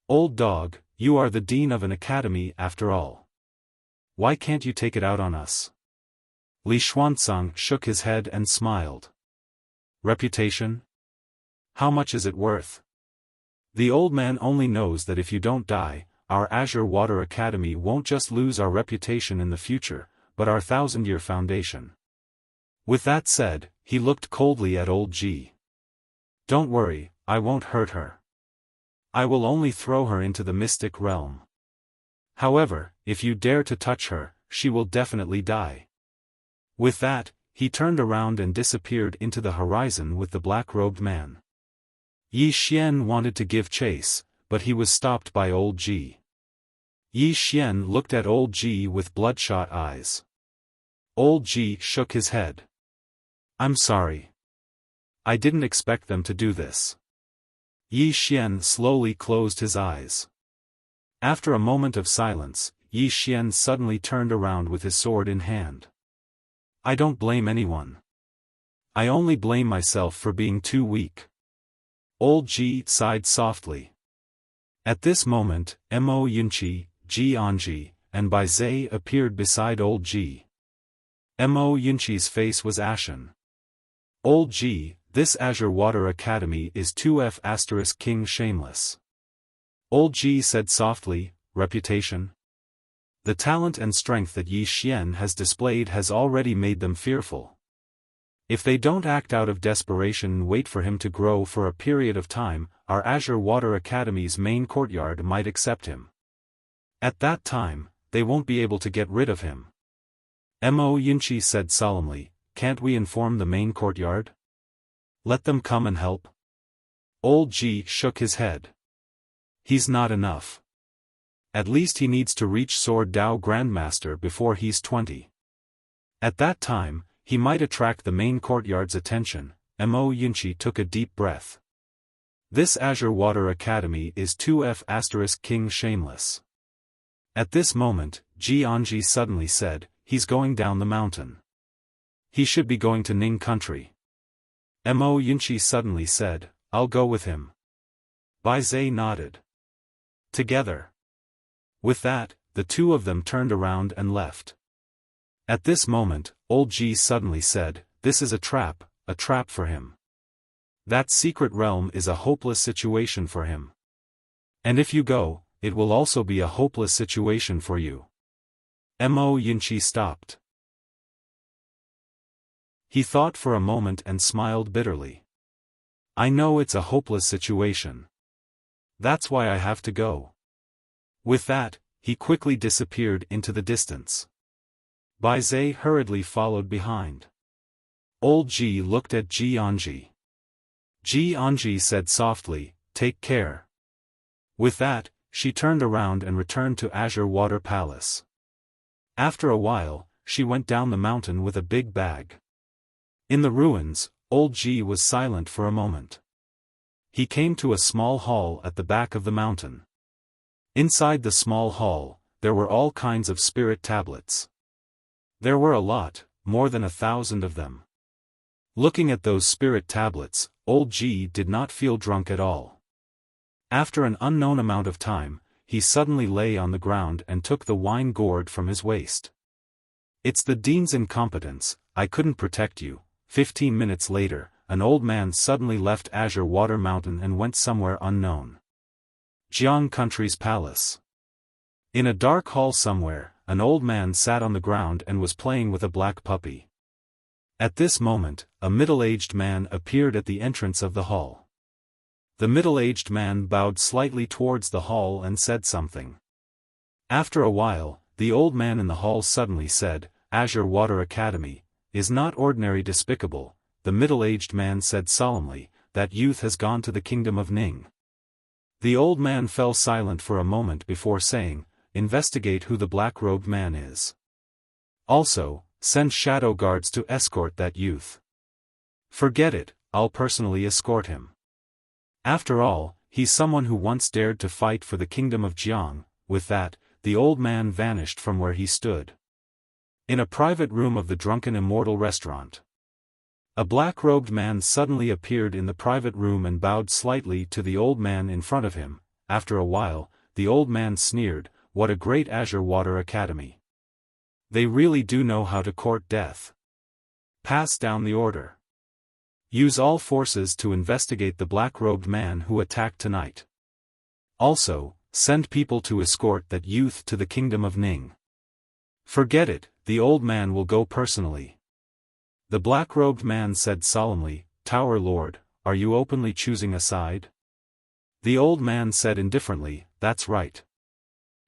Old dog, you are the dean of an academy after all. Why can't you take it out on us? Li Xuanzang shook his head and smiled. Reputation? How much is it worth? The old man only knows that if you don't die, our Azure Water Academy won't just lose our reputation in the future, but our 1,000-year foundation. With that said, he looked coldly at old Ji. Don't worry, I won't hurt her. I will only throw her into the mystic realm. However, if you dare to touch her, she will definitely die. With that, he turned around and disappeared into the horizon with the black-robed man. Yi Xian wanted to give chase, but he was stopped by old Ji. Yi Xian looked at old Ji with bloodshot eyes. Old Ji shook his head. I'm sorry. I didn't expect them to do this. Yi Xian slowly closed his eyes. After a moment of silence, Yi Xian suddenly turned around with his sword in hand. I don't blame anyone. I only blame myself for being too weak. Old Ji sighed softly. At this moment, Mo Yunqi, Ji Anji, and Bai Zai appeared beside old Ji. Mo Yunqi's face was ashen. Old Ji, this Azure Water Academy is 2F** King shameless. Old Ji said softly, reputation? The talent and strength that Yi Xian has displayed has already made them fearful. If they don't act out of desperation and wait for him to grow for a period of time, our Azure Water Academy's main courtyard might accept him. At that time, they won't be able to get rid of him. Mo Yunqi said solemnly, can't we inform the main courtyard? Let them come and help. Old Ji shook his head. He's not enough. At least he needs to reach Sword Dao Grandmaster before he's 20. At that time, he might attract the main courtyard's attention. Mo Yunqi took a deep breath. This Azure Water Academy is 2F** King shameless. At this moment, Ji Anji suddenly said, he's going down the mountain. He should be going to Ning country. Mo Yunqi suddenly said, I'll go with him. Bai Zai nodded. Together. With that, the two of them turned around and left. At this moment, old Ji suddenly said, this is a trap for him. That secret realm is a hopeless situation for him. And if you go, it will also be a hopeless situation for you. Mo Yunqi stopped. He thought for a moment and smiled bitterly. I know it's a hopeless situation. That's why I have to go. With that, he quickly disappeared into the distance. Bai Zai hurriedly followed behind. Old Ji looked at Ji Anji. Ji Anji said softly, take care. With that, she turned around and returned to Azure Water Palace. After a while, she went down the mountain with a big bag. In the ruins, old Ji was silent for a moment. He came to a small hall at the back of the mountain. Inside the small hall, there were all kinds of spirit tablets. There were a lot, more than 1,000 of them. Looking at those spirit tablets, old Ji did not feel drunk at all. After an unknown amount of time, he suddenly lay on the ground and took the wine gourd from his waist. It's the dean's incompetence, I couldn't protect you. 15 minutes later, an old man suddenly left Azure Water Mountain and went somewhere unknown. Jiang Country's palace. In a dark hall somewhere, an old man sat on the ground and was playing with a black puppy. At this moment, a middle-aged man appeared at the entrance of the hall. The middle-aged man bowed slightly towards the hall and said something. After a while, the old man in the hall suddenly said, "Azure Water Academy is not ordinary despicable." The middle-aged man said solemnly, "That youth has gone to the kingdom of Ning." The old man fell silent for a moment before saying, "Investigate who the black-robed man is. Also, send shadow guards to escort that youth." "Forget it, I'll personally escort him. After all, he's someone who once dared to fight for the kingdom of Jiang." With that, the old man vanished from where he stood. In a private room of the Drunken Immortal restaurant, a black-robed man suddenly appeared in the private room and bowed slightly to the old man in front of him. After a while, the old man sneered, "What a great Azure Water Academy. They really do know how to court death. Pass down the order. Use all forces to investigate the black-robed man who attacked tonight. Also, send people to escort that youth to the kingdom of Ning." "Forget it, the old man will go personally." The black-robed man said solemnly, "Tower Lord, are you openly choosing a side?" The old man said indifferently, "That's right.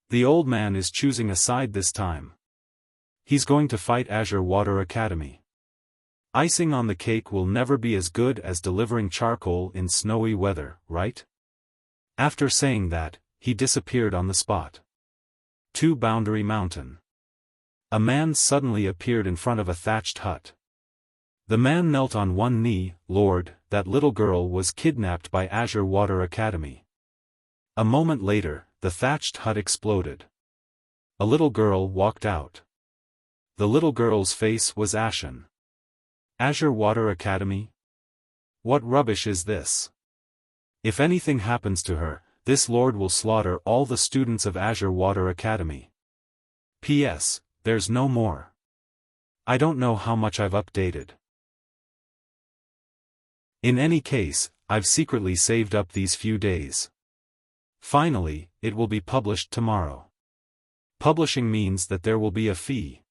The old man is choosing a side this time. He's going to fight Azure Water Academy. Icing on the cake will never be as good as delivering charcoal in snowy weather, right?" After saying that, he disappeared on the spot. To Boundary Mountain. A man suddenly appeared in front of a thatched hut. The man knelt on one knee. "Lord, that little girl was kidnapped by Azure Water Academy." A moment later, the thatched hut exploded. A little girl walked out. The little girl's face was ashen. "Azure Water Academy? What rubbish is this? If anything happens to her, this lord will slaughter all the students of Azure Water Academy. P.S. There's no more. I don't know how much I've updated. In any case, I've secretly saved up these few days. Finally, it will be published tomorrow. Publishing means that there will be a fee.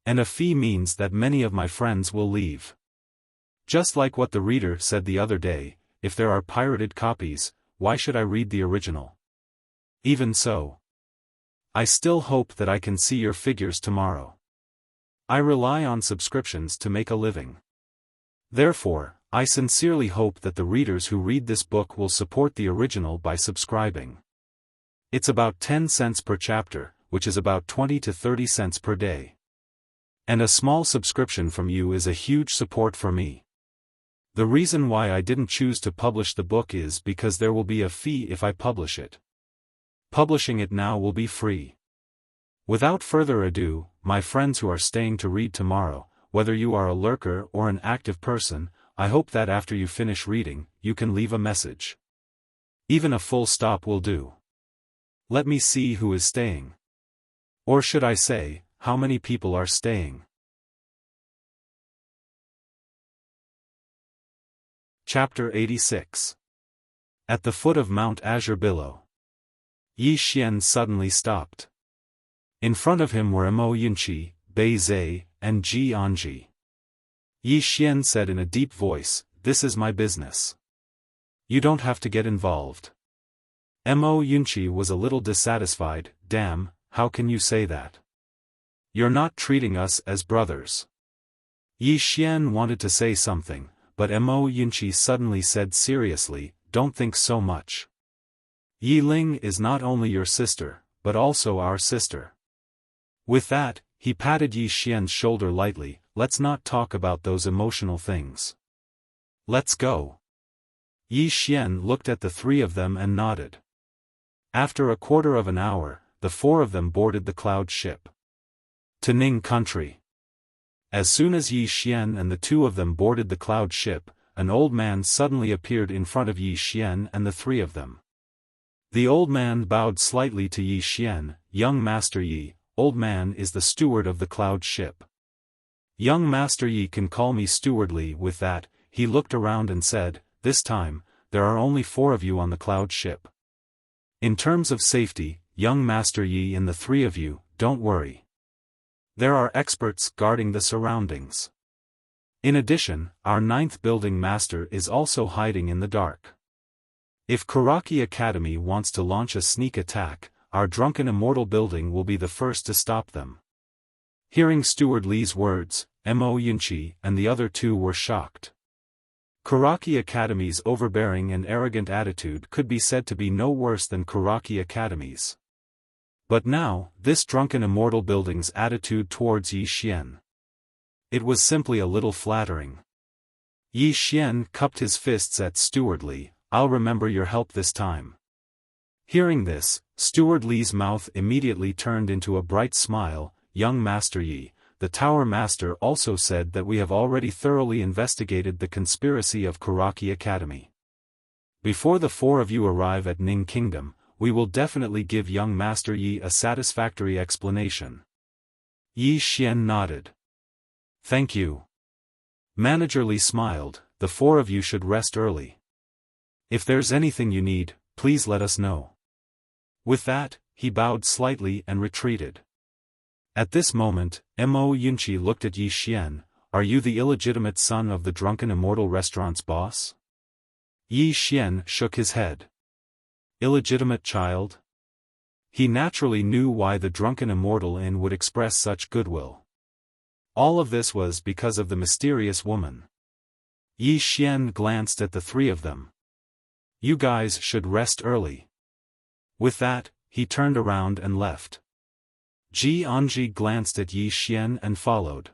And a fee means that many of my friends will leave. Just like what the reader said the other day, if there are pirated copies, why should I read the original? Even so, I still hope that I can see your figures tomorrow. I rely on subscriptions to make a living. Therefore, I sincerely hope that the readers who read this book will support the original by subscribing. It's about 10 cents per chapter, which is about 20 to 30 cents per day. And a small subscription from you is a huge support for me. The reason why I didn't choose to publish the book is because there will be a fee if I publish it. Publishing it now will be free. Without further ado, my friends who are staying to read tomorrow, whether you are a lurker or an active person, I hope that after you finish reading, you can leave a message. Even a full stop will do. Let me see who is staying. Or should I say, how many people are staying? Chapter 86. At the foot of Mount Azure Billow. Yi Xian suddenly stopped. In front of him were Mo Yunqi, Bei Zhe, and Ji Anji. Yi Xian said in a deep voice, "This is my business. You don't have to get involved." Mo Yunqi was a little dissatisfied. "Damn, how can you say that? You're not treating us as brothers." Yi Xian wanted to say something, but Mo Yunqi suddenly said seriously, "Don't think so much. Yi Ling is not only your sister, but also our sister." With that, he patted Yi Xian's shoulder lightly. "Let's not talk about those emotional things. Let's go." Yi Xian looked at the three of them and nodded. After a quarter of an hour, the four of them boarded the cloud ship. To Ning country. As soon as Yi Xian and the two of them boarded the cloud ship, an old man suddenly appeared in front of Yi Xian and the three of them. The old man bowed slightly to Yi Xian. "Young Master Yi, old man is the steward of the cloud ship. Young Master Yi can call me stewardly." With that, he looked around and said, "This time, there are only 4 of you on the cloud ship. In terms of safety, young Master Yi and the 3 of you, don't worry. There are experts guarding the surroundings. In addition, our 9th building master is also hiding in the dark. If Karaki Academy wants to launch a sneak attack, our drunken immortal building will be the first to stop them. Hearing Steward Li's words, Mo Yunqi and the other two were shocked. Karaki Academy's overbearing and arrogant attitude could be said to be no worse than Karaki Academy's. But now, this drunken immortal building's attitude towards Yi Xian. It was simply a little flattering. Yi Xian cupped his fists at Steward Li. I'll remember your help this time. Hearing this, Steward Li's mouth immediately turned into a bright smile. Young Master Yi, the Tower Master also said that we have already thoroughly investigated the conspiracy of Karaki Academy. Before the four of you arrive at Ning Kingdom, we will definitely give young Master Yi a satisfactory explanation. Yi Xian nodded. Thank you. Manager Li smiled. The four of you should rest early. If there's anything you need, please let us know. With that, he bowed slightly and retreated. At this moment, Mo Yunqi looked at Yi Xian. Are you the illegitimate son of the drunken immortal restaurant's boss? Yi Xian shook his head. Illegitimate child? He naturally knew why the drunken immortal inn would express such goodwill. All of this was because of the mysterious woman. Yi Xian glanced at the three of them. You guys should rest early. With that, he turned around and left. Ji Anji glanced at Yi Xian and followed.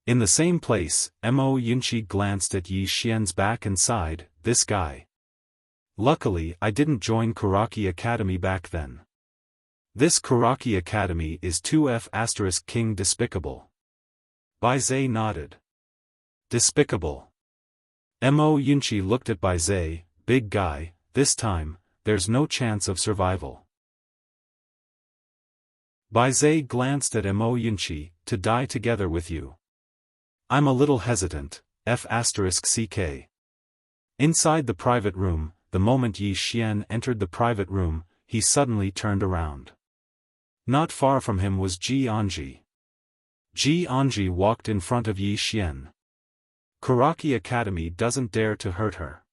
In the same place, Mo Yunqi glanced at Yi Xian's back and sighed, this guy. Luckily I didn't join Karaki Academy back then. This Karaki Academy is 2F** King despicable. Bai Zhe nodded. Despicable. Mo Yunqi looked at Bai Zhe, big guy, this time, there's no chance of survival. Bai Zhe glanced at Mo Yunqi, to die together with you. I'm a little hesitant, F***ck. Inside the private room, the moment Yi Xian entered the private room, he suddenly turned around. Not far from him was Ji Anji. Ji Anji walked in front of Yi Xian. Karaki Academy doesn't dare to hurt her.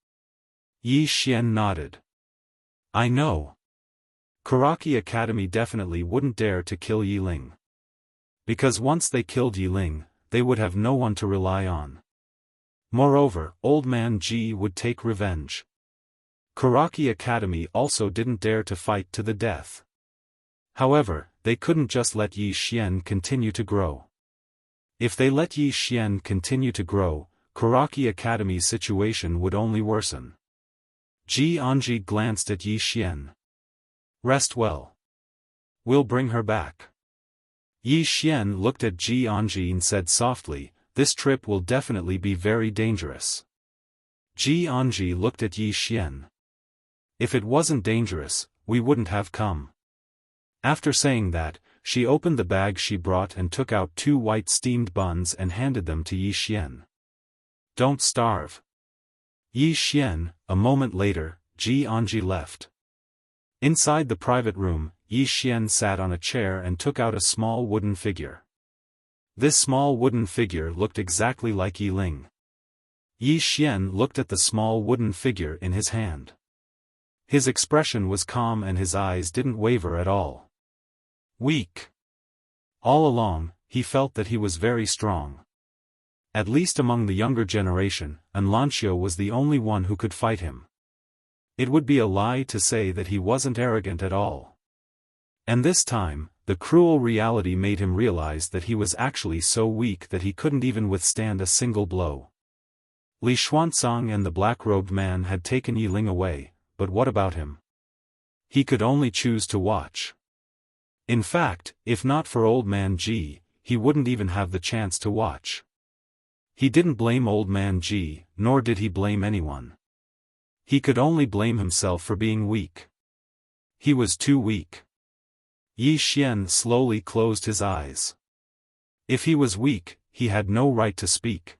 Yi Xian nodded. I know. Karaki Academy definitely wouldn't dare to kill Yi Ling. Because once they killed Yi Ling, they would have no one to rely on. Moreover, Old Man Ji would take revenge. Karaki Academy also didn't dare to fight to the death. However, they couldn't just let Yi Xian continue to grow. If they let Yi Xian continue to grow, Karaki Academy's situation would only worsen. Ji Anji glanced at Yi Xian. Rest well. We'll bring her back. Yi Xian looked at Ji Anji and said softly, this trip will definitely be very dangerous. Ji Anji looked at Yi Xian. If it wasn't dangerous, we wouldn't have come. After saying that, she opened the bag she brought and took out 2 white steamed buns and handed them to Yi Xian. Don't starve. Yi Xian. A moment later, Ji Anji left. Inside the private room, Yi Xian sat on a chair and took out a small wooden figure. This small wooden figure looked exactly like Yi Ling. Yi Xian looked at the small wooden figure in his hand. His expression was calm and his eyes didn't waver at all. Weak. All along, he felt that he was very strong. At least among the younger generation, Anlancio was the only one who could fight him. It would be a lie to say that he wasn't arrogant at all. And this time, the cruel reality made him realize that he was actually so weak that he couldn't even withstand a single blow. Li Xuanzang and the black-robed man had taken Yi Ling away, but what about him? He could only choose to watch. In fact, if not for Old Man Ji, he wouldn't even have the chance to watch. He didn't blame Old Man Ji, nor did he blame anyone. He could only blame himself for being weak. He was too weak. Yi Xian slowly closed his eyes. If he was weak, he had no right to speak.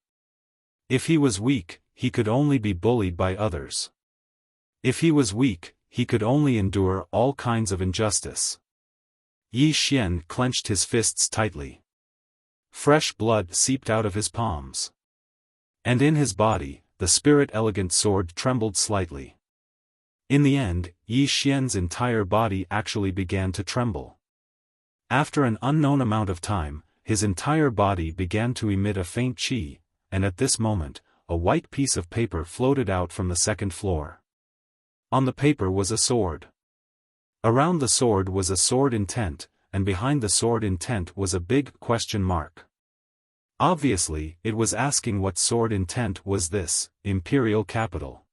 If he was weak, he could only be bullied by others. If he was weak, he could only endure all kinds of injustice. Yi Xian clenched his fists tightly. Fresh blood seeped out of his palms. And in his body, the spirit-elegant sword trembled slightly. In the end, Yi Xian's entire body actually began to tremble. After an unknown amount of time, his entire body began to emit a faint qi, and at this moment, a white piece of paper floated out from the second floor. On the paper was a sword. Around the sword was a sword intent, and behind the sword intent was a big question mark. Obviously, it was asking what sword intent was this, imperial capital.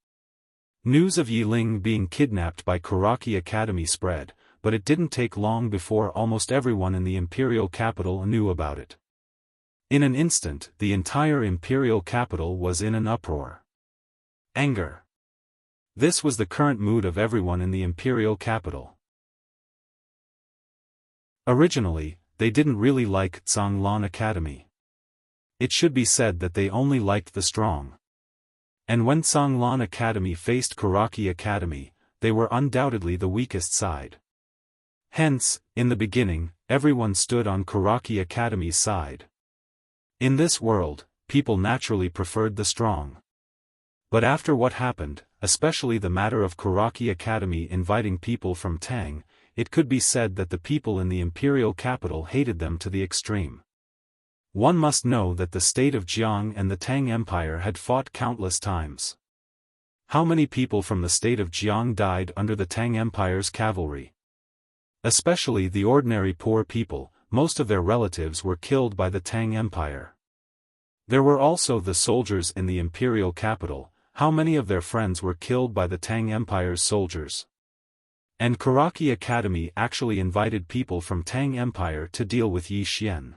News of Yi Ling being kidnapped by Karaki Academy spread, but it didn't take long before almost everyone in the imperial capital knew about it. In an instant, the entire imperial capital was in an uproar. Anger. This was the current mood of everyone in the imperial capital. Originally, they didn't really like Zhonglan Academy. It should be said that they only liked the strong. And when Zhonglan Academy faced Karaki Academy, they were undoubtedly the weakest side. Hence, in the beginning, everyone stood on Karaki Academy's side. In this world, people naturally preferred the strong. But after what happened, especially the matter of Karaki Academy inviting people from Tang, it could be said that the people in the imperial capital hated them to the extreme. One must know that the state of Jiang and the Tang Empire had fought countless times. How many people from the state of Jiang died under the Tang Empire's cavalry? Especially the ordinary poor people, most of their relatives were killed by the Tang Empire. There were also the soldiers in the imperial capital, how many of their friends were killed by the Tang Empire's soldiers? And Karaki Academy actually invited people from Tang Empire to deal with Yi Xian.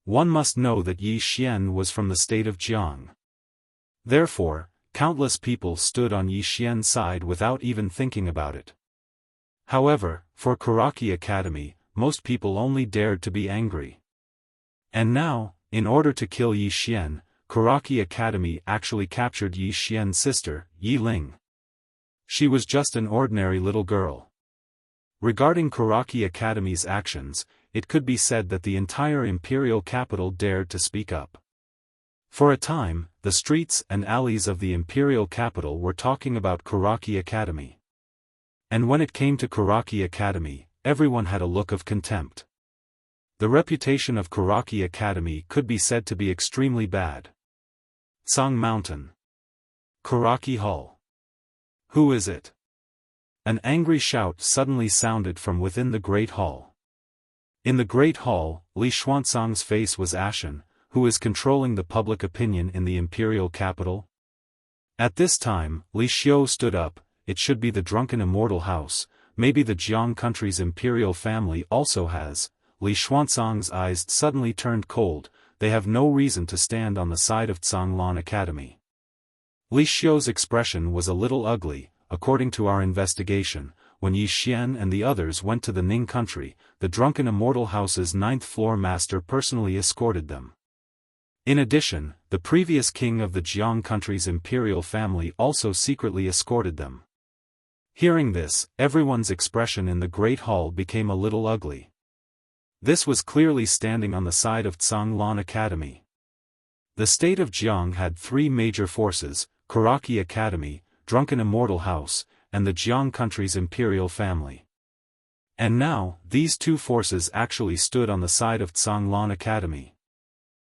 One must know that Yi Xian was from the state of Jiang. Therefore, countless people stood on Yi Xian's side without even thinking about it. However, for Karaki Academy, most people only dared to be angry. And now, in order to kill Yi Xian, Karaki Academy actually captured Yi Xian's sister, Yi Ling. She was just an ordinary little girl. Regarding Karaki Academy's actions, it could be said that the entire imperial capital dared to speak up. For a time, the streets and alleys of the imperial capital were talking about Karaki Academy. And when it came to Karaki Academy, everyone had a look of contempt. The reputation of Karaki Academy could be said to be extremely bad. Song Mountain. Karaki Hall. Who is it? An angry shout suddenly sounded from within the Great Hall. In the Great Hall, Li Xuanzang's face was ashen. Who is controlling the public opinion in the imperial capital? At this time, Li Xiu stood up. It should be the drunken immortal house, maybe the Jiang country's imperial family also has. Li Xuanzang's eyes suddenly turned cold. They have no reason to stand on the side of Zhonglan Academy. Li Xiu's expression was a little ugly. According to our investigation, when Yi Xian and the others went to the Ning country, the drunken immortal house's 9th floor master personally escorted them. In addition, the previous king of the Jiang country's imperial family also secretly escorted them. Hearing this, everyone's expression in the Great Hall became a little ugly. This was clearly standing on the side of Zhonglan Academy. The state of Jiang had 3 major forces: Karaki Academy, Drunken Immortal House, and the Jiang country's imperial family. And now, these 2 forces actually stood on the side of Zhonglan Academy.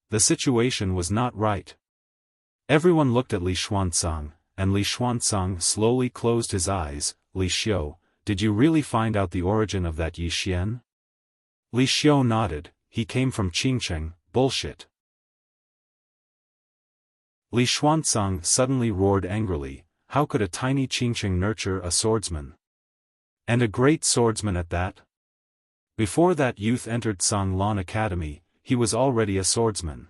The situation was not right. Everyone looked at Li Xuanzang, and Li Xuanzang slowly closed his eyes. Li Xiu, did you really find out the origin of that Yi Xian? Li Xiu nodded. He came from Qingcheng. Bullshit. Li Xuanzang suddenly roared angrily. How could a tiny Qingcheng nurture a swordsman? And a great swordsman at that? Before that youth entered Zhonglan Academy, he was already a swordsman.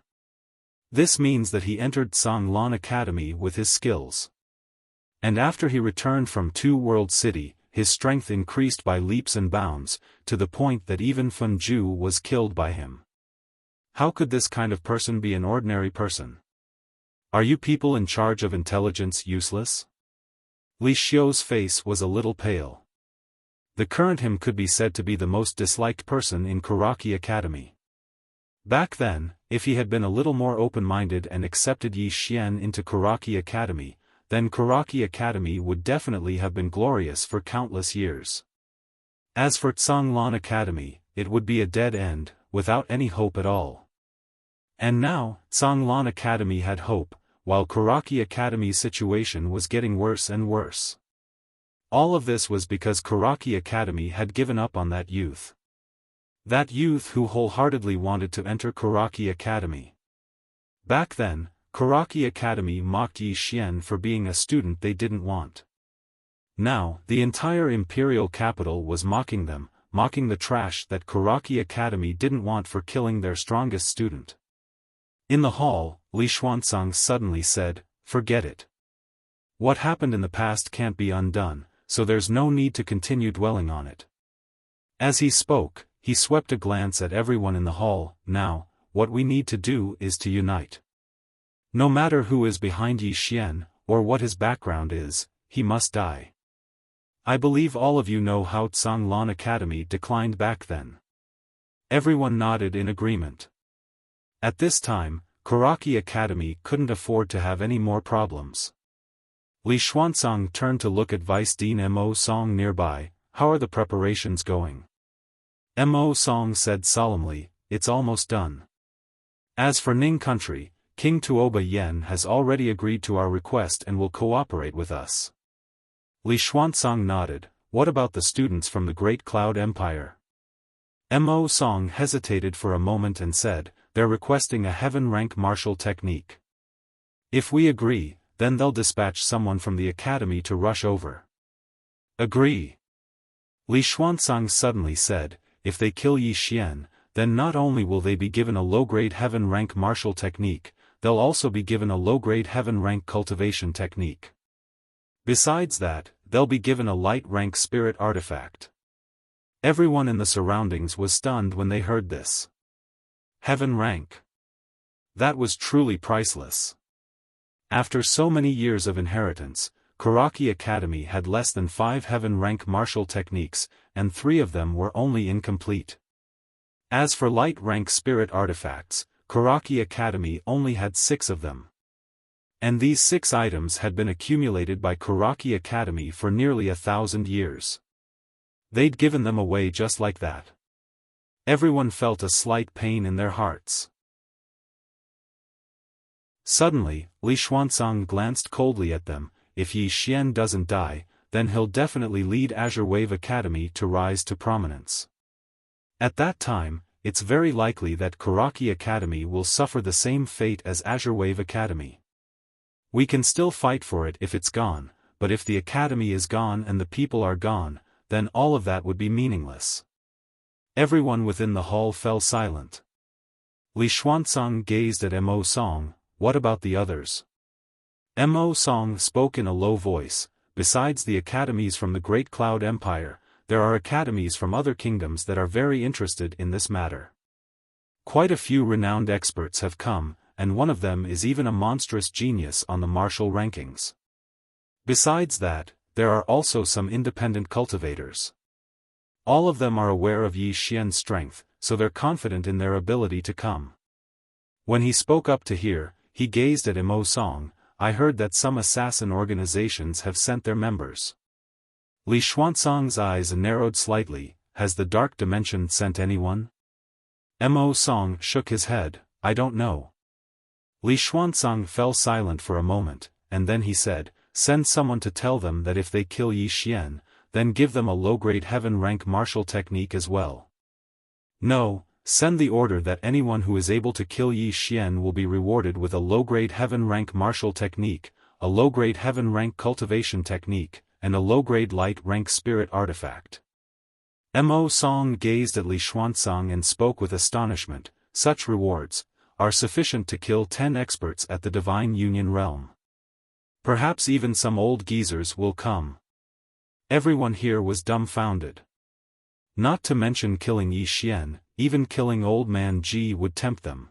This means that he entered Zhonglan Academy with his skills. And after he returned from Two World City, his strength increased by leaps and bounds, to the point that even Fun Ju was killed by him. How could this kind of person be an ordinary person? Are you people in charge of intelligence useless? Li Xiu's face was a little pale. The current him could be said to be the most disliked person in Karaki Academy. Back then, if he had been a little more open-minded and accepted Yi Xian into Karaki Academy, then Karaki Academy would definitely have been glorious for countless years. As for Tsanglan Academy, it would be a dead end, without any hope at all. And now, Tsanglan Academy had hope, while Karaki Academy's situation was getting worse and worse. All of this was because Karaki Academy had given up on that youth. That youth who wholeheartedly wanted to enter Karaki Academy. Back then, Karaki Academy mocked Yi Xian for being a student they didn't want. Now, the entire imperial capital was mocking them, mocking the trash that Karaki Academy didn't want for killing their strongest student. In the hall, Li Xuanzang suddenly said, "Forget it. What happened in the past can't be undone, so there's no need to continue dwelling on it." As he spoke, he swept a glance at everyone in the hall. "Now, what we need to do is to unite. No matter who is behind Yi Xian, or what his background is, he must die." I believe all of you know how Tsanglan Academy declined back then. Everyone nodded in agreement. At this time, Karaki Academy couldn't afford to have any more problems. Li Xuanzang turned to look at Vice Dean Mo Song nearby. "How are the preparations going?" Mo Song said solemnly, "It's almost done. As for Ning Country, King Tuoba Yen has already agreed to our request and will cooperate with us." Li Xuanzang nodded. "What about the students from the Great Cloud Empire?" Mo Song hesitated for a moment and said, "They're requesting a heaven rank martial technique. If we agree, then they'll dispatch someone from the academy to rush over." "Agree?" Li Xuanzang suddenly said, "If they kill Yi Xian, then not only will they be given a low-grade heaven rank martial technique, they'll also be given a low-grade heaven rank cultivation technique. Besides that, they'll be given a light rank spirit artifact." Everyone in the surroundings was stunned when they heard this. Heaven rank. That was truly priceless. After so many years of inheritance, Karaki Academy had less than 5 heaven rank martial techniques, and 3 of them were only incomplete. As for light rank spirit artifacts, Karaki Academy only had 6 of them. And these 6 items had been accumulated by Karaki Academy for nearly 1,000 years. They'd given them away just like that. Everyone felt a slight pain in their hearts. Suddenly, Li Xuanzang glanced coldly at them. "If Yi Xian doesn't die, then he'll definitely lead Azure Wave Academy to rise to prominence. At that time, it's very likely that Karaki Academy will suffer the same fate as Azure Wave Academy. We can still fight for it if it's gone, but if the academy is gone and the people are gone, then all of that would be meaningless." Everyone within the hall fell silent. Li Xuanzang gazed at Mo Song. "What about the others?" Mo Song spoke in a low voice. "Besides the academies from the Great Cloud Empire, there are academies from other kingdoms that are very interested in this matter. Quite a few renowned experts have come, and one of them is even a monstrous genius on the martial rankings. Besides that, there are also some independent cultivators. All of them are aware of Yi Xian's strength, so they're confident in their ability to come." When he spoke up to hear, he gazed at Mo Song. "I heard that some assassin organizations have sent their members." Li Xuanzang's eyes narrowed slightly. "Has the Dark Dimension sent anyone?" Mo Song shook his head. "I don't know." Li Xuanzang fell silent for a moment, and then he said, "Send someone to tell them that if they kill Yi Xian, then give them a low-grade heaven rank martial technique as well. No, send the order that anyone who is able to kill Yi Xian will be rewarded with a low-grade heaven rank martial technique, a low-grade heaven rank cultivation technique, and a low-grade light rank spirit artifact." Mo Song gazed at Li Xuanzang and spoke with astonishment. "Such rewards are sufficient to kill 10 experts at the Divine Union realm. Perhaps even some old geezers will come." Everyone here was dumbfounded. Not to mention killing Yi Xian, even killing Old Man Ji would tempt them.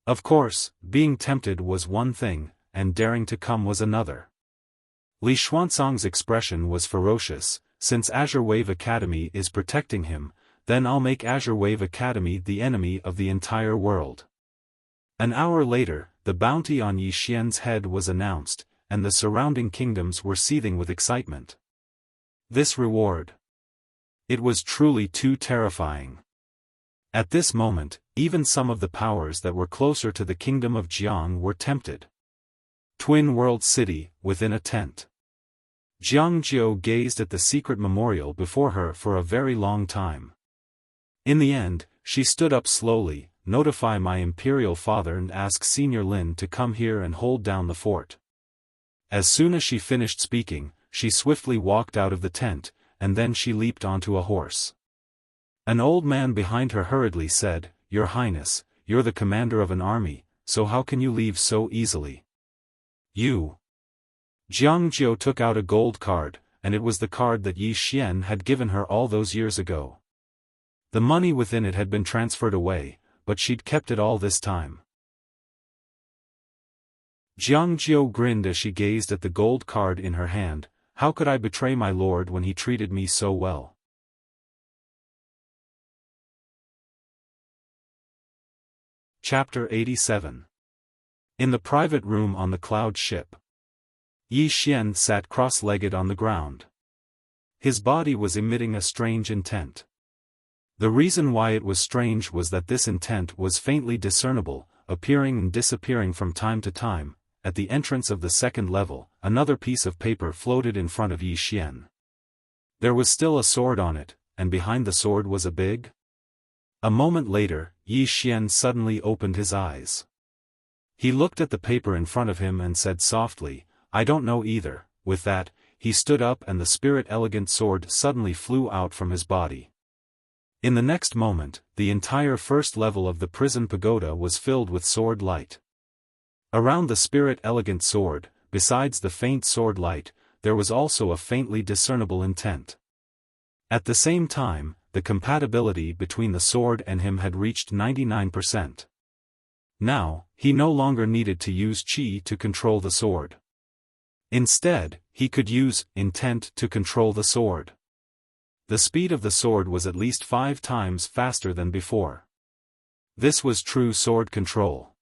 Of course, being tempted was one thing, and daring to come was another. Li Xuanzang's expression was ferocious. "Since Azure Wave Academy is protecting him, then I'll make Azure Wave Academy the enemy of the entire world." An hour later, the bounty on Yi Xian's head was announced, and the surrounding kingdoms were seething with excitement. This reward. It was truly too terrifying. At this moment, even some of the powers that were closer to the kingdom of Jiang were tempted. Twin World City, within a tent. Jiang Jiao gazed at the secret memorial before her for a very long time. In the end, she stood up slowly, notify my imperial father and ask Senior Lin to come here and hold down the fort. As soon as she finished speaking, she swiftly walked out of the tent, and then she leaped onto a horse. An old man behind her hurriedly said, "Your Highness, you're the commander of an army, so how can you leave so easily?" "You." Jiang Jiao took out a gold card, and it was the card that Yi Xian had given her all those years ago. The money within it had been transferred away, but she'd kept it all this time. Jiang Jiao grinned as she gazed at the gold card in her hand. How could I betray my lord when he treated me so well? Chapter 87. In the private room on the cloud ship. Yi Xian sat cross-legged on the ground. His body was emitting a strange intent. The reason why it was strange was that this intent was faintly discernible, appearing and disappearing from time to time. At the entrance of the second level, another piece of paper floated in front of Yi Xian. There was still a sword on it, and behind the sword was a big. A moment later, Yi Xian suddenly opened his eyes. He looked at the paper in front of him and said softly, "I don't know either." With that, he stood up and the spirit elegant sword suddenly flew out from his body. In the next moment, the entire first level of the prison pagoda was filled with sword light. Around the spirit elegant sword, besides the faint sword light, there was also a faintly discernible intent. At the same time, the compatibility between the sword and him had reached 99%. Now, he no longer needed to use qi to control the sword. Instead, he could use intent to control the sword. The speed of the sword was at least 5 times faster than before. This was true sword control.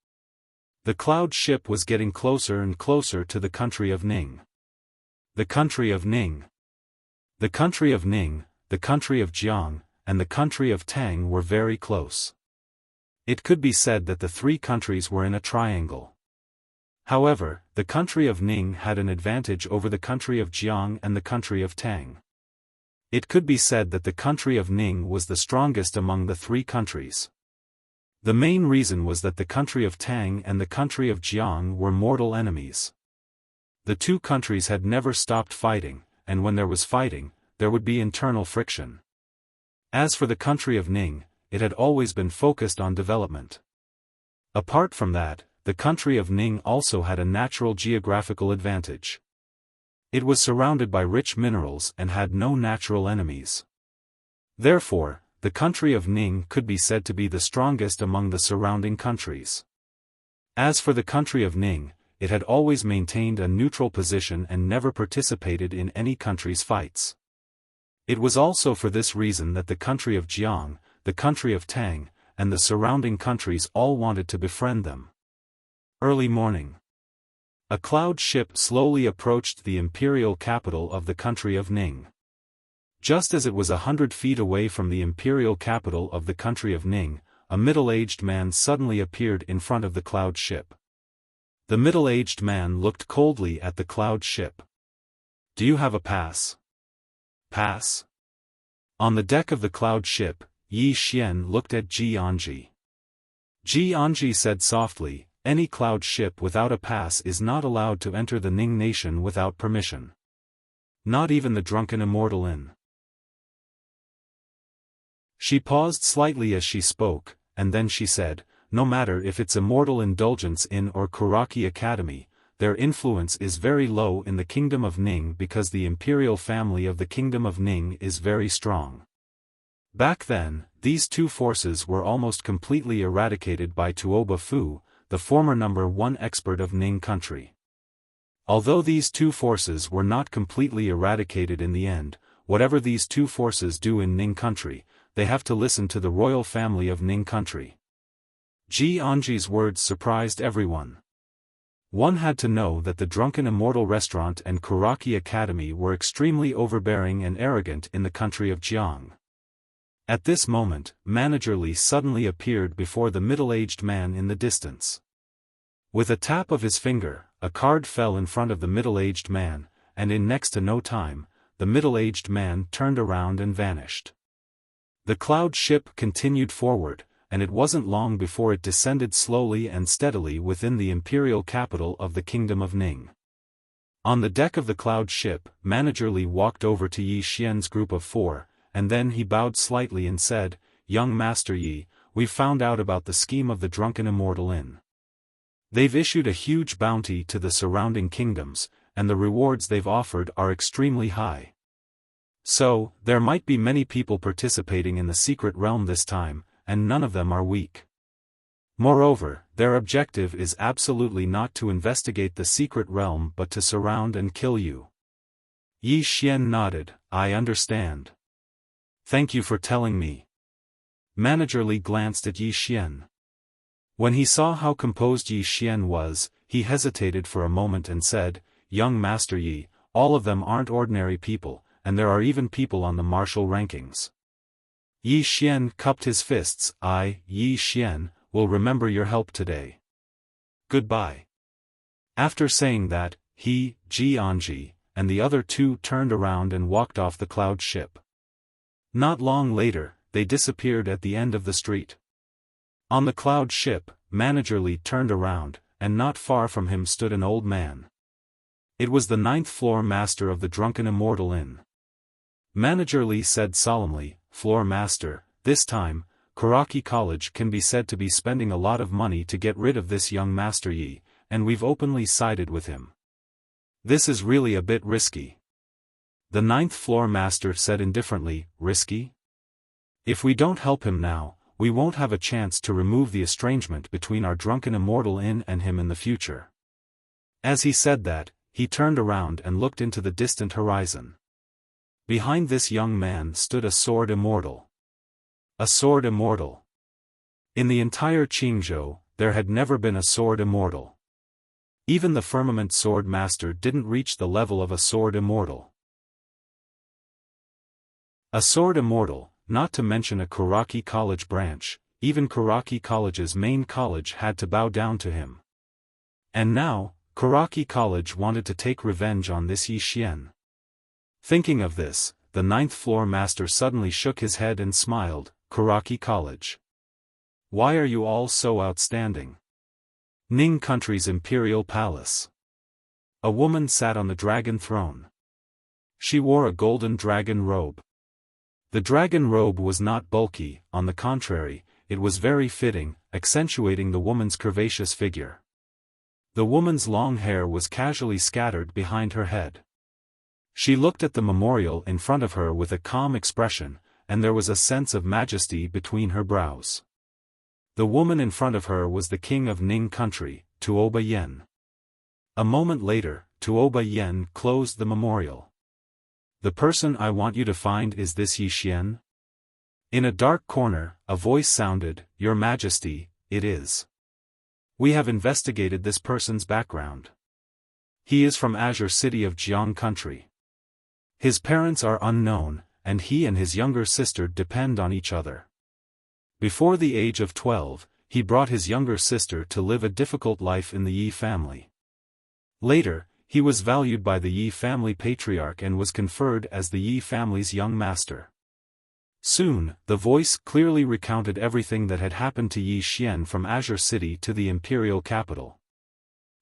The cloud ship was getting closer and closer to the country of Ning. The country of Ning. The country of Ning, the country of Jiang, and the country of Tang were very close. It could be said that the 3 countries were in a triangle. However, the country of Ning had an advantage over the country of Jiang and the country of Tang. It could be said that the country of Ning was the strongest among the 3 countries. The main reason was that the country of Tang and the country of Jiang were mortal enemies. The 2 countries had never stopped fighting, and when there was fighting, there would be internal friction. As for the country of Ning, it had always been focused on development. Apart from that, the country of Ning also had a natural geographical advantage. It was surrounded by rich minerals and had no natural enemies. Therefore, the country of Ning could be said to be the strongest among the surrounding countries. As for the country of Ning, it had always maintained a neutral position and never participated in any country's fights. It was also for this reason that the country of Jiang, the country of Tang, and the surrounding countries all wanted to befriend them. Early morning. A cloud ship slowly approached the imperial capital of the country of Ning. Just as it was 100 feet away from the imperial capital of the country of Ning, a middle-aged man suddenly appeared in front of the cloud ship. The middle-aged man looked coldly at the cloud ship. "Do you have a pass?" "Pass?" On the deck of the cloud ship, Yi Xian looked at Ji Anji. Ji Anji said softly, "Any cloud ship without a pass is not allowed to enter the Ning nation without permission. Not even the drunken immortal inn." She paused slightly as she spoke, and then she said, "No matter if it's Immortal Indulgence Inn or Kuraki Academy, their influence is very low in the Kingdom of Ning because the imperial family of the Kingdom of Ning is very strong." Back then, these 2 forces were almost completely eradicated by Tuoba Fu, the former #1 expert of Ning country. Although these 2 forces were not completely eradicated in the end, whatever these 2 forces do in Ning country, they have to listen to the royal family of Ning country. Ji Anji's words surprised everyone. One had to know that the Drunken Immortal Restaurant and Kuraki Academy were extremely overbearing and arrogant in the country of Jiang. At this moment, Manager Li suddenly appeared before the middle-aged man in the distance. With a tap of his finger, a card fell in front of the middle-aged man, and in next to no time, the middle-aged man turned around and vanished. The cloud ship continued forward, and it wasn't long before it descended slowly and steadily within the imperial capital of the Kingdom of Ning. On the deck of the cloud ship, Manager Li walked over to Yi Xian's group of 4, and then he bowed slightly and said, "Young Master Yi, we've found out about the scheme of the Drunken Immortal Inn. They've issued a huge bounty to the surrounding kingdoms, and the rewards they've offered are extremely high. So, there might be many people participating in the secret realm this time, and none of them are weak. Moreover, their objective is absolutely not to investigate the secret realm but to surround and kill you." Yi Xian nodded, "I understand. Thank you for telling me." Manager Li glanced at Yi Xian. When he saw how composed Yi Xian was, he hesitated for a moment and said, "Young Master Yi, all of them aren't ordinary people, and there are even people on the martial rankings." Yi Xian cupped his fists. "I, Yi Xian, will remember your help today. Goodbye." After saying that, he, Ji Anji, and the other 2 turned around and walked off the cloud ship. Not long later, they disappeared at the end of the street. On the cloud ship, Manager Li turned around, and not far from him stood an old man. It was the 9th floor master of the Drunken Immortal Inn. Manager Li said solemnly, "Floor master, this time, Kuraki College can be said to be spending a lot of money to get rid of this young Master Yi, and we've openly sided with him. This is really a bit risky." The 9th floor master said indifferently, "Risky? If we don't help him now, we won't have a chance to remove the estrangement between our Drunken Immortal Inn and him in the future." As he said that, he turned around and looked into the distant horizon. Behind this young man stood a sword immortal. A sword immortal. In the entire Qingzhou, there had never been a sword immortal. Even the firmament Swordmaster didn't reach the level of a sword immortal. A sword immortal, not to mention a Kuraki College branch, even Kuraki College's main college had to bow down to him. And now, Kuraki College wanted to take revenge on this Yi Xian. Thinking of this, the 9th floor master suddenly shook his head and smiled, "Kuraki College. Why are you all so outstanding?" Ning Country's Imperial Palace. A woman sat on the dragon throne. She wore a golden dragon robe. The dragon robe was not bulky, on the contrary, it was very fitting, accentuating the woman's curvaceous figure. The woman's long hair was casually scattered behind her head. She looked at the memorial in front of her with a calm expression, and there was a sense of majesty between her brows. The woman in front of her was the king of Ning Country, Tuoba Yen. A moment later, Tuoba Yen closed the memorial. "The person I want you to find is this Yi Xian?" In a dark corner, a voice sounded, "Your Majesty, it is. We have investigated this person's background. He is from Azure City of Jiang Country. His parents are unknown, and he and his younger sister depend on each other. Before the age of 12, he brought his younger sister to live a difficult life in the Yi family. Later, he was valued by the Yi family patriarch and was conferred as the Yi family's young master." Soon, the voice clearly recounted everything that had happened to Yi Xian from Azure City to the imperial capital.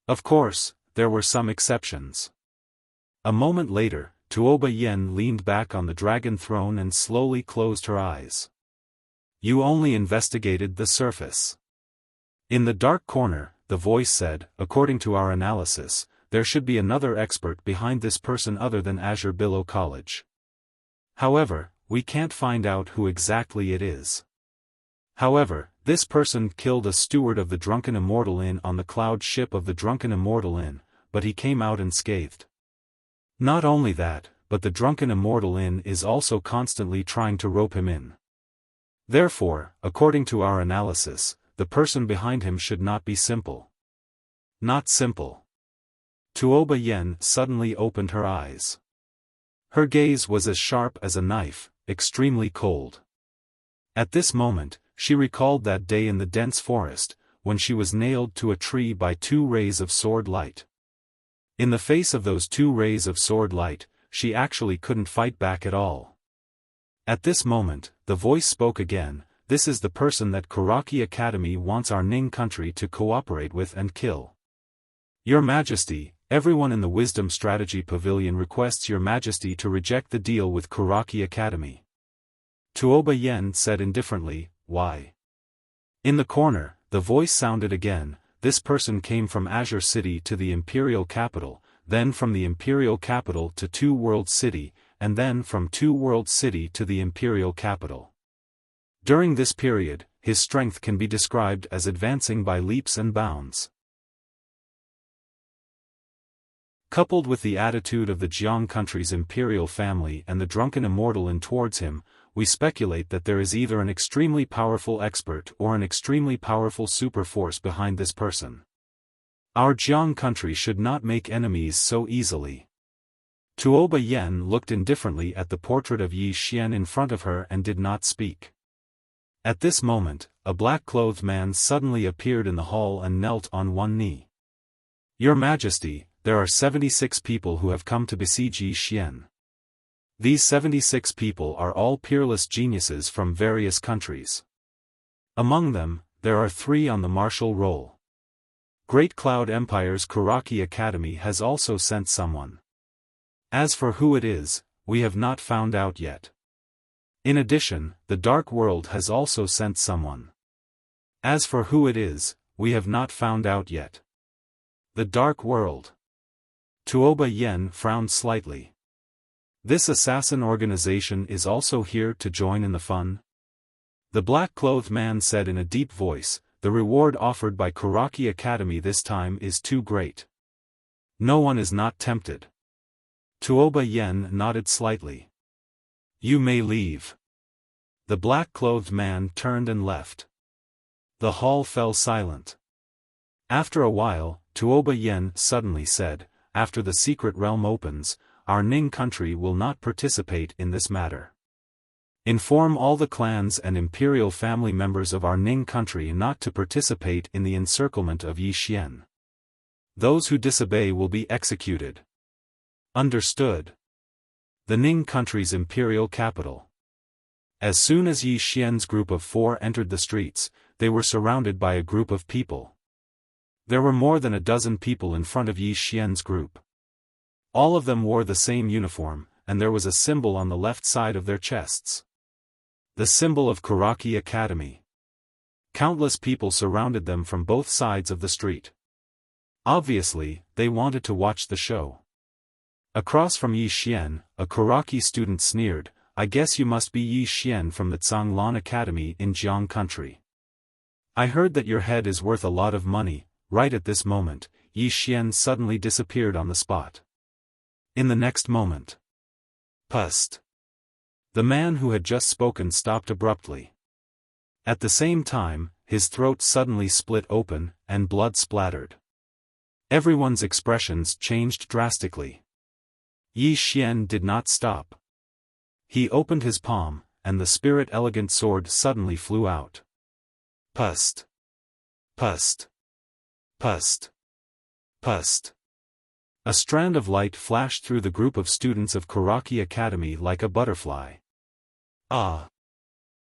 Of course, there were some exceptions. A moment later, Tuoba Yen leaned back on the dragon throne and slowly closed her eyes. "You only investigated the surface." In the dark corner, the voice said, "According to our analysis, there should be another expert behind this person other than Azure Billow College. However, we can't find out who exactly it is. However, this person killed a steward of the Drunken Immortal Inn on the cloud ship of the Drunken Immortal Inn, but he came out unscathed. Not only that, but the Drunken Immortal Inn is also constantly trying to rope him in. Therefore, according to our analysis, the person behind him should not be simple. Not simple. Tuoba Yen suddenly opened her eyes. Her gaze was as sharp as a knife, extremely cold. At this moment, she recalled that day in the dense forest, when she was nailed to a tree by 2 rays of sword light. In the face of those 2 rays of sword light, she actually couldn't fight back at all. At this moment, the voice spoke again. This is the person that Kuraki Academy wants our Ning country to cooperate with and kill. Your Majesty, everyone in the Wisdom Strategy Pavilion requests Your Majesty to reject the deal with Kuraki Academy. Tuoba Yen said indifferently, why? In the corner, the voice sounded again. This person came from Azure City to the Imperial Capital, then from the Imperial Capital to 2 World City, and then from 2 World City to the Imperial Capital. During this period, his strength can be described as advancing by leaps and bounds. Coupled with the attitude of the Jiang country's imperial family and the drunken immortal in towards him, we speculate that there is either an extremely powerful expert or an extremely powerful super force behind this person. Our Jiang country should not make enemies so easily. Tuoba Yen looked indifferently at the portrait of Yi Xian in front of her and did not speak. At this moment, a black-clothed man suddenly appeared in the hall and knelt on one knee. Your Majesty, there are 76 people who have come to besiege Yi Xian. These 76 people are all peerless geniuses from various countries. Among them, there are 3 on the martial roll. Great Cloud Empire's Kuraki Academy has also sent someone. As for who it is, we have not found out yet. In addition, the Dark World has also sent someone. As for who it is, we have not found out yet. The Dark World. Tuoba Yen frowned slightly. This assassin organization is also here to join in the fun? The black-clothed man said in a deep voice, the reward offered by Kuraki Academy this time is too great. No one is not tempted. Tuoba Yen nodded slightly. You may leave. The black-clothed man turned and left. The hall fell silent. After a while, Tuoba Yen suddenly said, after the secret realm opens, our Ning country will not participate in this matter. Inform all the clans and imperial family members of our Ning country not to participate in the encirclement of Yi Xian. Those who disobey will be executed. Understood. The Ning country's imperial capital. As soon as Yi Xian's group of 4 entered the streets, they were surrounded by a group of people. There were more than a dozen people in front of Yi Xian's group. All of them wore the same uniform, and there was a symbol on the left side of their chests. The symbol of Kuraki Academy. Countless people surrounded them from both sides of the street. Obviously, they wanted to watch the show. Across from Yi Xian, a Kuraki student sneered, I guess you must be Yi Xian from the Zhanglan Academy in Jiang country. I heard that your head is worth a lot of money. Right at this moment, Yi Xian suddenly disappeared on the spot. In the next moment. Pust. The man who had just spoken stopped abruptly. At the same time, his throat suddenly split open, and blood splattered. Everyone's expressions changed drastically. Yi Xian did not stop. He opened his palm, and the spirit elegant sword suddenly flew out. Pust. Pust. Pust. Pust. A strand of light flashed through the group of students of Kuraki Academy like a butterfly. Ah!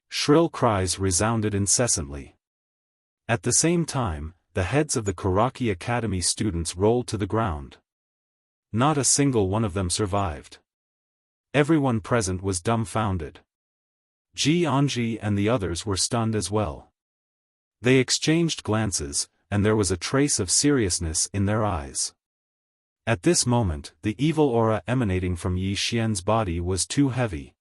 Shrill cries resounded incessantly. At the same time, the heads of the Kuraki Academy students rolled to the ground. Not a single one of them survived. Everyone present was dumbfounded. Ji Anji and the others were stunned as well. They exchanged glances, and there was a trace of seriousness in their eyes. At this moment, the evil aura emanating from Yi Xian's body was too heavy.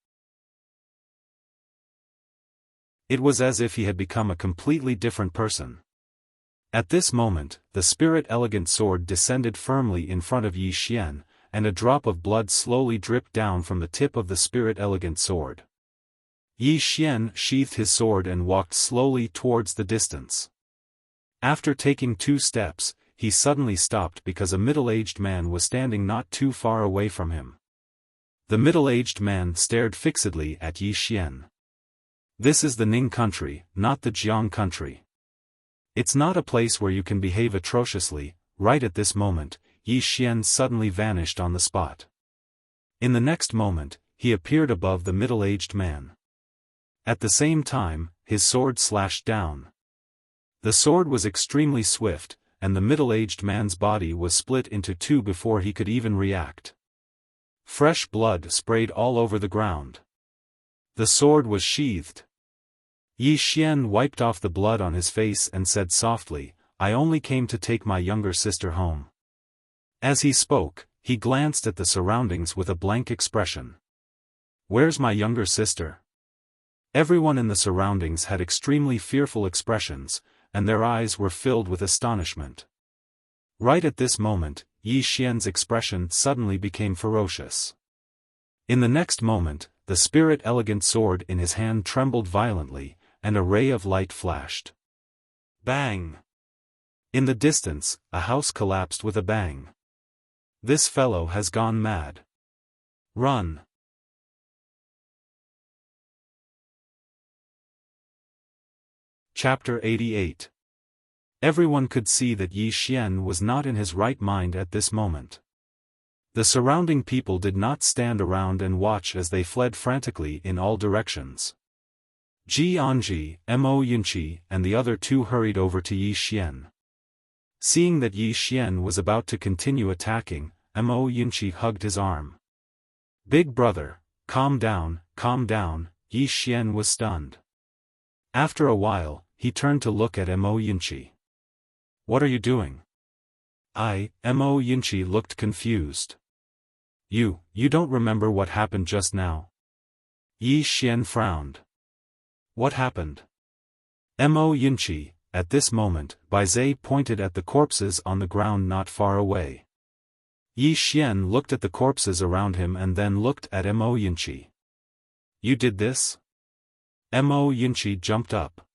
It was as if he had become a completely different person. At this moment, the spirit elegant sword descended firmly in front of Yi Xian, and a drop of blood slowly dripped down from the tip of the spirit elegant sword. Yi Xian sheathed his sword and walked slowly towards the distance. After taking 2 steps, he suddenly stopped because a middle-aged man was standing not too far away from him. The middle-aged man stared fixedly at Yi Xian. This is the Ning country, not the Jiang country. It's not a place where you can behave atrociously. Right at this moment, Yi Xian suddenly vanished on the spot. In the next moment, he appeared above the middle-aged man. At the same time, his sword slashed down. The sword was extremely swift, and the middle-aged man's body was split into two before he could even react. Fresh blood sprayed all over the ground. The sword was sheathed. Yi Xian wiped off the blood on his face and said softly, "I only came to take my younger sister home." As he spoke, he glanced at the surroundings with a blank expression. "Where's my younger sister?" Everyone in the surroundings had extremely fearful expressions, and their eyes were filled with astonishment. Right at this moment, Yi Xian's expression suddenly became ferocious. In the next moment, the spirit-elegant sword in his hand trembled violently, and a ray of light flashed. Bang! In the distance, a house collapsed with a bang. This fellow has gone mad. Run! Chapter 88. Everyone could see that Yi Xian was not in his right mind at this moment. The surrounding people did not stand around and watch as they fled frantically in all directions. Ji Anji, Mo Yunqi, and the other two hurried over to Yi Xian. Seeing that Yi Xian was about to continue attacking, Mo Yunqi hugged his arm. "Big brother, calm down, calm down." Yi Xian was stunned. After a while, he turned to look at Mo Yunqi. "What are you doing?" Mo Yunqi looked confused. You don't remember what happened just now?" Yi Xian frowned. "What happened?" Mo Yunqi. At this moment, Bai Zai pointed at the corpses on the ground not far away. Yi Xian looked at the corpses around him and then looked at Mo Yunqi. "You did this?" Mo Yunqi jumped up.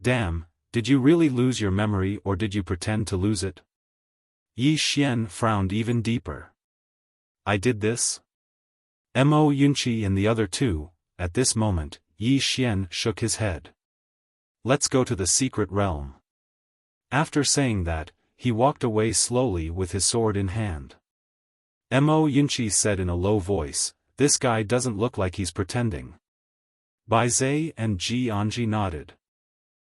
"Damn, did you really lose your memory or did you pretend to lose it?" Yi Xian frowned even deeper. "I did this?" Mo Yunqi and the other two. At this moment, Yi Xian shook his head. "Let's go to the secret realm." After saying that, he walked away slowly with his sword in hand. Mo Yunqi said in a low voice, "This guy doesn't look like he's pretending." Bai Zai and Ji Anji nodded.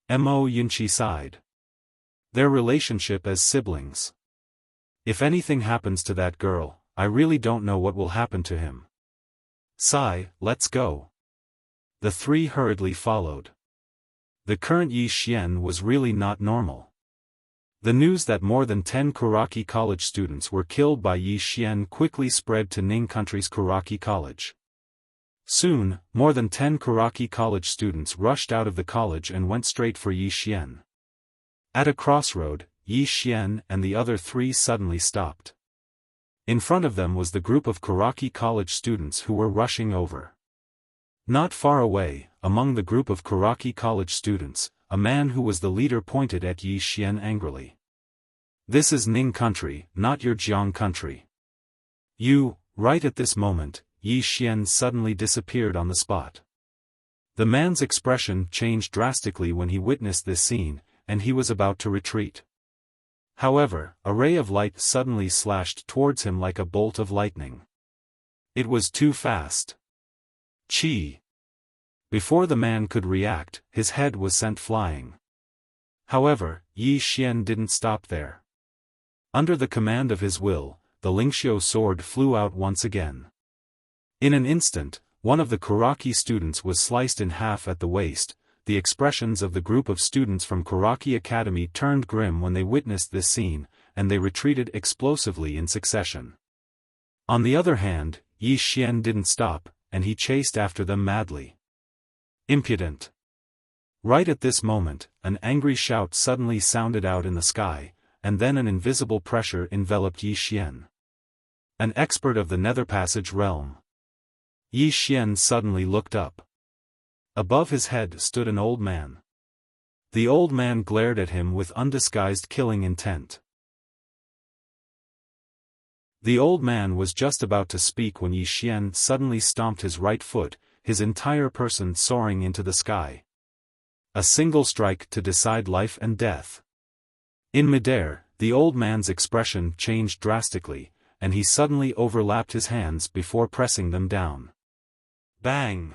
Mo Yunqi sighed. Their relationship as siblings. "If anything happens to that girl, I really don't know what will happen to him." "Sai, let's go." The three hurriedly followed. The current Yi Xian was really not normal. The news that more than 10 Kuraki College students were killed by Yi Xian quickly spread to Ning Country's Kuraki College. Soon, more than 10 Kuraki College students rushed out of the college and went straight for Yi Xian. At a crossroad, Yi Xian and the other three suddenly stopped. In front of them was the group of Kuraki College students who were rushing over. Not far away, among the group of Kuraki College students, a man who was the leader pointed at Yi Xian angrily. "This is Ning country, not your Jiang country." Right at this moment, Yi Xian suddenly disappeared on the spot. The man's expression changed drastically when he witnessed this scene, and he was about to retreat. However, a ray of light suddenly slashed towards him like a bolt of lightning. It was too fast. Chi! Before the man could react, his head was sent flying. However, Yi Xian didn't stop there. Under the command of his will, the Lingxiu sword flew out once again. In an instant, one of the Kuraki students was sliced in half at the waist. The expressions of the group of students from Kuraki Academy turned grim when they witnessed this scene, and they retreated explosively in succession. On the other hand, Yi Xian didn't stop, and he chased after them madly. Impudent! Right at this moment, an angry shout suddenly sounded out in the sky, and then an invisible pressure enveloped Yi Xian. An expert of the Nether Passage realm. Yi Xian suddenly looked up. Above his head stood an old man. The old man glared at him with undisguised killing intent. The old man was just about to speak when Yi Xian suddenly stomped his right foot, his entire person soaring into the sky. A single strike to decide life and death. In midair, the old man's expression changed drastically, and he suddenly overlapped his hands before pressing them down. Bang!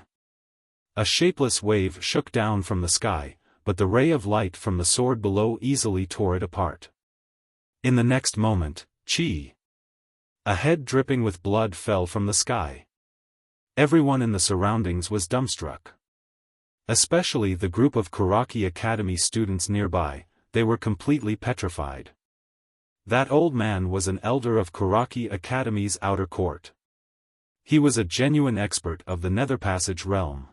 A shapeless wave shook down from the sky, but the ray of light from the sword below easily tore it apart. In the next moment, chi! A head dripping with blood fell from the sky. Everyone in the surroundings was dumbstruck. Especially the group of Karaki Academy students nearby, they were completely petrified. That old man was an elder of Karaki Academy's outer court. He was a genuine expert of the Nether Passage realm.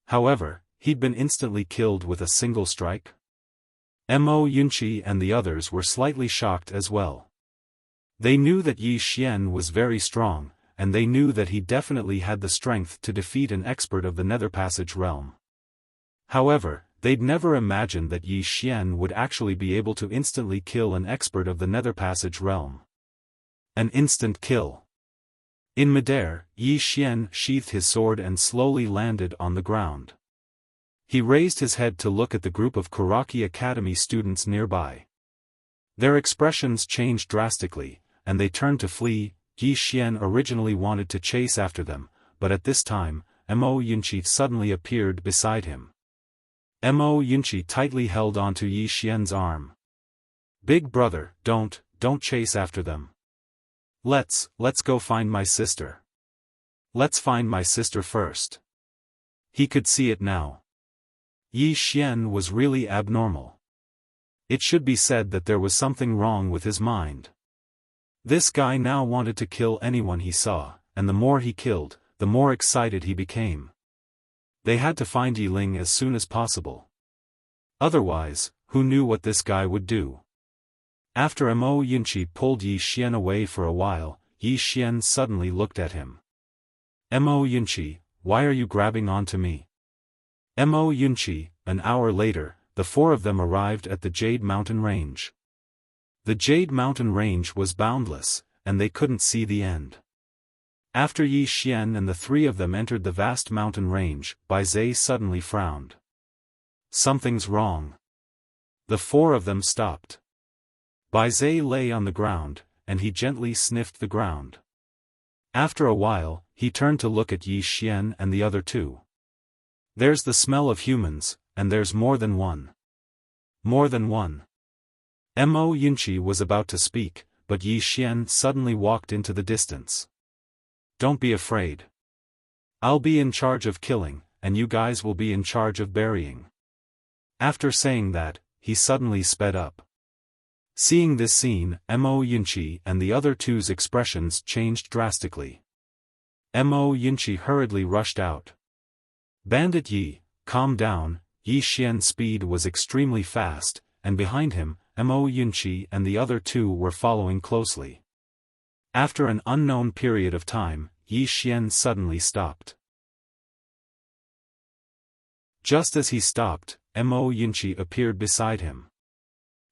However, he'd been instantly killed with a single strike. Mo Yunqi and the others were slightly shocked as well. They knew that Yi Xian was very strong, and they knew that he definitely had the strength to defeat an expert of the Nether Passage realm. However, they'd never imagined that Yi Xian would actually be able to instantly kill an expert of the Nether Passage realm. An instant kill. In midair, Yi Xian sheathed his sword and slowly landed on the ground. He raised his head to look at the group of Karaki Academy students nearby. Their expressions changed drastically, and they turned to flee. Yi Xian originally wanted to chase after them, but at this time, Mo Yunqi suddenly appeared beside him. Mo Yunqi tightly held onto Yi Xian's arm. "Big brother, don't chase after them. Let's go find my sister. Let's find my sister first." He could see it now. Yi Xian was really abnormal. It should be said that there was something wrong with his mind. This guy now wanted to kill anyone he saw, and the more he killed, the more excited he became. They had to find Yi Ling as soon as possible. Otherwise, who knew what this guy would do? After Mo Yunqi pulled Yi Xian away for a while, Yi Xian suddenly looked at him. "Mo Yunqi, why are you grabbing onto me?" Mo Yunqi. An hour later, the four of them arrived at the Jade Mountain Range. The Jade Mountain Range was boundless, and they couldn't see the end. After Yi Xian and the three of them entered the vast mountain range, Bai Zhe suddenly frowned. "Something's wrong." The four of them stopped. Bai Zhe lay on the ground, and he gently sniffed the ground. After a while, he turned to look at Yi Xian and the other two. "There's the smell of humans, and there's more than one." "More than one." Mo Yunqi was about to speak, but Yi Xian suddenly walked into the distance. "Don't be afraid. I'll be in charge of killing, and you guys will be in charge of burying." After saying that, he suddenly sped up. Seeing this scene, Mo Yunqi and the other two's expressions changed drastically. Mo Yunqi hurriedly rushed out. "Bandit Yi, calm down." Yi Xian's speed was extremely fast, and behind him, Mo Yunqi and the other two were following closely. After an unknown period of time, Yi Xian suddenly stopped. Just as he stopped, Mo Yunqi appeared beside him.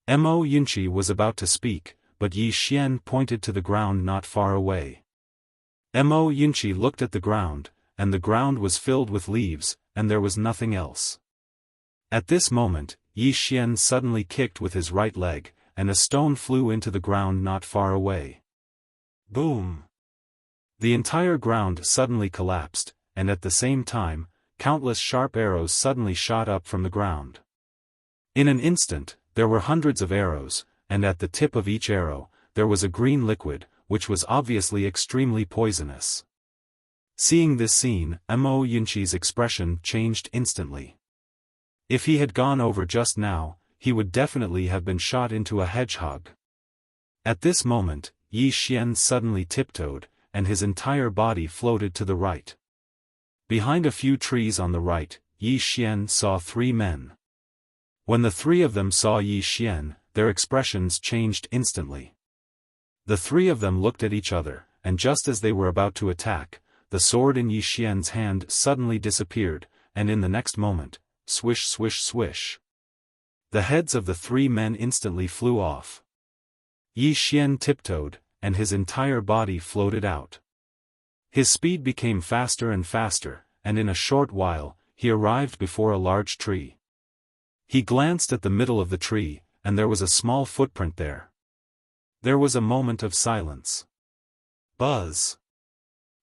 Mo Yunqi was about to speak, but Yi Xian pointed to the ground not far away. Mo Yunqi looked at the ground, and the ground was filled with leaves, and there was nothing else. At this moment, Yi Xian suddenly kicked with his right leg, and a stone flew into the ground not far away. Boom! The entire ground suddenly collapsed, and at the same time, countless sharp arrows suddenly shot up from the ground. In an instant, there were hundreds of arrows, and at the tip of each arrow, there was a green liquid, which was obviously extremely poisonous. Seeing this scene, Mo Yunqi's expression changed instantly. If he had gone over just now, he would definitely have been shot into a hedgehog. At this moment, Yi Xian suddenly tiptoed, and his entire body floated to the right. Behind a few trees on the right, Yi Xian saw three men. When the three of them saw Yi Xian, their expressions changed instantly. The three of them looked at each other, and just as they were about to attack, the sword in Yi Xian's hand suddenly disappeared, and in the next moment, swish swish swish. The heads of the three men instantly flew off. Yi Xian tiptoed, and his entire body floated out. His speed became faster and faster, and in a short while, he arrived before a large tree. He glanced at the middle of the tree, and there was a small footprint there. There was a moment of silence. Buzz!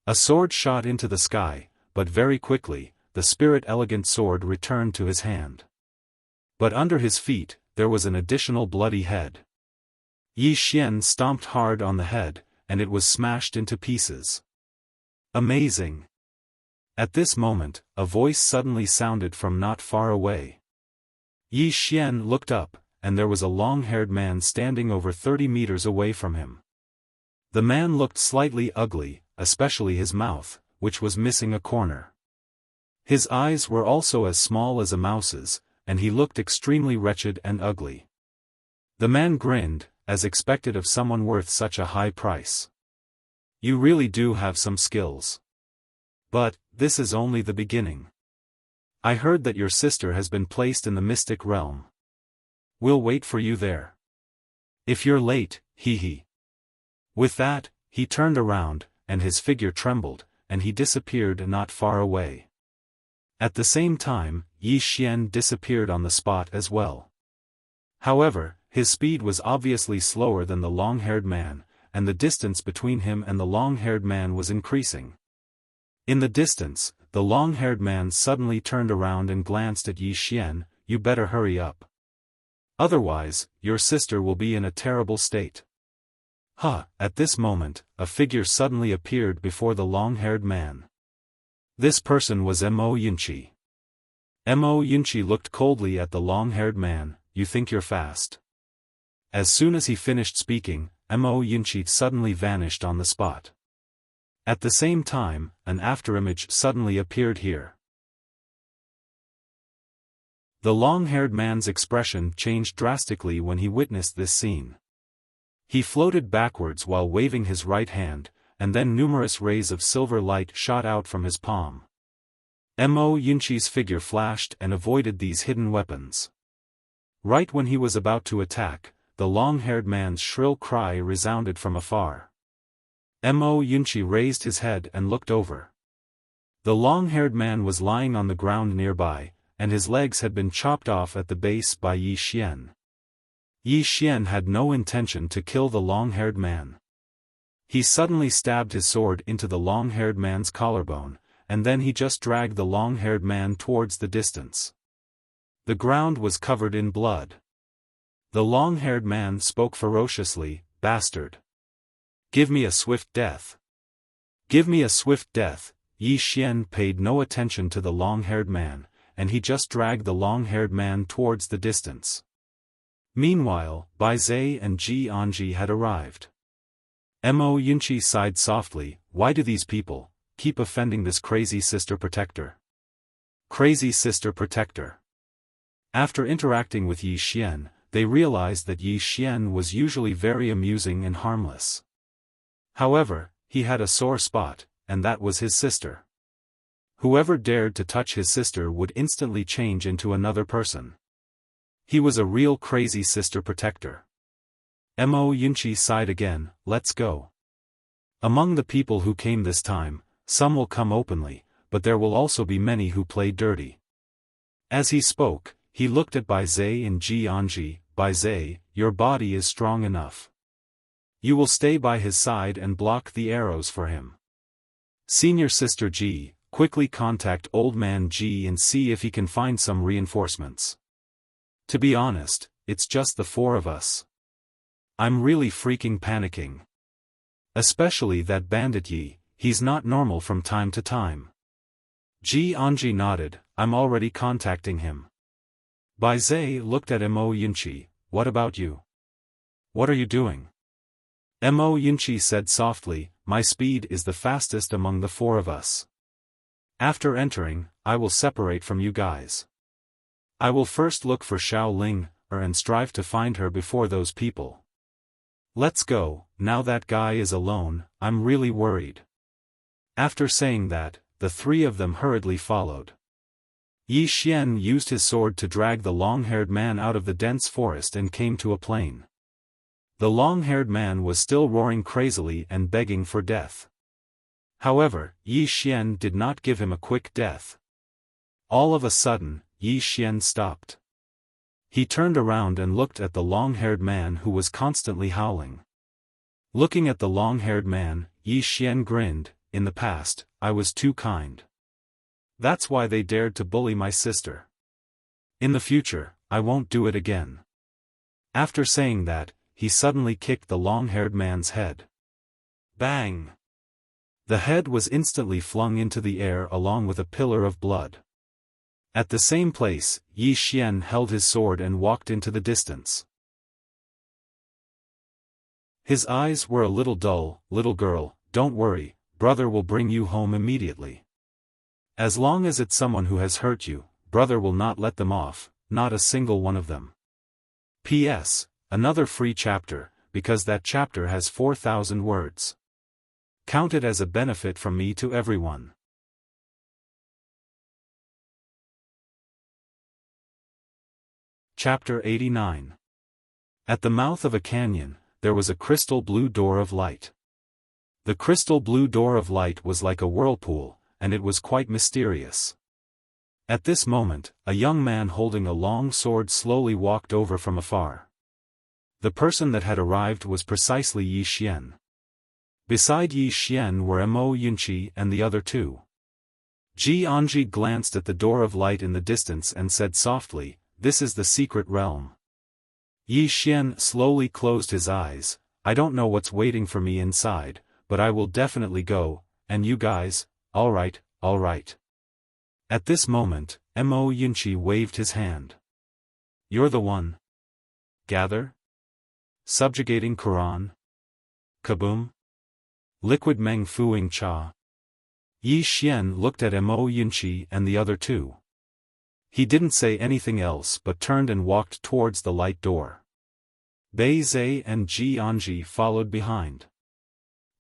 A sword shot into the sky, but very quickly, the spirit-elegant sword returned to his hand. But under his feet, there was an additional bloody head. Yi Xian stomped hard on the head, and it was smashed into pieces. Amazing! At this moment, a voice suddenly sounded from not far away. Yi Xian looked up, and there was a long-haired man standing over 30 meters away from him. The man looked slightly ugly, especially his mouth, which was missing a corner. His eyes were also as small as a mouse's, and he looked extremely wretched and ugly. The man grinned, as expected of someone worth such a high price. You really do have some skills. But, this is only the beginning. I heard that your sister has been placed in the mystic realm. We'll wait for you there. If you're late, hee. With that, he turned around, and his figure trembled, and he disappeared not far away. At the same time, Yi Xian disappeared on the spot as well. However, his speed was obviously slower than the long-haired man, and the distance between him and the long-haired man was increasing. In the distance, the long-haired man suddenly turned around and glanced at Yi Xian. You better hurry up. Otherwise, your sister will be in a terrible state. At this moment, a figure suddenly appeared before the long-haired man. This person was Mo Yunqi. Mo Yunqi looked coldly at the long-haired man. You think you're fast? As soon as he finished speaking, Mo Yunqi suddenly vanished on the spot. At the same time, an afterimage suddenly appeared here. The long-haired man's expression changed drastically when he witnessed this scene. He floated backwards while waving his right hand, and then numerous rays of silver light shot out from his palm. Mo Yunqi's figure flashed and avoided these hidden weapons. Right when he was about to attack, the long-haired man's shrill cry resounded from afar. Mo Yunqi raised his head and looked over. The long-haired man was lying on the ground nearby, and his legs had been chopped off at the base by Yi Xian. Yi Xian had no intention to kill the long-haired man. He suddenly stabbed his sword into the long-haired man's collarbone, and then he just dragged the long-haired man towards the distance. The ground was covered in blood. The long-haired man spoke ferociously, "Bastard! Give me a swift death! Give me a swift death!" Yi Xian paid no attention to the long-haired man, and he just dragged the long-haired man towards the distance. Meanwhile, Bai Zai and Ji Anji had arrived. Mo Yunqi sighed softly. Why do these people keep offending this crazy sister protector? Crazy sister protector. After interacting with Yi Xian, they realized that Yi Xian was usually very amusing and harmless. However, he had a sore spot, and that was his sister. Whoever dared to touch his sister would instantly change into another person. He was a real crazy sister protector. Mo Yunqi sighed again. Let's go. Among the people who came this time, some will come openly, but there will also be many who play dirty. As he spoke, he looked at Bai Zai and Ji Anji. Bai Zai, your body is strong enough. You will stay by his side and block the arrows for him. Senior sister Ji, quickly contact old man Ji and see if he can find some reinforcements. To be honest, it's just the four of us. I'm really freaking panicking. Especially that bandit Yi, he's not normal from time to time. Ji Anji nodded. I'm already contacting him. Bai Zai looked at Mo Yunqi. What about you? What are you doing? Mo Yunqi said softly, my speed is the fastest among the four of us. After entering, I will separate from you guys. I will first look for Xiao Ling, and strive to find her before those people. Let's go. Now that guy is alone, I'm really worried. After saying that, the three of them hurriedly followed. Yi Xian used his sword to drag the long-haired man out of the dense forest and came to a plain. The long-haired man was still roaring crazily and begging for death. However, Yi Xian did not give him a quick death. All of a sudden, Yi Xian stopped. He turned around and looked at the long-haired man who was constantly howling. Looking at the long-haired man, Yi Xian grinned. In the past, I was too kind. That's why they dared to bully my sister. In the future, I won't do it again. After saying that, he suddenly kicked the long-haired man's head. Bang! The head was instantly flung into the air along with a pillar of blood. At the same place, Yi Xian held his sword and walked into the distance. His eyes were a little dull. Little girl, don't worry, brother will bring you home immediately. As long as it's someone who has hurt you, brother will not let them off, not a single one of them. P.S. Another free chapter, because that chapter has 4,000 words. Count it as a benefit from me to everyone. Chapter 89. At the mouth of a canyon, there was a crystal blue door of light. The crystal blue door of light was like a whirlpool, and it was quite mysterious. At this moment, a young man holding a long sword slowly walked over from afar. The person that had arrived was precisely Yi Xian. Beside Yi Xian were Mo Yunqi and the other two. Ji Anji glanced at the door of light in the distance and said softly, "This is the secret realm." Yi Xian slowly closed his eyes. "I don't know what's waiting for me inside, but I will definitely go, and you guys, alright, alright." At this moment, Mo Yunqi waved his hand. "You're the one. Gather? Subjugating Quran? Kaboom? Liquid Meng Fuing Cha." Yi Xian looked at Mo Yunqi and the other two. He didn't say anything else but turned and walked towards the light door. Bei Zhe and Ji Anji followed behind.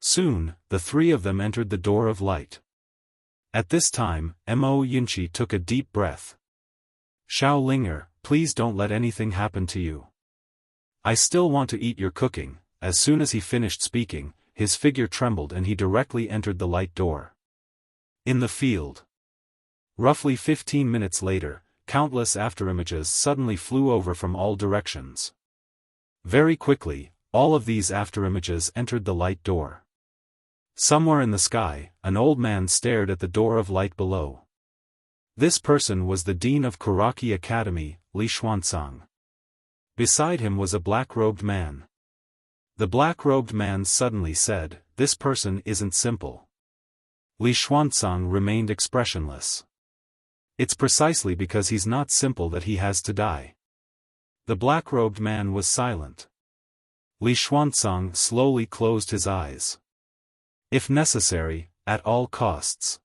Soon, the three of them entered the door of light. At this time, Mo Yunqi took a deep breath. "Xiao Linger, please don't let anything happen to you. I still want to eat your cooking." As soon as he finished speaking, his figure trembled and he directly entered the light door. In the field. Roughly 15 minutes later, countless afterimages suddenly flew over from all directions. Very quickly, all of these afterimages entered the light door. Somewhere in the sky, an old man stared at the door of light below. This person was the dean of Kuraki Academy, Li Xuanzang. Beside him was a black-robed man. The black-robed man suddenly said, "This person isn't simple." Li Xuanzang remained expressionless. "It's precisely because he's not simple that he has to die." The black-robed man was silent. Li Xuanzang slowly closed his eyes. If necessary, at all costs.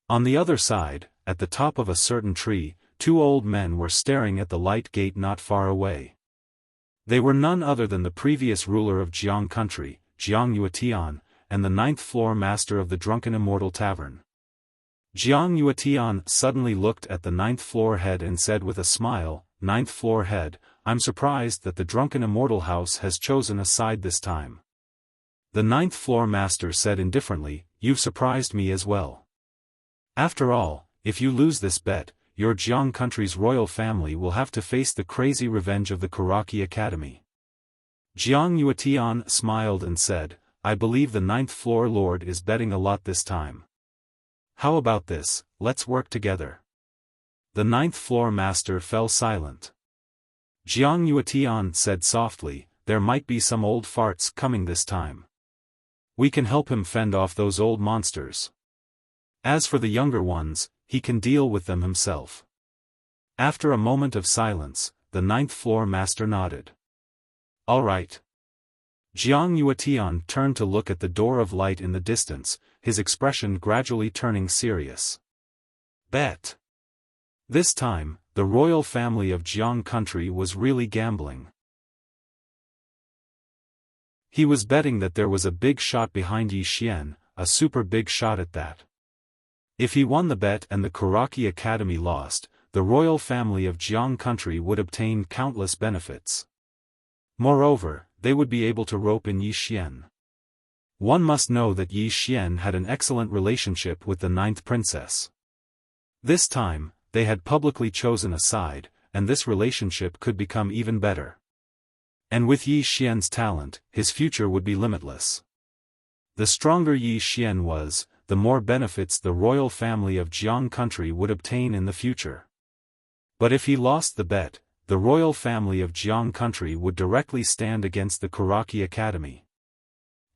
On the other side, at the top of a certain tree, two old men were staring at the light gate not far away. They were none other than the previous ruler of Jiang country, Jiang Yuetian, and the ninth-floor master of the Drunken Immortal Tavern. Jiang Yuetian suddenly looked at the ninth-floor head and said with a smile, "Ninth-floor head, I'm surprised that the Drunken Immortal House has chosen a side this time." The ninth-floor master said indifferently, "You've surprised me as well. After all, if you lose this bet, your Jiang country's royal family will have to face the crazy revenge of the Kuraki Academy." Jiang Yuetian smiled and said, "I believe the ninth-floor lord is betting a lot this time. How about this, let's work together." The ninth-floor master fell silent. Jiang Yuetian said softly, "There might be some old farts coming this time. We can help him fend off those old monsters. As for the younger ones, he can deal with them himself." After a moment of silence, the ninth-floor master nodded. "All right." Jiang Yuetian turned to look at the door of light in the distance, his expression gradually turning serious. Bet. This time, the royal family of Jiang country was really gambling. He was betting that there was a big shot behind Yi Xian, a super big shot at that. If he won the bet and the Kuraki Academy lost, the royal family of Jiang country would obtain countless benefits. Moreover, they would be able to rope in Yi Xian. One must know that Yi Xian had an excellent relationship with the 9th princess. This time, they had publicly chosen a side, and this relationship could become even better. And with Yi Xian's talent, his future would be limitless. The stronger Yi Xian was, the more benefits the royal family of Jiang country would obtain in the future. But if he lost the bet, the royal family of Jiang country would directly stand against the Kuraki Academy.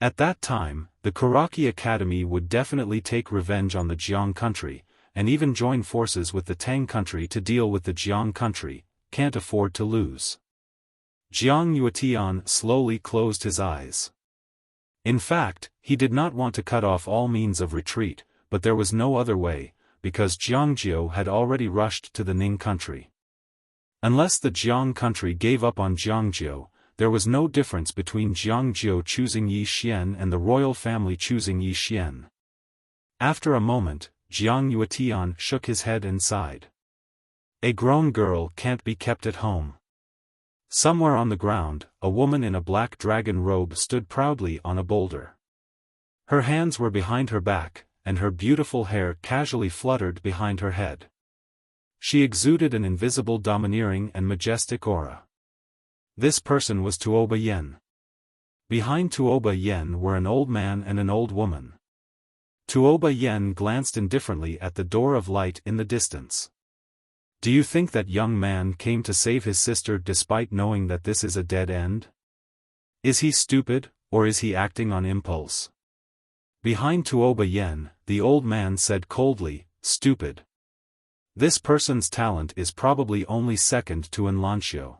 At that time, the Kuraki Academy would definitely take revenge on the Jiang country, and even join forces with the Tang country to deal with the Jiang country, can't afford to lose. Jiang Yuetian slowly closed his eyes. In fact, he did not want to cut off all means of retreat, but there was no other way, because Jiangjiu had already rushed to the Ning country. Unless the Jiang country gave up on Jiangjiu, there was no difference between Jiangjiu choosing Yi Xian and the royal family choosing Yi Xian. After a moment, Jiang Yuetian shook his head and sighed. A grown girl can't be kept at home. Somewhere on the ground, a woman in a black dragon robe stood proudly on a boulder. Her hands were behind her back, and her beautiful hair casually fluttered behind her head. She exuded an invisible domineering and majestic aura. This person was Tuoba Yen. Behind Tuoba Yen were an old man and an old woman. Tuoba Yen glanced indifferently at the door of light in the distance. Do you think that young man came to save his sister despite knowing that this is a dead end? Is he stupid, or is he acting on impulse? Behind Tuoba Yen, the old man said coldly, stupid. This person's talent is probably only second to Enlancio.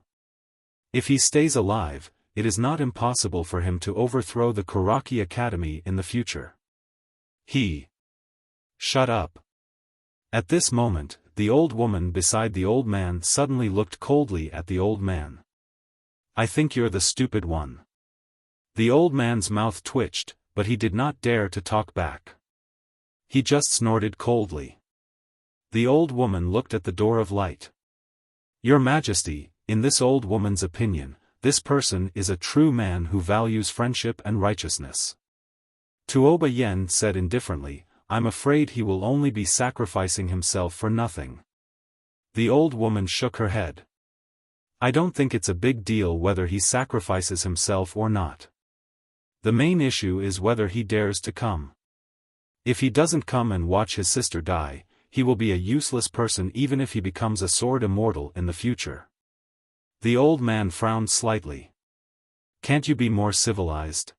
If he stays alive, it is not impossible for him to overthrow the Kuraki Academy in the future. Shut up. At this moment, the old woman beside the old man suddenly looked coldly at the old man. I think you're the stupid one. The old man's mouth twitched, but he did not dare to talk back. He just snorted coldly. The old woman looked at the door of light. Your Majesty, in this old woman's opinion, this person is a true man who values friendship and righteousness. Tuoba Yen said indifferently, I'm afraid he will only be sacrificing himself for nothing. The old woman shook her head. I don't think it's a big deal whether he sacrifices himself or not. The main issue is whether he dares to come. If he doesn't come and watch his sister die, he will be a useless person even if he becomes a sword immortal in the future. The old man frowned slightly. Can't you be more civilized?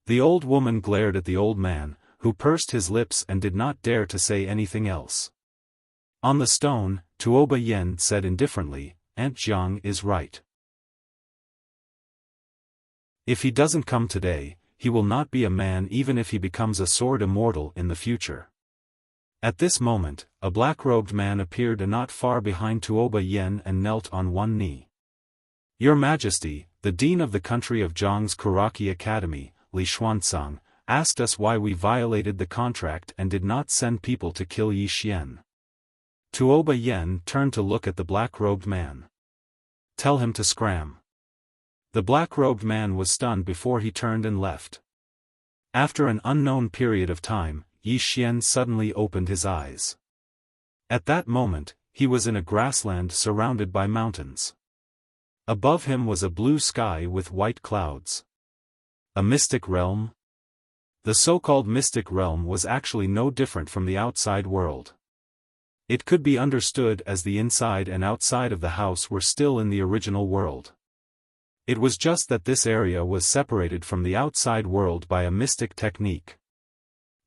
The old woman glared at the old man, who pursed his lips and did not dare to say anything else. On the stone, Tuoba Yen said indifferently, Aunt Jiang is right. If he doesn't come today, he will not be a man even if he becomes a sword immortal in the future. At this moment, a black-robed man appeared not far behind Tuoba Yen and knelt on one knee. Your Majesty, the Dean of the country of Zhang's Kuraki Academy, Li Xuanzang, asked us why we violated the contract and did not send people to kill Yi Xian. Tuoba Yen turned to look at the black-robed man. Tell him to scram. The black-robed man was stunned before he turned and left. After an unknown period of time, Yi Xian suddenly opened his eyes. At that moment, he was in a grassland surrounded by mountains. Above him was a blue sky with white clouds. A mystic realm? The so-called mystic realm was actually no different from the outside world. It could be understood as the inside and outside of the house were still in the original world. It was just that this area was separated from the outside world by a mystic technique.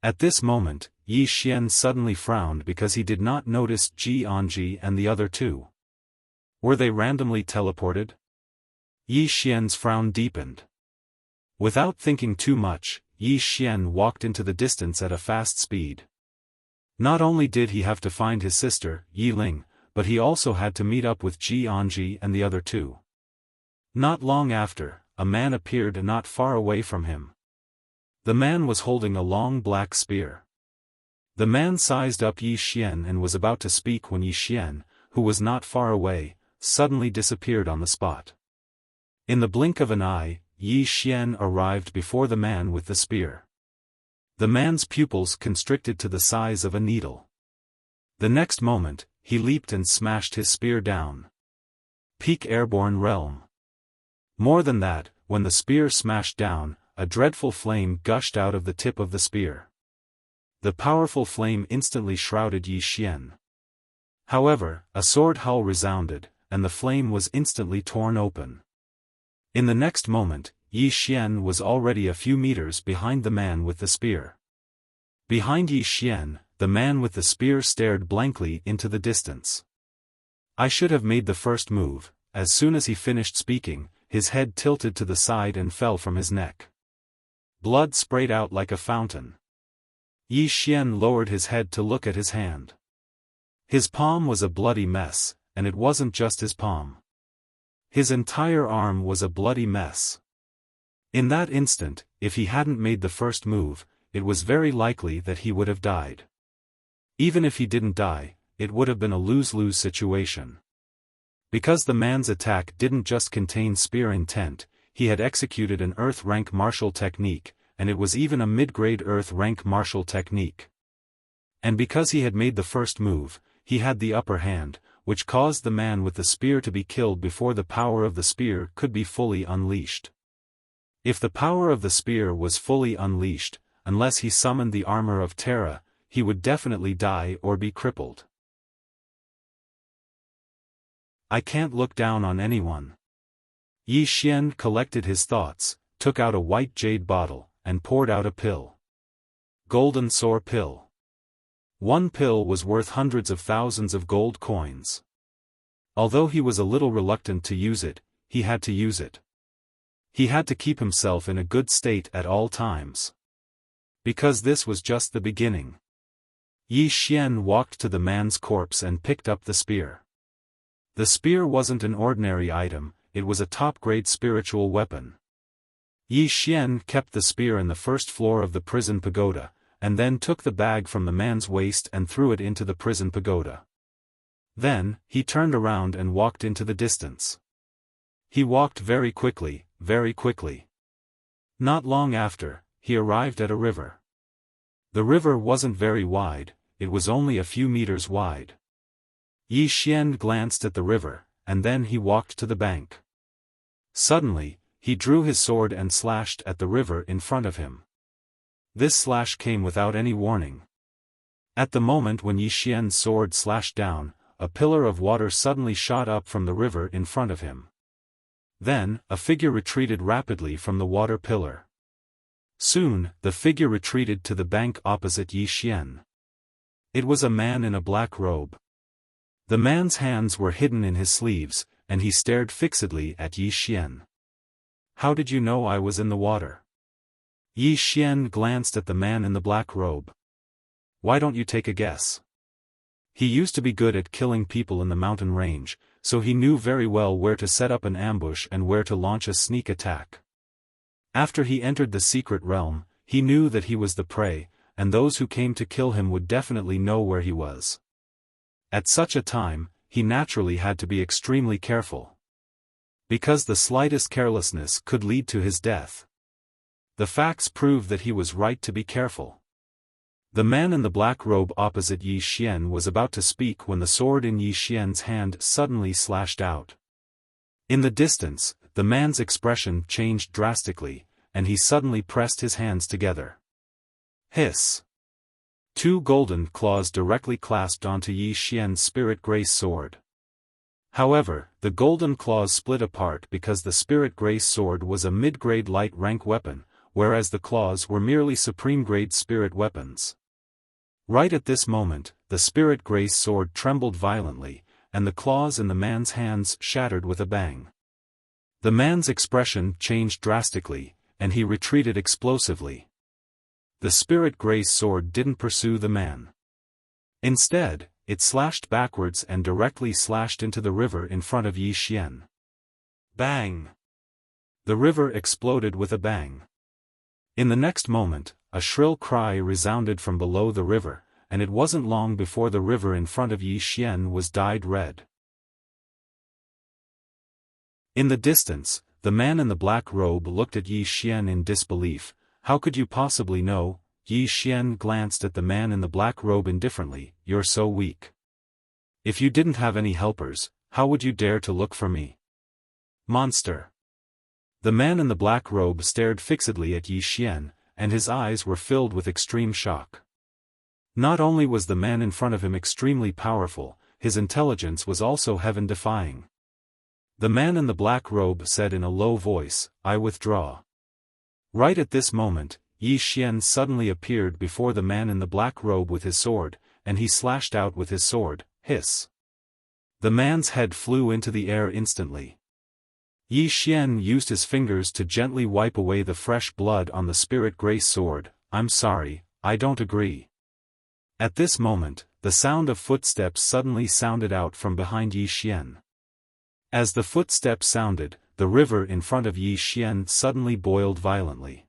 At this moment, Yi Xian suddenly frowned because he did not notice Ji Anji and the other two. Were they randomly teleported? Yi Xian's frown deepened. Without thinking too much, Yi Xian walked into the distance at a fast speed. Not only did he have to find his sister, Yi Ling, but he also had to meet up with Ji Anji and the other two. Not long after, a man appeared not far away from him. The man was holding a long black spear. The man sized up Yi Xian and was about to speak when Yi Xian, who was not far away, suddenly disappeared on the spot. In the blink of an eye, Yi Xian arrived before the man with the spear. The man's pupils constricted to the size of a needle. The next moment, he leaped and smashed his spear down. Peak airborne realm. More than that, when the spear smashed down, a dreadful flame gushed out of the tip of the spear. The powerful flame instantly shrouded Yi Xian. However, a sword hull resounded, and the flame was instantly torn open. In the next moment, Yi Xian was already a few meters behind the man with the spear. Behind Yi Xian, the man with the spear stared blankly into the distance. I should have made the first move. As soon as he finished speaking, his head tilted to the side and fell from his neck. Blood sprayed out like a fountain. Yi Xian lowered his head to look at his hand. His palm was a bloody mess, and it wasn't just his palm. His entire arm was a bloody mess. In that instant, if he hadn't made the first move, it was very likely that he would have died. Even if he didn't die, it would have been a lose-lose situation. Because the man's attack didn't just contain spear intent, he had executed an Earth-rank martial technique, and it was even a mid-grade Earth-rank martial technique. And because he had made the first move, he had the upper hand, which caused the man with the spear to be killed before the power of the spear could be fully unleashed. If the power of the spear was fully unleashed, unless he summoned the armor of Terra, he would definitely die or be crippled. I can't look down on anyone. Yi Xian collected his thoughts, took out a white jade bottle, and poured out a pill. Golden Soar Pill. One pill was worth hundreds of thousands of gold coins. Although he was a little reluctant to use it, he had to use it. He had to keep himself in a good state at all times. Because this was just the beginning. Yi Xian walked to the man's corpse and picked up the spear. The spear wasn't an ordinary item, it was a top-grade spiritual weapon. Yi Xian kept the spear in the first floor of the prison pagoda, and then took the bag from the man's waist and threw it into the prison pagoda. Then, he turned around and walked into the distance. He walked very quickly, very quickly. Not long after, he arrived at a river. The river wasn't very wide, it was only a few meters wide. Yi Xian glanced at the river, and then he walked to the bank. Suddenly, he drew his sword and slashed at the river in front of him. This slash came without any warning. At the moment when Yi Xian's sword slashed down, a pillar of water suddenly shot up from the river in front of him. Then, a figure retreated rapidly from the water pillar. Soon, the figure retreated to the bank opposite Yi Xian. It was a man in a black robe. The man's hands were hidden in his sleeves, and he stared fixedly at Yi Xian. "How did you know I was in the water?" Yi Xian glanced at the man in the black robe. "Why don't you take a guess?" He used to be good at killing people in the mountain range, so he knew very well where to set up an ambush and where to launch a sneak attack. After he entered the secret realm, he knew that he was the prey, and those who came to kill him would definitely know where he was. At such a time, he naturally had to be extremely careful. Because the slightest carelessness could lead to his death. The facts prove that he was right to be careful. The man in the black robe opposite Yi Xian was about to speak when the sword in Yi Xian's hand suddenly slashed out. In the distance, the man's expression changed drastically, and he suddenly pressed his hands together. Hiss! Two golden claws directly clasped onto Yi Xian's spirit grace sword. However, the golden claws split apart because the spirit grace sword was a mid-grade light rank weapon, whereas the claws were merely supreme-grade spirit weapons. Right at this moment, the spirit grace sword trembled violently, and the claws in the man's hands shattered with a bang. The man's expression changed drastically, and he retreated explosively. The spirit grace sword didn't pursue the man. Instead, it slashed backwards and directly slashed into the river in front of Yi Xian. Bang! The river exploded with a bang. In the next moment, a shrill cry resounded from below the river, and it wasn't long before the river in front of Yi Xian was dyed red. In the distance, The man in the black robe looked at Yi Xian in disbelief. How could you possibly know? Yi Xian glanced at the man in the black robe indifferently. You're so weak. If you didn't have any helpers, how would you dare to look for me? Monster. The man in the black robe stared fixedly at Yi Xian, and his eyes were filled with extreme shock. Not only was the man in front of him extremely powerful, his intelligence was also heaven-defying. The man in the black robe said in a low voice, I withdraw. Right at this moment, Yi Xian suddenly appeared before the man in the black robe with his sword, and he slashed out with his sword. Hiss. The man's head flew into the air instantly. Yi Xian used his fingers to gently wipe away the fresh blood on the spirit grace sword. I'm sorry, I don't agree. At this moment, the sound of footsteps suddenly sounded out from behind Yi Xian. As the footsteps sounded, the river in front of Yi Xian suddenly boiled violently.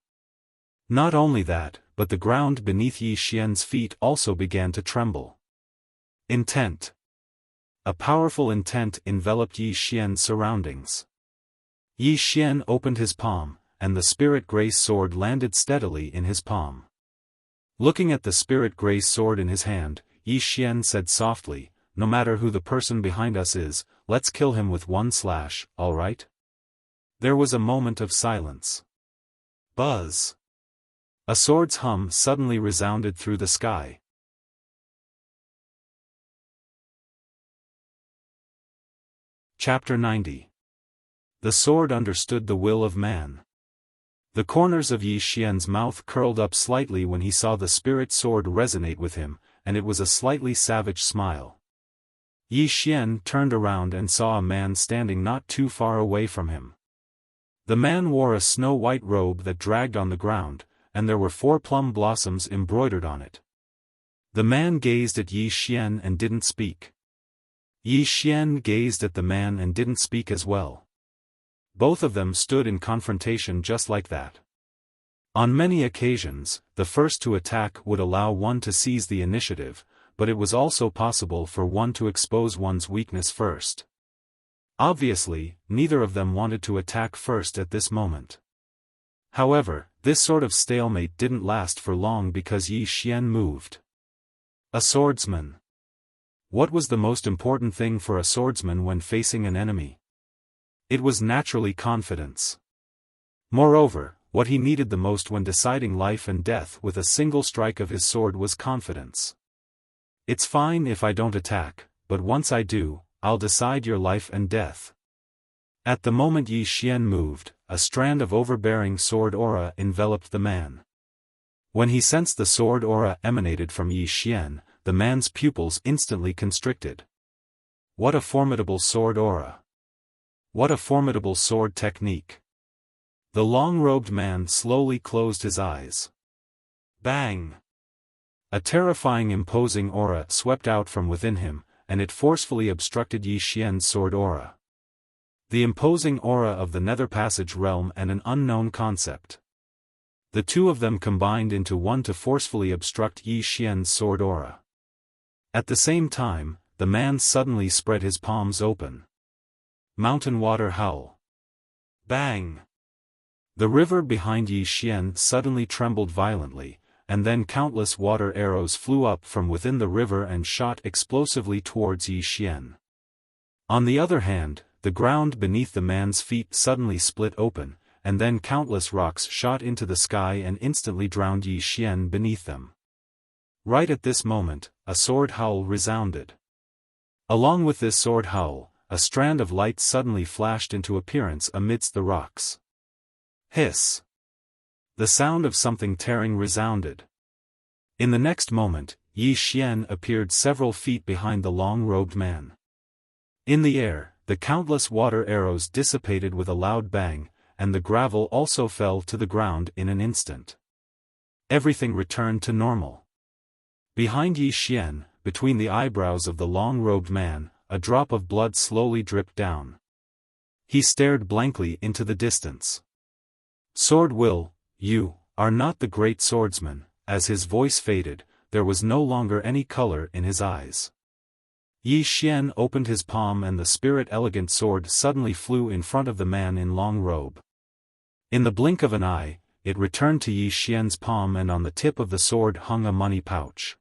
Not only that, but the ground beneath Yi Xian's feet also began to tremble. Intent. A powerful intent enveloped Yi Xian's surroundings. Yi Xian opened his palm, and the spirit grace sword landed steadily in his palm. Looking at the spirit grace sword in his hand, Yi Xian said softly, no matter who the person behind us is, let's kill him with one slash, all right? There was a moment of silence. Buzz. A sword's hum suddenly resounded through the sky. Chapter 90. The sword understood the will of man. The corners of Yi Xian's mouth curled up slightly when he saw the spirit sword resonate with him, and it was a slightly savage smile. Yi Xian turned around and saw a man standing not too far away from him. The man wore a snow-white robe that dragged on the ground, and there were 4 plum blossoms embroidered on it. The man gazed at Yi Xian and didn't speak. Yi Xian gazed at the man and didn't speak as well. Both of them stood in confrontation just like that. On many occasions, the first to attack would allow one to seize the initiative, but it was also possible for one to expose one's weakness first. Obviously, neither of them wanted to attack first at this moment. However, this sort of stalemate didn't last for long because Yi Xian moved. A swordsman. What was the most important thing for a swordsman when facing an enemy? It was naturally confidence. Moreover, what he needed the most when deciding life and death with a single strike of his sword was confidence. It's fine if I don't attack, but once I do, I'll decide your life and death. At the moment Yi Xian moved, a strand of overbearing sword aura enveloped the man. When he sensed the sword aura emanated from Yi Xian, the man's pupils instantly constricted. What a formidable sword aura! What a formidable sword technique! The long-robed man slowly closed his eyes. Bang! A terrifying imposing aura swept out from within him, and it forcefully obstructed Yi Xian's sword aura. The imposing aura of the Nether Passage realm and an unknown concept. The two of them combined into one to forcefully obstruct Yi Xian's sword aura. At the same time, the man suddenly spread his palms open. Mountain water howl. Bang! The river behind Yi Xian suddenly trembled violently, and then countless water arrows flew up from within the river and shot explosively towards Yi Xian. On the other hand, the ground beneath the man's feet suddenly split open, and then countless rocks shot into the sky and instantly drowned Yi Xian beneath them. Right at this moment, a sword howl resounded. Along with this sword howl, a strand of light suddenly flashed into appearance amidst the rocks. Hiss! The sound of something tearing resounded. In the next moment, Yi Xian appeared several feet behind the long-robed man. In the air, the countless water arrows dissipated with a loud bang, and the gravel also fell to the ground in an instant. Everything returned to normal. Behind Yi Xian, between the eyebrows of the long-robed man, a drop of blood slowly dripped down. He stared blankly into the distance. Sword Will, you are not the great swordsman. As his voice faded, there was no longer any color in his eyes. Yi Xian opened his palm and the spirit elegant sword suddenly flew in front of the man in long robe. In the blink of an eye, it returned to Yi Xian's palm and on the tip of the sword hung a money pouch.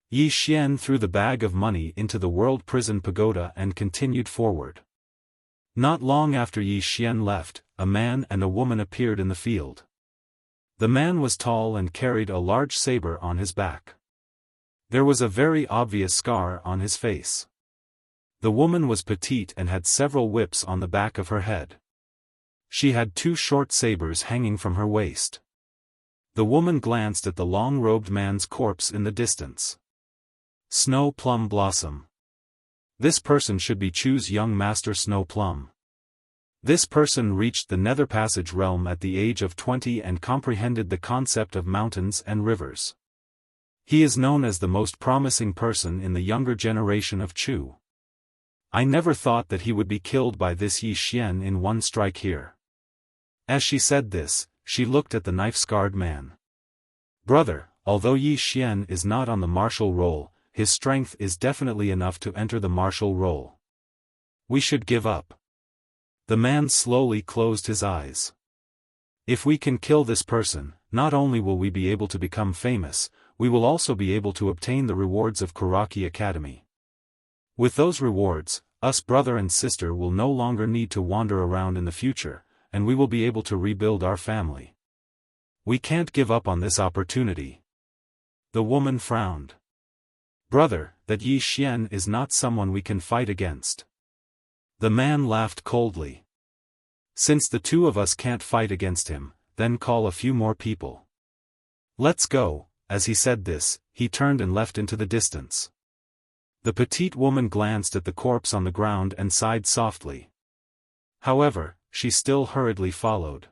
Yi Xian threw the bag of money into the world prison pagoda and continued forward. Not long after Yi Xian left, a man and a woman appeared in the field. The man was tall and carried a large saber on his back. There was a very obvious scar on his face. The woman was petite and had several whips on the back of her head. She had 2 short sabers hanging from her waist. The woman glanced at the long-robed man's corpse in the distance. Snow Plum Blossom. This person should be Chu's young master Snow Plum. This person reached the Nether Passage realm at the age of 20 and comprehended the concept of mountains and rivers. He is known as the most promising person in the younger generation of Chu. I never thought that he would be killed by this Yi Xian in one strike here. As she said this, she looked at the knife-scarred man. Brother, although Yi Xian is not on the martial roll, his strength is definitely enough to enter the martial roll. We should give up. The man slowly closed his eyes. If we can kill this person, not only will we be able to become famous, we will also be able to obtain the rewards of Kuraki Academy. With those rewards, us brother and sister will no longer need to wander around in the future, and we will be able to rebuild our family. We can't give up on this opportunity. The woman frowned. Brother, that Yi Xian is not someone we can fight against. The man laughed coldly. Since the 2 of us can't fight against him, then call a few more people. Let's go. As he said this, he turned and left into the distance. The petite woman glanced at the corpse on the ground and sighed softly. However, she still hurriedly followed.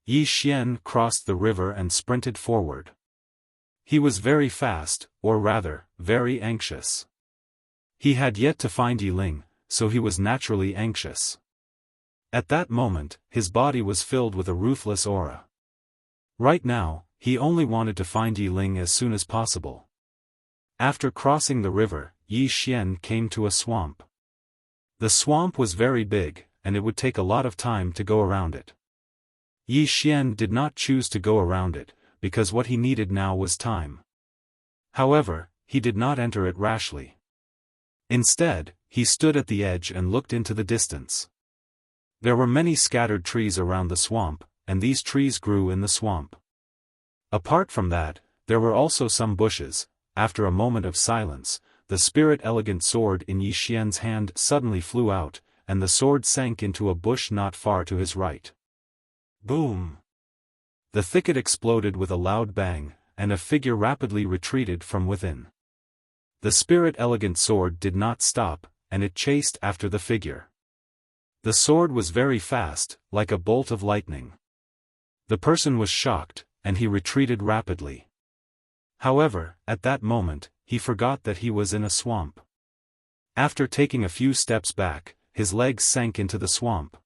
Yi Xian crossed the river and sprinted forward. He was very fast, or rather, very anxious. He had yet to find Yi Ling, so he was naturally anxious. At that moment, his body was filled with a ruthless aura. Right now, he only wanted to find Yi Ling as soon as possible. After crossing the river, Yi Xian came to a swamp. The swamp was very big, and it would take a lot of time to go around it. Yi Xian did not choose to go around it, because what he needed now was time. However, he did not enter it rashly. Instead, he stood at the edge and looked into the distance. There were many scattered trees around the swamp, and these trees grew in the swamp. Apart from that, there were also some bushes. After a moment of silence, the spirit elegant sword in Yi Xian's hand suddenly flew out, and the sword sank into a bush not far to his right. Boom! The thicket exploded with a loud bang, and a figure rapidly retreated from within. The spirit elegant sword did not stop, and it chased after the figure. The sword was very fast, like a bolt of lightning. The person was shocked, and he retreated rapidly. However, at that moment, he forgot that he was in a swamp. After taking a few steps back, his legs sank into the swamp.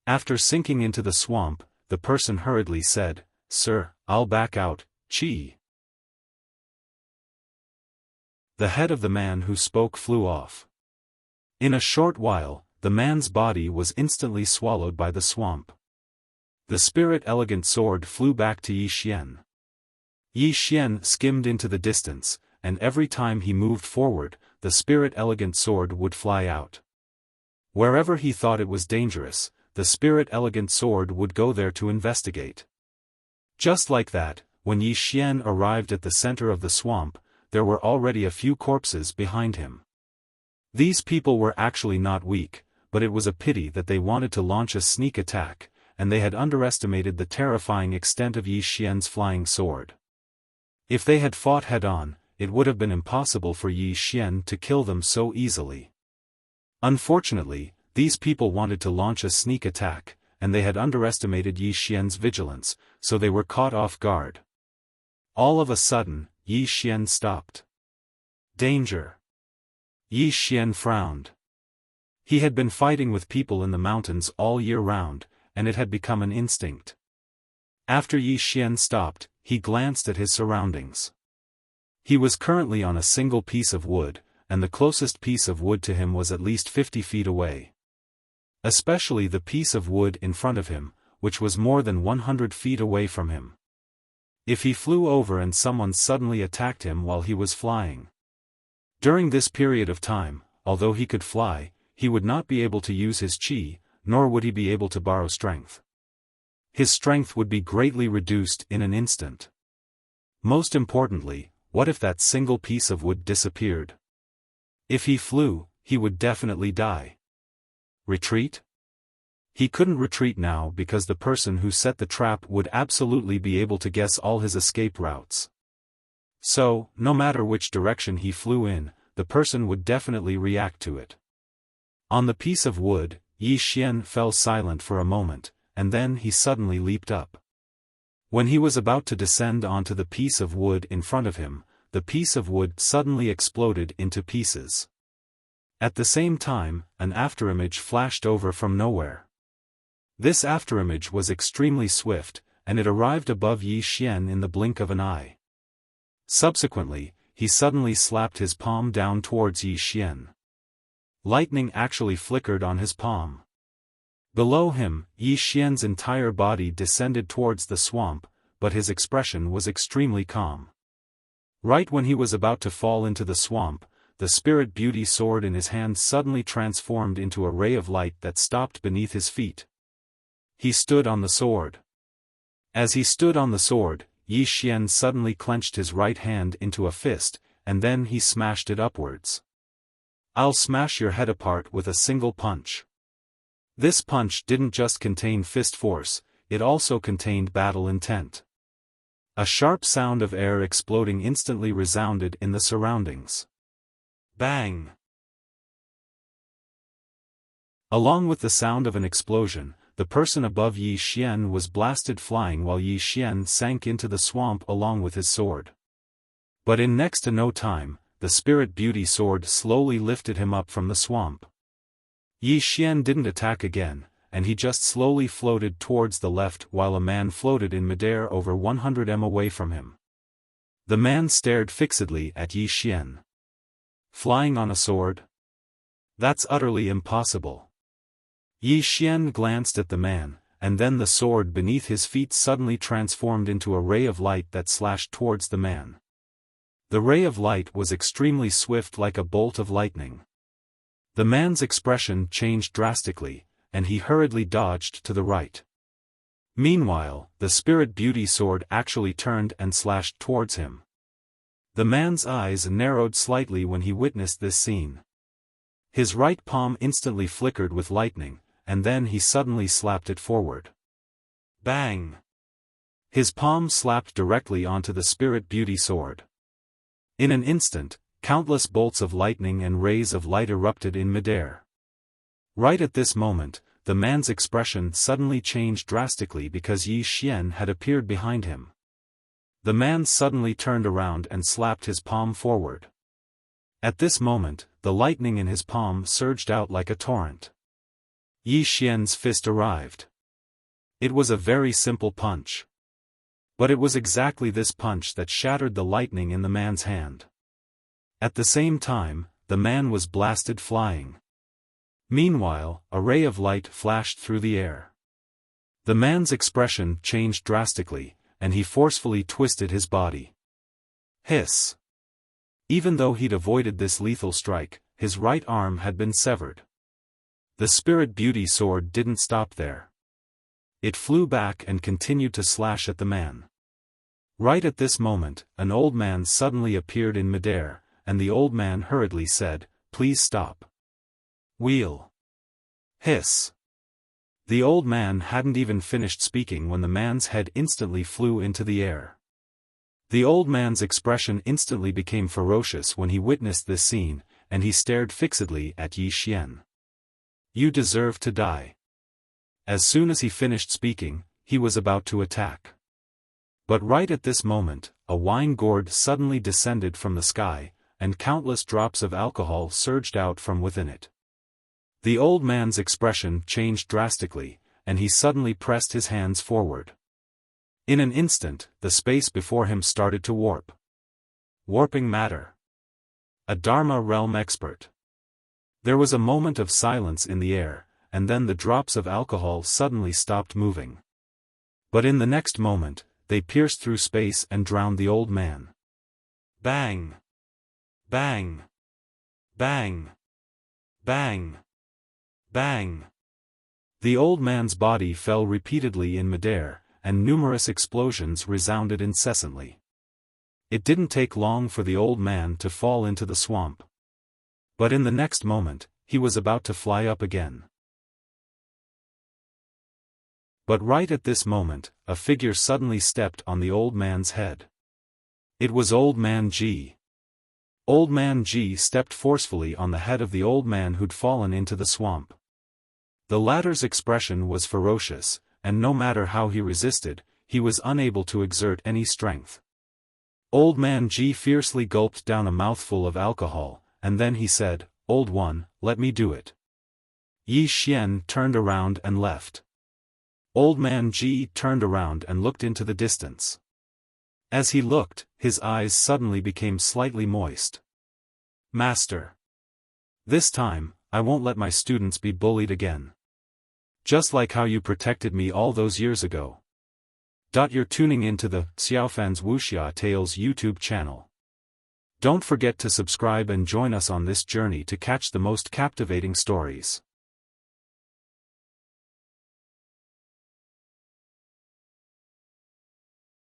After sinking into the swamp, the person hurriedly said, "Sir, I'll back out, Chi." The head of the man who spoke flew off. In a short while, the man's body was instantly swallowed by the swamp. The spirit elegant sword flew back to Yi Xian. Yi Xian skimmed into the distance, and every time he moved forward, the spirit elegant sword would fly out. Wherever he thought it was dangerous, the spirit elegant sword would go there to investigate. Just like that, when Yi Xian arrived at the center of the swamp, there were already a few corpses behind him. These people were actually not weak, but it was a pity that they wanted to launch a sneak attack, and they had underestimated the terrifying extent of Yi Xian's flying sword. If they had fought head-on, it would have been impossible for Yi Xian to kill them so easily. Unfortunately, these people wanted to launch a sneak attack, and they had underestimated Yi Xian's vigilance, so they were caught off guard. All of a sudden, Yi Xian stopped. Danger! Yi Xian frowned. He had been fighting with people in the mountains all year round, and it had become an instinct. After Yi Xian stopped, he glanced at his surroundings. He was currently on a single piece of wood, and the closest piece of wood to him was at least 50 feet away. Especially the piece of wood in front of him, which was more than 100 feet away from him. If he flew over and someone suddenly attacked him while he was flying. During this period of time, although he could fly, he would not be able to use his chi, nor would he be able to borrow strength. His strength would be greatly reduced in an instant. Most importantly, what if that single piece of wood disappeared? If he flew, he would definitely die. Retreat? He couldn't retreat now because the person who set the trap would absolutely be able to guess all his escape routes. So, no matter which direction he flew in, the person would definitely react to it. On the piece of wood, Yi Xian fell silent for a moment, and then he suddenly leaped up. When he was about to descend onto the piece of wood in front of him, the piece of wood suddenly exploded into pieces. At the same time, an afterimage flashed over from nowhere. This afterimage was extremely swift, and it arrived above Yi Xian in the blink of an eye. Subsequently, he suddenly slapped his palm down towards Yi Xian. Lightning actually flickered on his palm. Below him, Yi Xian's entire body descended towards the swamp, but his expression was extremely calm. Right when he was about to fall into the swamp, the spirit beauty sword in his hand suddenly transformed into a ray of light that stopped beneath his feet. He stood on the sword. As he stood on the sword, Yi Xian suddenly clenched his right hand into a fist, and then he smashed it upwards. "I'll smash your head apart with a single punch." This punch didn't just contain fist force, it also contained battle intent. A sharp sound of air exploding instantly resounded in the surroundings. Bang! Along with the sound of an explosion, the person above Yi Xian was blasted flying while Yi Xian sank into the swamp along with his sword. But in next to no time, the spirit beauty sword slowly lifted him up from the swamp. Yi Xian didn't attack again, and he just slowly floated towards the left while a man floated in midair over 100 m away from him. The man stared fixedly at Yi Xian. Flying on a sword? That's utterly impossible. Yi Xian glanced at the man, and then the sword beneath his feet suddenly transformed into a ray of light that slashed towards the man. The ray of light was extremely swift like a bolt of lightning. The man's expression changed drastically, and he hurriedly dodged to the right. Meanwhile, the spirit beauty sword actually turned and slashed towards him. The man's eyes narrowed slightly when he witnessed this scene. His right palm instantly flickered with lightning, and then he suddenly slapped it forward. Bang! His palm slapped directly onto the spirit beauty sword. In an instant, countless bolts of lightning and rays of light erupted in midair. Right at this moment, the man's expression suddenly changed drastically because Yi Xian had appeared behind him. The man suddenly turned around and slapped his palm forward. At this moment, the lightning in his palm surged out like a torrent. Yi Xian's fist arrived. It was a very simple punch. But it was exactly this punch that shattered the lightning in the man's hand. At the same time, the man was blasted flying. Meanwhile, a ray of light flashed through the air. The man's expression changed drastically, and he forcefully twisted his body. Hiss! Even though he'd avoided this lethal strike, his right arm had been severed. The spirit beauty sword didn't stop there. It flew back and continued to slash at the man. Right at this moment, an old man suddenly appeared in midair, and the old man hurriedly said, "Please stop." Wheel! Hiss! The old man hadn't even finished speaking when the man's head instantly flew into the air. The old man's expression instantly became ferocious when he witnessed this scene, and he stared fixedly at Yi Xian. "You deserve to die." As soon as he finished speaking, he was about to attack. But right at this moment, a wine gourd suddenly descended from the sky, and countless drops of alcohol surged out from within it. The old man's expression changed drastically, and he suddenly pressed his hands forward. In an instant, the space before him started to warp. Warping matter. A Dharma realm expert. There was a moment of silence in the air, and then the drops of alcohol suddenly stopped moving. But in the next moment, they pierced through space and drowned the old man. Bang! Bang! Bang! Bang! Bang! The old man's body fell repeatedly in midair, and numerous explosions resounded incessantly. It didn't take long for the old man to fall into the swamp. But in the next moment, he was about to fly up again. But right at this moment, a figure suddenly stepped on the old man's head. It was Old Man G. Old Man G stepped forcefully on the head of the old man who'd fallen into the swamp. The latter's expression was ferocious, and no matter how he resisted, he was unable to exert any strength. Old Man G fiercely gulped down a mouthful of alcohol, and then he said, "Old one, let me do it." Yi Xian turned around and left. Old Man G turned around and looked into the distance. As he looked, his eyes suddenly became slightly moist. "Master. This time, I won't let my students be bullied again. Just like how you protected me all those years ago." You're tuning into the Xiaofan's Wuxia Tales YouTube channel. Don't forget to subscribe and join us on this journey to catch the most captivating stories.